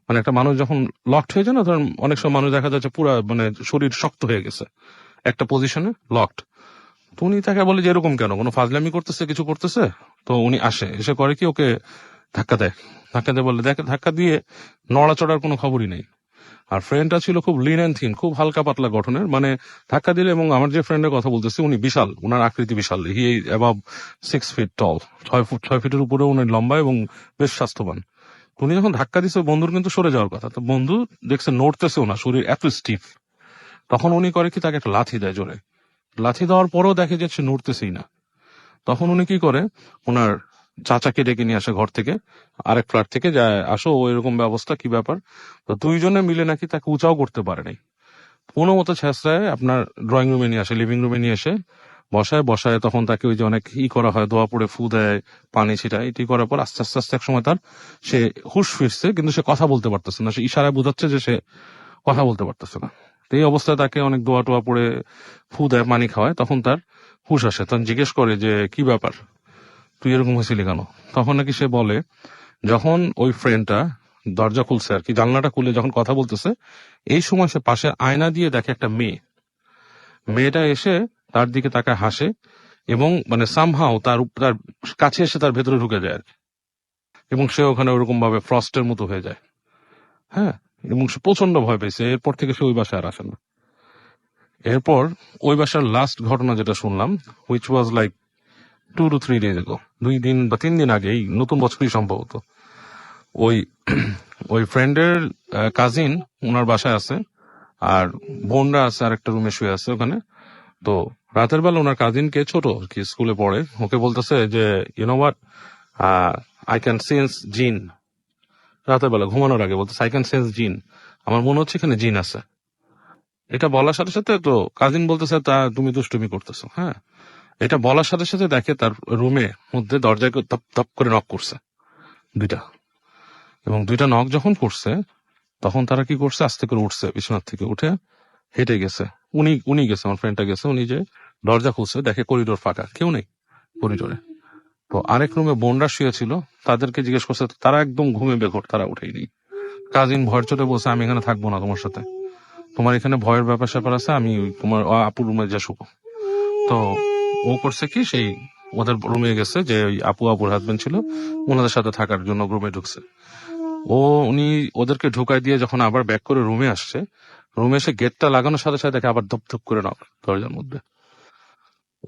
মানে একটা মানুষ যখন লকড হয়ে যায় না, ধরেন অনেক সময় মানুষ দেখা যাচ্ছে পুরো মানে শরীর শক্ত হয়ে গেছে, একটা পজিশনে লকড। তো উনি তাকে বলে যে এরকম কেন, কোনো ফাজলামি করতেছে, কিছু করতেছে। তো উনি আসে, এসে করে কি, ওকে ধাক্কা দেয়। ধাক্কা দিয়ে বলে, দেখ ধাক্কা দিয়ে নড়াচড়ার কোনো খবরই নেই। আর ফ্রেন্ডটা ছিল খুব লিন অ্যান্ড থিন, খুব হালকা পাতলা গঠনের, মানে ধাক্কা দিলে, এবং আমার যে ফ্রেন্ডের কথা বলতেছি উনি বিশাল, উনার আকৃতি বিশাল, হি অ্যাবাভ 6 ফিট টল, 6 ফিটের উপরে উনি লম্বা এবং বেশ স্বাস্থ্যবান। তো উনি যখন ধাক্কা দিচ্ছে, বন্ধুর কিন্তু সরে যাওয়ার কথা, তো বন্ধু দেখছে নড়তেছেও না, শরীর এত স্টিফ। তখন উনি করে কি, তাকে একটা লাথি দেয় জোরে। লাথি দেওয়ার পরেও দেখে যে সে নড়তেছেই না। তখন উনি কি করে, ওনার চাচাকে ডেকে নিয়ে আসে ঘর থেকে, আরেক ফ্ল্যাট থেকে, যায় আসো ও এরকম ব্যবস্থা, কি ব্যাপার। তো দুইজনে মিলে নাকি তাকে উঁচাও করতে পারে নাই, কোনো মতো ছেঁচড়ায় আপনার ড্রয়িং রুমে নিয়ে আসে, লিভিং রুমে নিয়ে এসে বসায়। বসায় তখন তাকে ওই যে অনেক করা হয়, দোয়া পড়ে ফু দেয়, পানি ছিটায়, এটি করার পর আস্তে আস্তে আস্তে এক সময় তার সে হুঁশ ফিরছে, কিন্তু সে কথা বলতে পারতেছে না, সে ইশারায় বোঝাচ্ছে যে সে কথা বলতে পারতেছে না। তো এই অবস্থায় তাকে অনেক দোয়া টোয়া পড়ে ফু দেয়, পানি খাওয়ায়, তখন তার হুঁশ আসে। তখন জিজ্ঞেস করে যে কি ব্যাপার, তুই এরকম হয়েছিলি কেন। তখন নাকি সে বলে, যখন ওই ফ্রেন্ডটা দরজা খুলছে আর কি, জানলাটা খুলে যখন কথা বলতেছে, এই সময় সে পাশের আয়না দিয়ে দেখে একটা মেয়ে। মেয়েটা এসে তার দিকে তাকায়, হাসে, এবং মানে সামহাও তার তার কাছে এসে তার ভেতরে ঢুকে যায় আর কি। এবং সে ওখানে ওরকম ভাবে ফ্রস্টের মতো হয়ে যায়। হ্যাঁ, এবং সে প্রচন্ড ভয় পেয়েছে, এরপর থেকে সে ওই বাসায় আর আসে না। এরপর ওই বাসার লাস্ট ঘটনা যেটা শুনলাম, which was like 2 to 3 days ago, 2 দিন বা 3 দিন আগে, এই নতুন বছরই সম্ভবত, ওই ওই ফ্রেন্ডের কাজিন ওনার বাসায় আছে, আর বোনরা আছে আর একটা রুমে শুয়ে আছে ওখানে। তো রাতের বেলা ওনার কাজিনকে, ছোট কি স্কুলে পড়ে, ওকে বলতেছে যে you know what, I can sense জিন। রাতের বেলা ঘুমানোর আগে বলতেছে আই ক্যান সেন্স জিন, আমার মনে হচ্ছে এখানে জিন আছে। এটা বলার সাথে সাথে তো কাজিন বলতেছে তা তুমি দুষ্টুমি করতেছো। হ্যাঁ, এটা বলার সাথে সাথে দেখে তার রুমে মধ্যে দরজায় তপ তপ করে নক করছে দুইটা, এবং দুইটা নক যখন করছে, তখন তারা কি করছে, আস্তে করে উঠছে, বিছানার থেকে উঠে হেঁটে গেছে। উনি গেছে, আমার ফ্রেন্ডটা গেছে, উনি যে দরজা খুলছে, দেখে করিডোর ফাঁকা, কেউ নেই করিডোরে। তো আরেক রুমে বোনরা শুয়েছিল, তাদেরকে জিজ্ঞেস করছে, তারা একদম ঘুমে বেঘোর, তারা উঠেইনি। কাজিন ভয়ের চোটে বলছে আমি এখানে থাকবো না তোমার সাথে, তোমার এখানে ভয়ের ব্যাপার স্যাপার আছে, আমি তোমার আপুর রুমে যা শুবো। তো ও করছে কি, সেই ওদের রুমে গেছে, যে ওই আপুর হাজবেন্ড ছিল, ওনাদের সাথে থাকার জন্য রুমে ঢুকছে। উনি ওদেরকে ঢোকায় দিয়ে যখন আবার ব্যাক করে রুমে আসছে, রুমে এসে গেটটা লাগানোর সাথে সাথে দেখে আবার ধপ ধপ করে নক দরজার মধ্যে।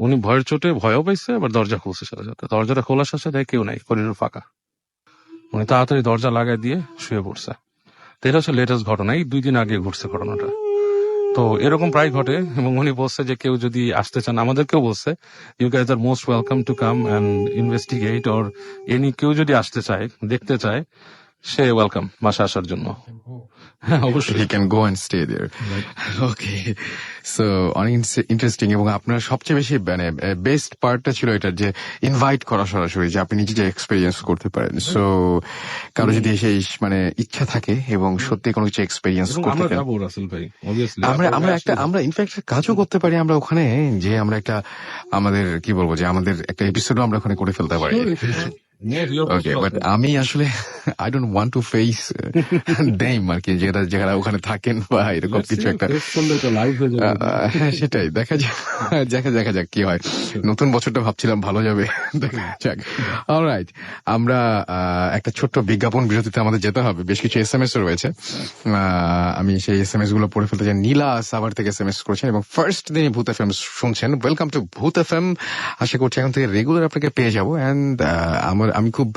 উনি ভয়ের চোটে ভয়ও পাইছে, আবার দরজা খুলছে সাথে সাথে। দরজাটা খোলার সাথে দেখে কেউ নাই, করিডোর ফাঁকা। উনি তাড়াতাড়ি দরজা লাগাই দিয়ে শুয়ে পড়ছে। তো এটা হচ্ছে লেটেস্ট ঘটনা, এই 2 দিন আগে ঘটছে ঘটনাটা। তো এরকম প্রায় ঘটে, এবং উনি বলছে যে কেউ যদি আসতে চান, আমাদেরকেও বলছে you guys are most welcome to come and investigate or কেউ যদি আসতে চায়, দেখতে চায়, সে ওয়েলকাম বাসা আসার জন্য। হ্যাঁ, অবশ্যই। He can go and stay there. Okay, so অনেক ইন্টারেস্টিং। এবং আপনার সবচেয়ে বেশি মানে বেস্ট পার্টটা ছিল এটা যে ইনভাইট করা সরাসরি, যে আপনি নিজে যে এক্সপেরিয়েন্স করতে পারেন। সো কারো যদি এসে মানে ইচ্ছা থাকে এবং সত্যি কোনো কিছু এক্সপেরিয়েন্স এবং করতে আমরা চান, যাবো রাসেল ভাই, obviously। আমরা ইনফ্যাক্ট কাজও করতে পারি আমরা ওখানে, যে আমরা একটা আমাদের কি বলবো, যে আমাদের একটা এপিসোডও আমরা ওখানে করে ফেলতে পারি। ওকে, বাট আমি আসলে I don't want to face them আর কি, যারা ওখানে থাকেন বা এরকম কিছু একটা। সেটাই দেখা যাক কি হয়। নতুন বছরটা ভাবছিলাম ভালো যাবে, দেখা যাক। অলরাইট, আমরা একটা ছোট্ট বিজ্ঞাপন বিরতিতে আমাদের যেতে হবে। বেশ কিছু SMS রয়েছে, আমি সেই SMS গুলো পড়ে ফেলতে চাই। নীলা সাভার থেকে SMS করেছেন এবং ফার্স্ট দিনই ভূত FM শুনছেন। ওয়েলকাম টু ভূত FM। আশা করছি এখন থেকে রেগুলার আপনাকে পেয়ে যাবো। অ্যান্ড আমি খুব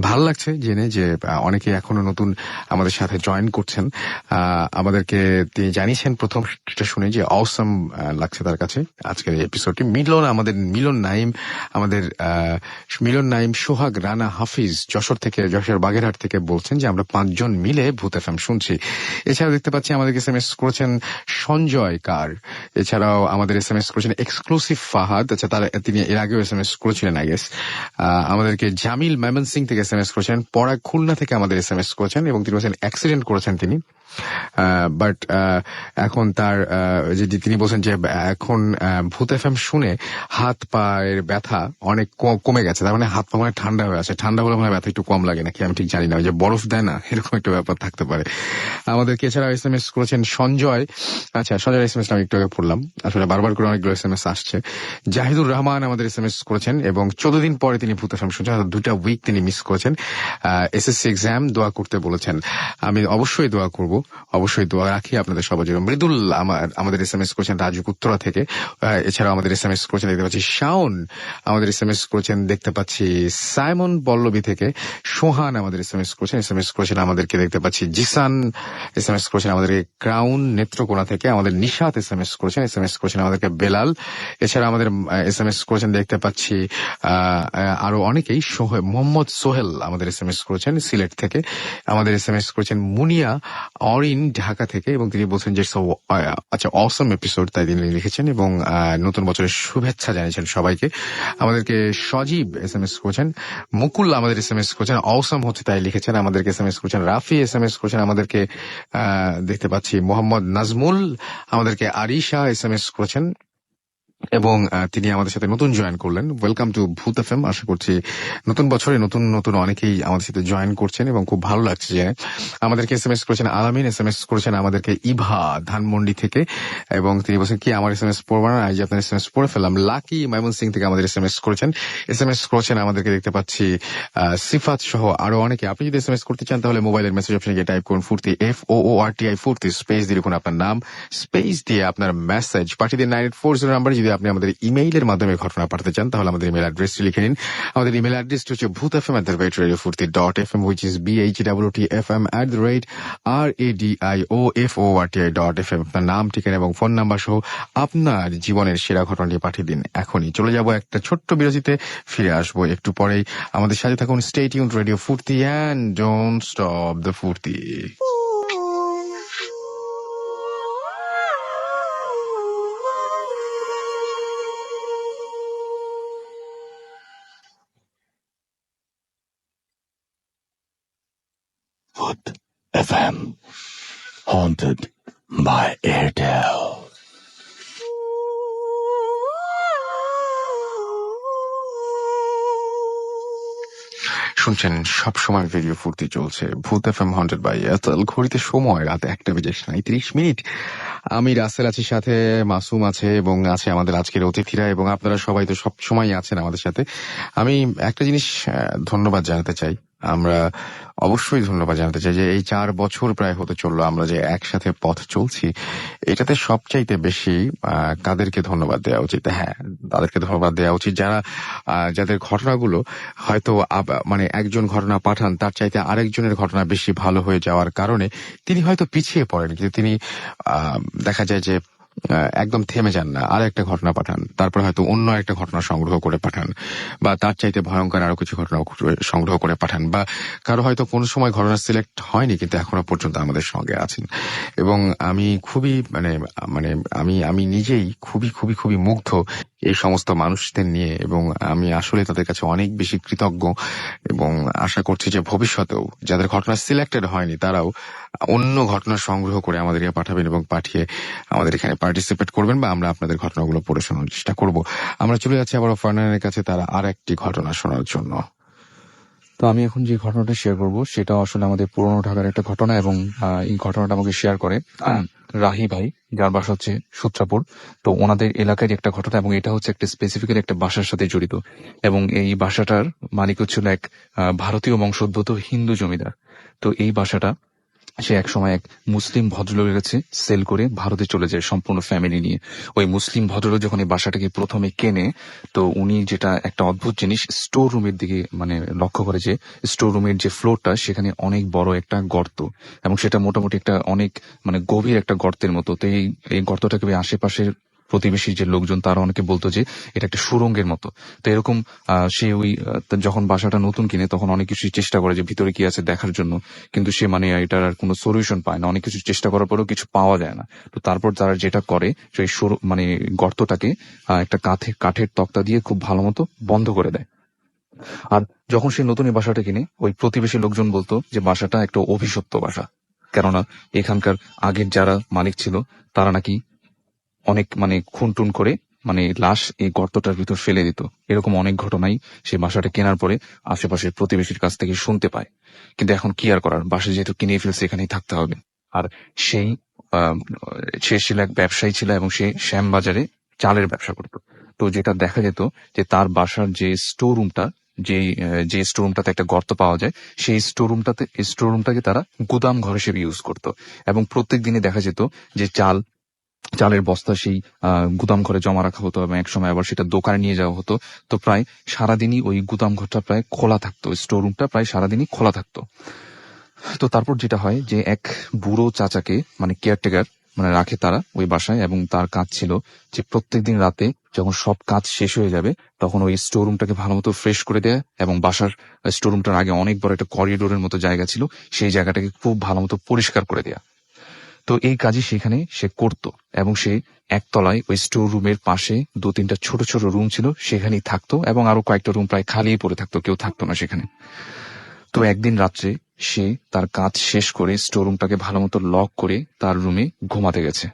ভালো লাগছে জেনে যে অনেকে এখনো নতুন আমাদের সাথে জয়েন করছেন। আমাদেরকে তিনি জানিয়েছেন প্রথমটা শুনে যে অসম লাগছে তার কাছে আজকের এপিসোডটি। মিলন নাইম, সোহাগ, রানা, হাফিজ যশোর বাগেরহাট থেকে বলছেন যে আমরা 5 জন মিলে ভূত FM শুনছি। এছাড়াও দেখতে পাচ্ছি আমাদেরকে SMS করেছেন সঞ্জয় কার, এছাড়াও আমাদের SMS করেছেন এক্সক্লুসিভ ফাহাদ। আচ্ছা, তিনি এর আগেও SMS করেছিলেন আই গেস। আমাদেরকে জামিল ময়মনসিং থেকে SMS করেছেন, পরাগ খুলনা থেকে আমাদের SMS করেছেন এবং তিনি বলছেন অ্যাক্সিডেন্ট করেছেন তিনি, বাট এখন তার তিনি বলছেন যে এখন ভূত FM শুনে হাত পায়ের ব্যথা অনেক কমে গেছে। তার মানে হাত পা মানে ঠান্ডা হয়ে আছে, ঠান্ডা হলে মানে ব্যথা একটু কম লাগে নাকি আমি ঠিক জানি না, ওই যে বরফ দেয় না এরকম একটা ব্যাপার থাকতে পারে। আমাদেরকে এছাড়া SMS করেছেন সঞ্জয়। আচ্ছা, সঞ্জয়ের SMS আমি একটু আগে পড়লাম, আসলে বারবার করে অনেকগুলো SMS আসছে। জাহিদুর রহমান আমাদের SMS করেছেন এবং 14 দিন পরে তিনি ভূত FM শুনছেন, 2টা উইক তিনি মিস করেছেন। SSC এক্সাম দোয়া করতে বলেছেন। আমি অবশ্যই দোয়া করব, অবশ্যই দোয়া রাখি আপনাদের সবার জন্য। মৃদুল আমাদের SMS করেছেন রাজুক উত্তরা থেকে। এছাড়াও আমাদের SMS করেছেন দেখতে পাচ্ছি শাওন, আমাদের SMS করেছেন দেখতে পাচ্ছি সাইমন পল্লবী থেকে। সোহান আমাদের SMS করেছেন আমাদেরকে দেখতে পাচ্ছি জিসান SMS করেছেন আমাদেরকে ক্রাউন নেত্রকোনা থেকে। আমাদের নিশাত SMS করেছেন আমাদেরকে বেলাল। এছাড়া আমাদের SMS করেছেন দেখতে পাচ্ছি আরো অনেকেই। মোহাম্মদ সোহেল আমাদের SMS করেছেন সিলেট থেকে। আমাদের SMS করেছেন মুনিয়া অরিন ঢাকা থেকে এবং তিনি বলছেন যে আচ্ছা অসম এপিসোড, তাই তিনি লিখেছেন এবং নতুন বছরের শুভেচ্ছা জানিয়েছেন সবাইকে। আমাদেরকে সজীব SMS করেছেন, মুকুল আমাদের SMS করেছেন অসম হচ্ছে তাই লিখেছেন। আমাদেরকে SMS করেছেন রাফি, SMS করেছেন আমাদেরকে দেখতে পাচ্ছি মোহাম্মদ নাজমুল, আমাদেরকে আরিশা SMS করেছেন এবং তিনি আমাদের সাথে নতুন জয়েন করলেন। ওয়েলকাম টু ভূত FM। আশা করছি নতুন বছরে নতুন অনেকেই আমাদের সাথে জয়েন করছেন এবং খুব ভালো লাগছে যে আমাদেরকে SMS করেছেন আলামিন, SMS করেছেন আমাদেরকে ইভা ধানমন্ডি থেকে এবং তিনি বলছেন কি আমার SMS পড়বো না, আজ আপনার SMS পড়ে ফেললাম। লাকি ময়মন সিং থেকে আমাদের SMS করেছেন আমাদেরকে দেখতে পাচ্ছি সিফাত সহ আরো অনেকে। আপনি যদি SMS করতে চান তাহলে মোবাইলের মেসেজ অপশনে গিয়ে টাইপ করুন ফুর্তি, FOORTI ফুর্তি, স্পেস দিয়ে লিখুন আপনার নাম, স্পেস দিয়ে আপনার মেসেজ পাঠিয়ে দিন 9840 নাম্বারে। যদি আপনি আমাদের ইমেইলের মাধ্যমে ঘটনা পাঠাতে চান তাহলে আমাদের ইমেল অ্যাড্রেসটি লিখে নিন। আমাদের ইমেল অ্যাড্রেসটি হচ্ছে bhutfm@radiofurti.fm, which is BHWTFM@radioforti.fm। আপনার নাম, ঠিকানা এবং ফোন নাম্বার সহ আপনার জীবনের সেরা ঘটনাটি পাঠিয়ে দিন। এখনই চলে যাব একটা ছোট্ট বিরতিতে, ফিরে আসবো একটু পরেই। আমাদের সাথে থাকুন, স্টে টিউনড, রেডিও ফুর্তি অ্যান্ড ডোন্ট স্টপ দ্য ফুর্তি। Voot FM, haunted by Airtel. শুনছেন সবসময় রেডিও ফুর্তি চলছে, ভূত FM হান্টেড বাই এয়ারটেল। ঘড়িতে সময় রাত 1:37। আমি রাসেল আছি, সাথে মাসুম আছে এবং আছে আমাদের আজকের অতিথিরা এবং আপনারা সবাই তো সব সময় আছেন আমাদের সাথে। আমি একটা জিনিস ধন্যবাদ জানাতে চাই আমরা অবশ্যই ধন্যবাদ জানাতে চাই যে এই 4 বছর প্রায় হতে চললো আমরা যে একসাথে পথ চলছি, এটাতে সবচাইতে বেশি কাদেরকে ধন্যবাদ দেওয়া উচিত? হ্যাঁ, তাদেরকে ধন্যবাদ দেওয়া উচিত যারা যাদের ঘটনাগুলো হয়তো মানে একজন ঘটনা পাঠান, তার চাইতে আরেকজনের ঘটনা বেশি ভালো হয়ে যাওয়ার কারণে তিনি হয়তো পিছিয়ে পড়েন, কিন্তু তিনি দেখা যায় যে একদম থেমে যান না, আর একটা ঘটনা পাঠান, তারপর হয়তো অন্য একটা ঘটনা সংগ্রহ করে পাঠান, বা তার চাইতে ভয়ঙ্কর আরো কিছু ঘটনা সংগ্রহ করে পাঠান, বা কারো হয়তো কোনো সময় ঘটনা সিলেক্ট হয়নি কিন্তু এখনো পর্যন্ত আমাদের সঙ্গে আছেন। এবং আমি খুবই মানে মানে আমি আমি নিজেই খুবই খুবই খুবই মুগ্ধ এই সমস্ত মানুষদের নিয়ে, এবং আমি আসলে তাদের কাছে অনেক বেশি কৃতজ্ঞ, এবং আশা করছি যে ভবিষ্যতেও যাদের ঘটনা সিলেক্টেড হয়নি তারাও অন্য ঘটনা সংগ্রহ করে আমাদেরকে পাঠাবেন এবং পাঠিয়ে আমাদের এখানে পার্টিসিপেট করবেন, বা আমরা আপনাদের ঘটনাগুলো পড়ে শোনার চেষ্টা করব। আমরা চলে যাচ্ছি আবার ফারনানের কাছে তার আর একটি ঘটনা শোনার জন্য। তো আমি এখন যে ঘটনাটা শেয়ার করব সেটা আসলে আমাদের পুরনো ঢাকার একটা ঘটনা, এবং এই ঘটনাটা আমাকে শেয়ার করে রাহি ভাই, যার বাসা হচ্ছে সূত্রাপুর। তো ওনাদের এলাকার একটা ঘটনা, এবং এটা হচ্ছে একটা স্পেসিফিক্যালি একটা বাসার সাথে জড়িত, এবং এই বাসাটার মালিক ছিল এক ভারতীয় বংশোদ্ভূত হিন্দু জমিদার। তো এই বাসাটা সে একসময় এক মুসলিম ভদ্রলোকের কাছে সেল করে ভারতে চলে যায় সম্পূর্ণ ফ্যামিলি নিয়ে। ওই মুসলিম ভদ্রলোক যখন এই বাসাটাকে প্রথমে কেনে, তো উনি যেটা একটা অদ্ভুত জিনিস স্টোর রুমের দিকে মানে লক্ষ্য করে, যে স্টোর রুমের যে ফ্লোরটা সেখানে অনেক বড় একটা গর্ত, এবং সেটা মোটামুটি একটা অনেক মানে গভীর একটা গর্তের মতো। তো এই গর্তটাকে আশেপাশের প্রতিবেশী যে লোকজন তারা অনেকে বলতো যে এটা একটা সুড়ঙ্গের মতো। তো এরকম সে ওই যখন বাসাটা নতুন কিনে তখন অনেক কিছু চেষ্টা করে যে ভিতরে কি আছে দেখার জন্য, কিন্তু সে মানে এটার আর কোনো সলিউশন পায় না, অনেক কিছু চেষ্টা করার পরেও কিছু পাওয়া যায় না। তো তারপর তারা যেটা করে সেই মানে গর্তটাকে একটা কাঠের তক্তা দিয়ে খুব ভালো মতো বন্ধ করে দেয়। আর যখন সে নতুন এই বাসাটা কিনে, ওই প্রতিবেশী লোকজন বলতো যে বাসাটা একটা অভিশপ্ত বাসা, কেননা এখানকার আগের যারা মালিক ছিল তারা নাকি অনেক মানে খুনটুন করে মানে লাশ এই গর্তটার ভিতর ফেলে দিত। এরকম অনেক ঘটনাই সে বাসাটা কেনার পরে আশেপাশের প্রতিবেশীর কাছ থেকে শুনতে পায়। কিন্তু এখন কি আর করার, বাসা যেহেতু কিনে ফেলছে এখানেই থাকতে হবে। আর সেই সে ছিল এক ব্যবসায়ী ছিল, এবং সে শ্যামবাজারে চালের ব্যবসা করত। তো যেটা দেখা যেত যে তার বাসার যে স্টোর রুমটা, যে স্টোর রুমটাতে একটা গর্ত পাওয়া যায়, সেই স্টোর রুমটাকে তারা গুদাম ঘর হিসেবে ইউজ করত। এবং প্রত্যেক দিনে দেখা যেত যে চালের বস্তা সেই গুদাম ঘরে জমা রাখা হতো, এবং একসময় আবার সেটা দোকানে নিয়ে যাওয়া হতো। তো প্রায় সারাদিনই ওই গুদাম ঘরটা প্রায় খোলা থাকতো, স্টোর রুমটা প্রায় সারাদিনই খোলা থাকতো। তো তারপর যেটা হয় যে এক বুড়ো চাচাকে মানে কেয়ারটেকার মানে রাখে তারা ওই বাসায়, এবং তার কাজ ছিল যে প্রত্যেকদিন রাতে যখন সব কাজ শেষ হয়ে যাবে তখন ওই স্টোর রুমটাকে ভালো মতো ফ্রেশ করে দেয়, এবং বাসার স্টোর রুমটার আগে অনেক বড় একটা করিডোরের মতো জায়গা ছিল, সেই জায়গাটাকে খুব ভালো মতো পরিষ্কার করে দেয়া। তো এই কাজই সেখানে সে করত, এবং সে একতলায় ওই স্টোর রুমের পাশে 2-3টা ছোট ছোট রুম ছিল, সেখানেই থাকতো, এবং আরো কয়েকটা রুম প্রায় খালি পড়ে থাকতো, কেউ থাকতো না সেখানে। তো একদিন রাত্রে সে তার কাজ শেষ করে স্টোর রুমটাকে ভালো মতো লক করে তার রুমে ঘুমাতে গেছে।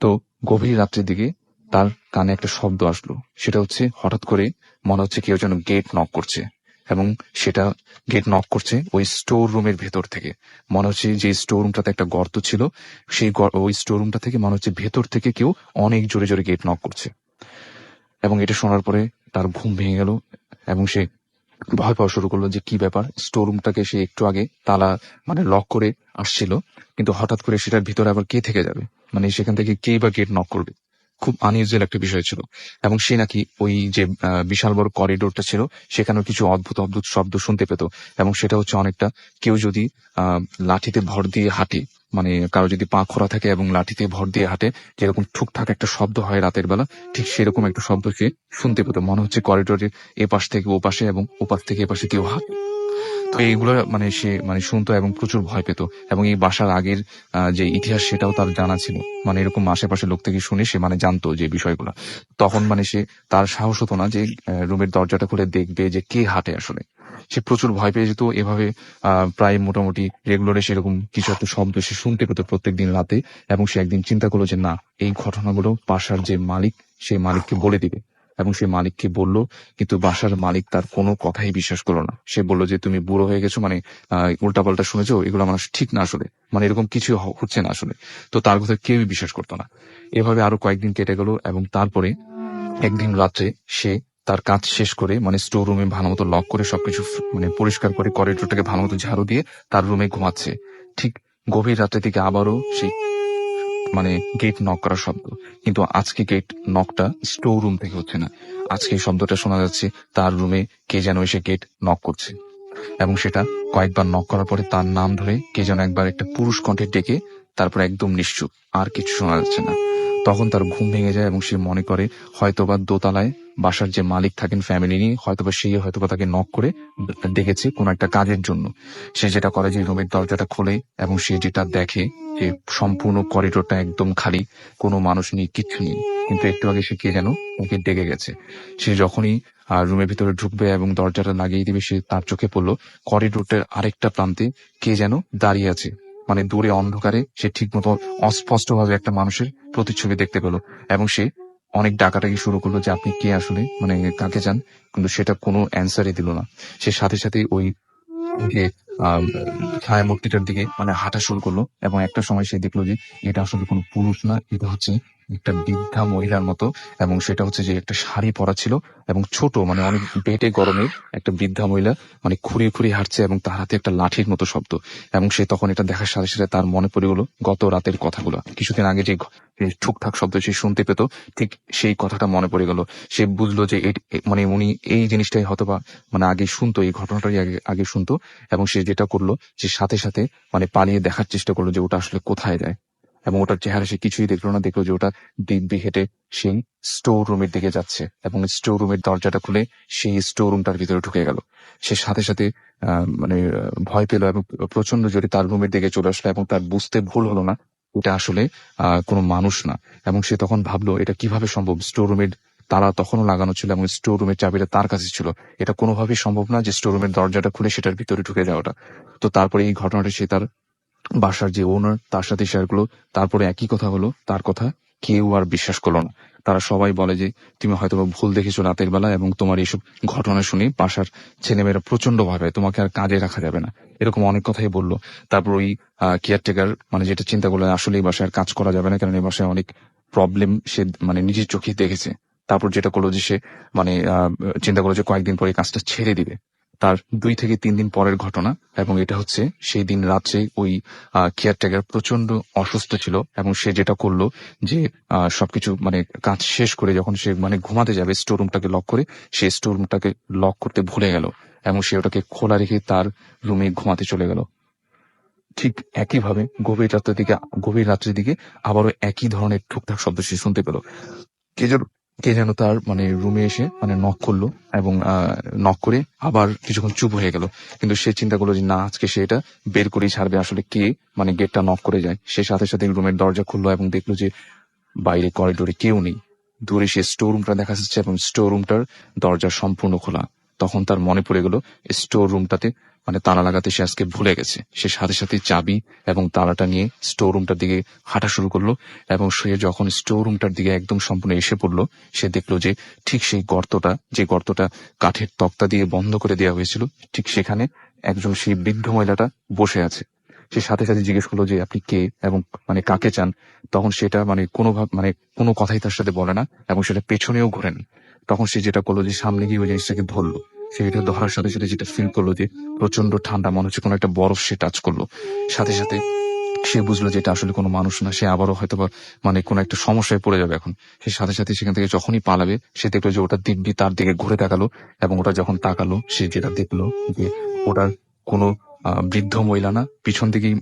তো গভীর রাত্রের দিকে তার কানে একটা শব্দ আসলো, সেটা হচ্ছে হঠাৎ করে মনে হচ্ছে কেউ যেন গেট নক করছে, এবং সেটা গেট নক করছে ওই স্টোর রুমের ভেতর থেকে। মনে হচ্ছে যে স্টোর রুমটাতে একটা গর্ত ছিল, সেই ওই স্টোর রুমটা থেকে মনে হচ্ছে ভেতর থেকে কেউ অনেক জোরে জোরে গেট নক করছে। এবং এটা শোনার পরে তার ঘুম ভেঙে গেল, এবং সে ভয় পাওয়া শুরু করলো যে কি ব্যাপার। স্টোর রুমটাকে সে একটু আগে তালা মানে লক করে আসছিল, কিন্তু হঠাৎ করে সেটার ভিতরে আবার কে থেকে যাবে, মানে সেখান থেকে কে বা গেট নক করবে। খুব আনইউজুয়াল একটা বিষয় ছিল। এবং সে নাকি ওই যে বিশাল বড় করিডোরটা ছিল সেখানেও কিছু অদ্ভুত অদ্ভুত শব্দ শুনতে পেত, এবং সেটা হচ্ছে অনেকটা কেউ যদি লাঠিতে ভর দিয়ে হাঁটে, মানে কারো যদি পা খোড়া থাকে এবং লাঠিতে ভর দিয়ে হাঁটে, যেরকম ঠুকঠাক একটা শব্দ হয় রাতের বেলা, ঠিক সেরকম একটা শব্দ সে শুনতে পেত। মনে হচ্ছে করিডোরের এপাশ থেকে ওপাশে এবং ওপাশ থেকে এপাশে কেউ হাঁটে। তো এইগুলো মানে সে মানে শুনতো এবং প্রচুর ভয় পেত, এবং এই বাসার আগের যে ইতিহাস সেটাও তার জানা ছিল, মানে এরকম আশেপাশে লোক থেকে শুনে সে মানে জানতো যে বিষয়গুলো। তখন মানে সে তার সাহস হতো না যে রুমের দরজাটা খুলে দেখবে যে কে হাঁটে আসলে। সে প্রচুর ভয় পেয়ে যেত। এভাবে প্রায় মোটামুটি রেগুলারে সেরকম কিছু একটা শব্দ সে শুনতে পেত প্রত্যেকদিন রাতে। এবং সে একদিন চিন্তা করলো যে না, এই ঘটনাগুলো বাসার যে মালিক সেই মালিককে বলে দিবে। এবং সে মালিককে বলল, কিন্তু বাসার মালিক তার কোনো কথাই বিশ্বাস করলো না। সে বলল যে তুমি বুড়ো হয়ে গেছো, মানে উল্টাপাল্টা শুনেছো, এগুলো আমার ঠিক না আসলে, মানে এরকম কিছু হচ্ছে না আসলে। তো তার কথা কেউই বিশ্বাস করতো না। এভাবে আরো কয়েকদিন কেটে গেল, এবং তারপরে একদিন রাত্রে সে তার কাজ শেষ করে মানে স্টোর রুমে ভালো মতো লক করে সবকিছু মানে পরিষ্কার করে করিডোরটাকে ভালো মতো ঝাড়ু দিয়ে তার রুমে ঘুমাচ্ছে। ঠিক গভীর রাতের দিকে আবারও সেই মানে গেট নক করার শব্দ, কিন্তু আজকে গেট নকটা স্টোর রুম থেকে হচ্ছে না, আজকে এই শব্দটা শোনা যাচ্ছে তার রুমে কে যেন এসে গেট নক করছে। এবং সেটা কয়েকবার নক করার পরে তার নাম ধরে কে যেন একবার একটা পুরুষ কণ্ঠে ডেকে তারপর একদম নিশ্চুপ, আর কিছু শোনা যাচ্ছে না। তখন তার ঘুম ভেঙে যায় এবং সে মনে করে হয়তোবা দোতলায় বাসার যে মালিক থাকেন ফ্যামিলি নিয়ে, হয়তোবা সেই হয়তোবা তাকে নক করে ডেকেছে কোনো একটা কাজের জন্য। সে যেটা করে যে রুমের দরজাটা খোলে এবং সে যেটা দেখে যে সম্পূর্ণ করিডোরটা একদম খালি, কোনো মানুষ নেই, কিচ্ছু নেই। কিন্তু একটু আগে সে কে যেন ওকে ডেকে গেছে। সে যখনই রুমের ভিতরে ঢুকবে এবং দরজাটা লাগিয়ে দিবে, সে তার চোখে পড়লো করিডোরটার আরেকটা প্রান্তে কে যেন দাঁড়িয়ে আছে। মানে দূরে অন্ধকারে সে ঠিক মতো অস্পষ্ট ভাবে একটা মানুষের প্রতিচ্ছবি দেখতে পেলো এবং সে অনেক ডাকাটাকি শুরু করলো যে আপনি কে আসলে, মানে কাকে চান, কিন্তু সেটা কোনো অ্যান্সারই দিল না। সে সাথে সাথে ওই যে ছায়া মূর্তিটার দিকে মানে হাঁটা শুরু করলো এবং একটা সময় সে দেখলো যে এটা আসলে কোনো পুরুষ না, এটা হচ্ছে একটা বৃদ্ধা মহিলার মতো। এবং সেটা হচ্ছে যে একটা শাড়ি পরা ছিল এবং ছোট মানে অনেক বেটে গরমের একটা বৃদ্ধা মহিলা, মানে খুঁড়িয়ে খুঁড়িয়ে হাঁটছে এবং তার হাতে একটা লাঠির মতো শব্দ। এবং সে তখন এটা দেখার সাথে সাথে তার মনে পড়ে গেলো গত রাতের কথাগুলো, কিছুদিন আগে যে ঠুকঠাক শব্দ সে শুনতে পেত, ঠিক সেই কথাটা মনে পড়ে গেল। সে বুঝলো যে মানে উনি এই জিনিসটাই হয়তোবা মানে আগে শুনতো, এই ঘটনাটাই আগে আগে শুনতো। এবং সে যেটা করলো যে সাথে সাথে মানে পালিয়ে দেখার চেষ্টা করলো যে ওটা আসলে কোথায় যায়। এবং ওটার চেহারা সে কিছুই দেখলো না, দেখলো যে ওটা দিব্যি হেঁটে সেই স্টোর রুমের দিকে যাচ্ছে এবং স্টোর রুমের দরজাটা খুলে সেই স্টোর রুমটার ভিতরে ঢুকে গেল। সে সাথে সাথে মানে ভয় পেল এবং প্রচন্ড জোরে তার রুমের দিকে চলে আসলো এবং তার বুঝতে ভুল হলো না এটা আসলে কোনো মানুষ না। এবং সে তখন ভাবলো এটা কিভাবে সম্ভব, স্টোর রুমের তালা তখনও লাগানো ছিল এবং স্টোর রুমের চাবিটা তার কাছে ছিল, এটা কোনোভাবেই সম্ভব না যে স্টোর রুমের দরজাটা খুলে সেটার ভিতরে ঢুকে যাওয়াটা। তো তারপরে এই ঘটনাটা সে তার বাসার যে ওনার তার সাথে শেয়ার করলো। তারপরে একই কথা হলো, তার কথা কেউ আর বিশ্বাস করলো না। তারা সবাই বলে যে তুমি হয়তো ভুল দেখেছো রাতের বেলা এবং তোমার এইসব ঘটনা শুনে বাসার ছেলেমেয়েরা প্রচন্ড ভয় পায়, তোমাকে আর কাজে রাখা যাবে না, এরকম অনেক কথাই বললো। তারপর ওই কেয়ারটেকার মানে যেটা চিন্তা করলো আসলে এই বাসায় আর কাজ করা যাবে না, কারণ এই বাসায় অনেক প্রবলেম সে মানে নিজের চোখে দেখেছে। তারপর যেটা করলো যে সে মানে চিন্তা করলো যে কয়েকদিন পরে কাজটা ছেড়ে দিবে। তার 2 থেকে 3 দিন পরের ঘটনা এবং এটা হচ্ছে সেই দিন রাত্রে ওই কেয়ারটেকার প্রচন্ড অসুস্থ ছিল এবং সে যেটা করলো যে সবকিছু মানে কাজ শেষ করে যখন সে মানে ঘুমাতে যাবে স্টোর রুমটাকে লক করে, সে স্টোর রুমটাকে লক করতে ভুলে গেল এবং সে ওটাকে খোলা রেখে তার রুমে ঘুমাতে চলে গেল। ঠিক একইভাবে গভীর রাত্রের দিকে আবারও একই ধরনের ঠুকঠাক শব্দ সে শুনতে পেল। কে যেন তার মানে রুমে এসে মানে নক করলো এবং নক করে আবার কিছুক্ষণ চুপ হয়ে গেল। কিন্তু সে চিন্তা করলো যে না, আজকে সে এটা বের করেই ছাড়বে আসলে কে মানে গেটটা নক করে যায়। সে সাথে সাথে রুমের দরজা খুললো এবং দেখলো যে বাইরে করিডোরে কেউ নেই। দূরে সে স্টোর রুমটা দেখা যাচ্ছে এবং স্টোর রুমটার দরজা সম্পূর্ণ খোলা। তখন তার মনে পড়ে গেল স্টোর রুমটাতে মানে তালা লাগাতে সে আজকে ভুলে গেছে। সে সাথে সাথে চাবি এবং তালাটা নিয়ে স্টোর রুমটার দিকে হাঁটা শুরু করলো এবং সে যখন স্টোর রুমটার দিকে একদম সম্পূর্ণ এসে পড়লো, সে দেখলো যে ঠিক সেই গর্তটা কাঠের তক্তা দিয়ে বন্ধ করে দেওয়া হয়েছিল, ঠিক সেখানে একজন সেই বৃদ্ধ মহিলাটা বসে আছে। সে সাথে সাথে জিজ্ঞেস করলো যে আপনি কে এবং মানে কাকে চান। তখন সেটা মানে কোনো কথাই তার সাথে বলে না এবং সেটা পেছনেও ঘোরেন। তখন সে যেটা করলো যে সামনে গিয়ে ওই জিনিসটাকে ধরলো। সে এটা ধরার সাথে সাথে যেটা ফিল করলো যে প্রচন্ড ঠান্ডা, মনে হচ্ছে কোনো একটা বরফ সে টাচ করলো। সাথে সাথে সে বুঝলো যে এটা আসলে কোনো মানুষ না, সে আবারও হয়তোবা মানে কোনো একটা সমস্যায় পড়ে যাবে এখন। সে সাথে সাথে সেখান থেকে যখনই পালাবে সে দেখলো যে ওটা দিব্যি তার দিকে ঘুরে তাকালো এবং ওটা যখন তাকালো সে যেটা দেখলো যে ওটার কোনো বৃদ্ধ মহিলা না, পিছন দিকেই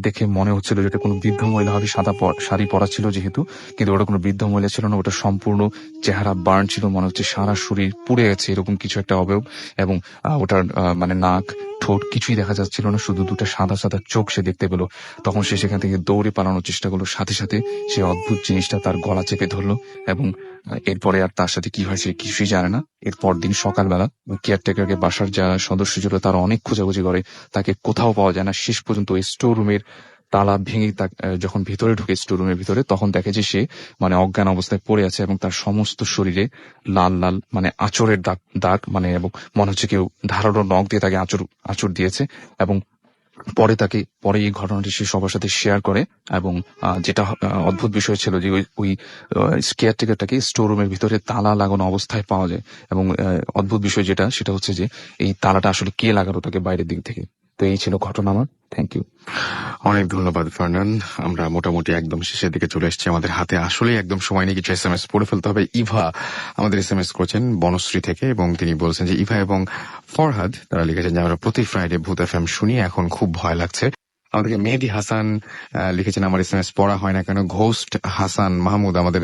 দেখে মনে হচ্ছিল যে এটা কোনো বৃদ্ধ মহিলা হবে, সাদা শাড়ি পরা ছিল যেহেতু, কিন্তু ওটা কোনো বৃদ্ধ মহিলা ছিল না। ওটা সম্পূর্ণ চেহারা বার্ন ছিল, মনে হচ্ছে সারা শরীর পুড়ে গেছে এরকম কিছু একটা অবয়ব। এবং ওটার মানে নাক ঠোঁট কিছুই দেখা যাচ্ছিল না, শুধু দুটো সাদা সাদা চোখ সে দেখতে পেলো। তখন সে সেখান থেকে দৌড়ে পালানোর চেষ্টা করলো, সাথে সাথে সে অদ্ভুত জিনিসটা তার গলা চেপে ধরলো এবং এরপরে আর তার সাথে কি হয় সে কিছুই জানে না। এরপর দিন সকালবেলা কেয়ারটেকারকে বাসার যারা সদস্য ছিল তারা অনেক খোঁজাখুঁজি করে, তাকে কোথাও পাওয়া যায় না। শেষ পর্যন্ত ওই স্টোর রুমের তালা ভেঙে যখন ভিতরে ঢুকে স্টোর রুমের ভিতরে, তখন দেখে যে সে মানে অজ্ঞান অবস্থায় পড়ে আছে এবং তার সমস্ত শরীরে লাল লাল মানে আঁচড়ের দাগ মানে, এবং মনে হচ্ছে কেউ ধারালো নখ দিয়ে তাকে আঁচড় দিয়েছে এবং পরে এই ঘটনাটি সে সবার সাথে শেয়ার করে এবং যেটা অদ্ভুত বিষয় ছিল যে ওই কেয়ারটেকারটাকে স্টোর রুমের ভিতরে তালা লাগানো অবস্থায় পাওয়া যায় এবং অদ্ভুত বিষয় সেটা হচ্ছে যে এই তালাটা আসলে কে লাগালো তাকে বাইরের দিক থেকে। তো এই ছিল ঘটনা আমার। Thank you. অনেক ধন্যবাদ ফারনান। আমরা মোটামুটি একদম শেষের দিকে চলে এসেছি। আমাদের হাতে আসলেই একদম সময় নেই, কিছু SMS পড়ে ফেলতে হবে। ইভা আমাদের SMS করেছেন বনশ্রী থেকে এবং তিনি বলছেন যে ইভা এবং ফরহাদ তারা লিখেছেন যে আমরা প্রতি ফ্রাইডে ভূত FM শুনি, এখন খুব ভয় লাগছে। আমাদেরকে মেহেদি হাসান লিখেছেন আমার SMS পড়া হয় না কেন। ঘোস্ট হাসান মাহমুদ আমাদের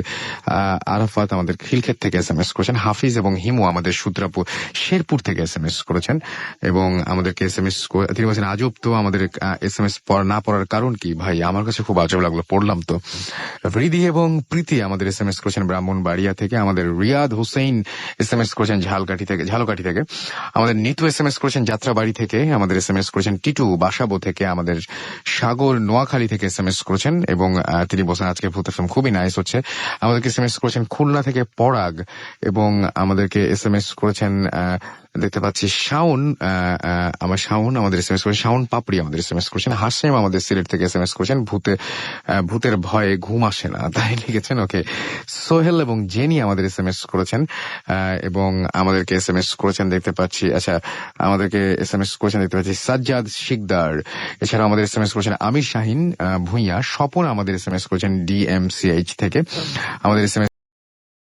আরাফাত আমাদের খিলক্ষেত থেকে SMS করেছেন। হাফিজ এবং হিমু আমাদের সুত্রাপুর শেরপুর থেকে SMS করেছেন এবং আমাদেরকে SMS তিনি বলছেন আজব তো, আমাদের SMS না পড়ার কারণ কি ভাই? আমার কাছে খুব আজব লাগলো, পড়লাম তো। হৃদি এবং প্রীতি আমাদের SMS করেছেন ব্রাহ্মণবাড়িয়া থেকে। আমাদের রিয়াদ হোসেন SMS করেছেন ঝালকাঠি থেকে। আমাদের নিতু SMS করেছেন যাত্রাবাড়ি থেকে। আমাদের SMS করেছেন টিটু বাসাবো থেকে। আমাদের সাগর নোয়াখালী থেকে SMS করেছেন এবং তিনি বলছেন আজকে ভূত FM খুবই নাইস হচ্ছে। আমাদেরকে SMS করেছেন খুলনা থেকে পরাগ এবং আমাদেরকে SMS করেছেন দেখতে পাচ্ছি শাওন আমাদের SMS করেছেন। শাওন পাপড়ি আমাদের SMS করেছেন। হাসেম আমাদের সিলেট থেকে SMS করেছেন ভূতের ভয়ে ঘুম আসে না তাই লিখেছেন। ওকে, সোহেল এবং জেনি আমাদের SMS করেছেন এবং আমাদেরকে SMS করেছেন দেখতে পাচ্ছি। আচ্ছা, আমাদেরকে SMS করেছেন দেখতে পাচ্ছি সাজ্জাদ শিকদার। এছাড়া আমাদের SMS করেছেন আমির শাহিন ভুঁইয়া। স্বপন আমাদের SMS করেছেন DMCH থেকে। আমাদের SMS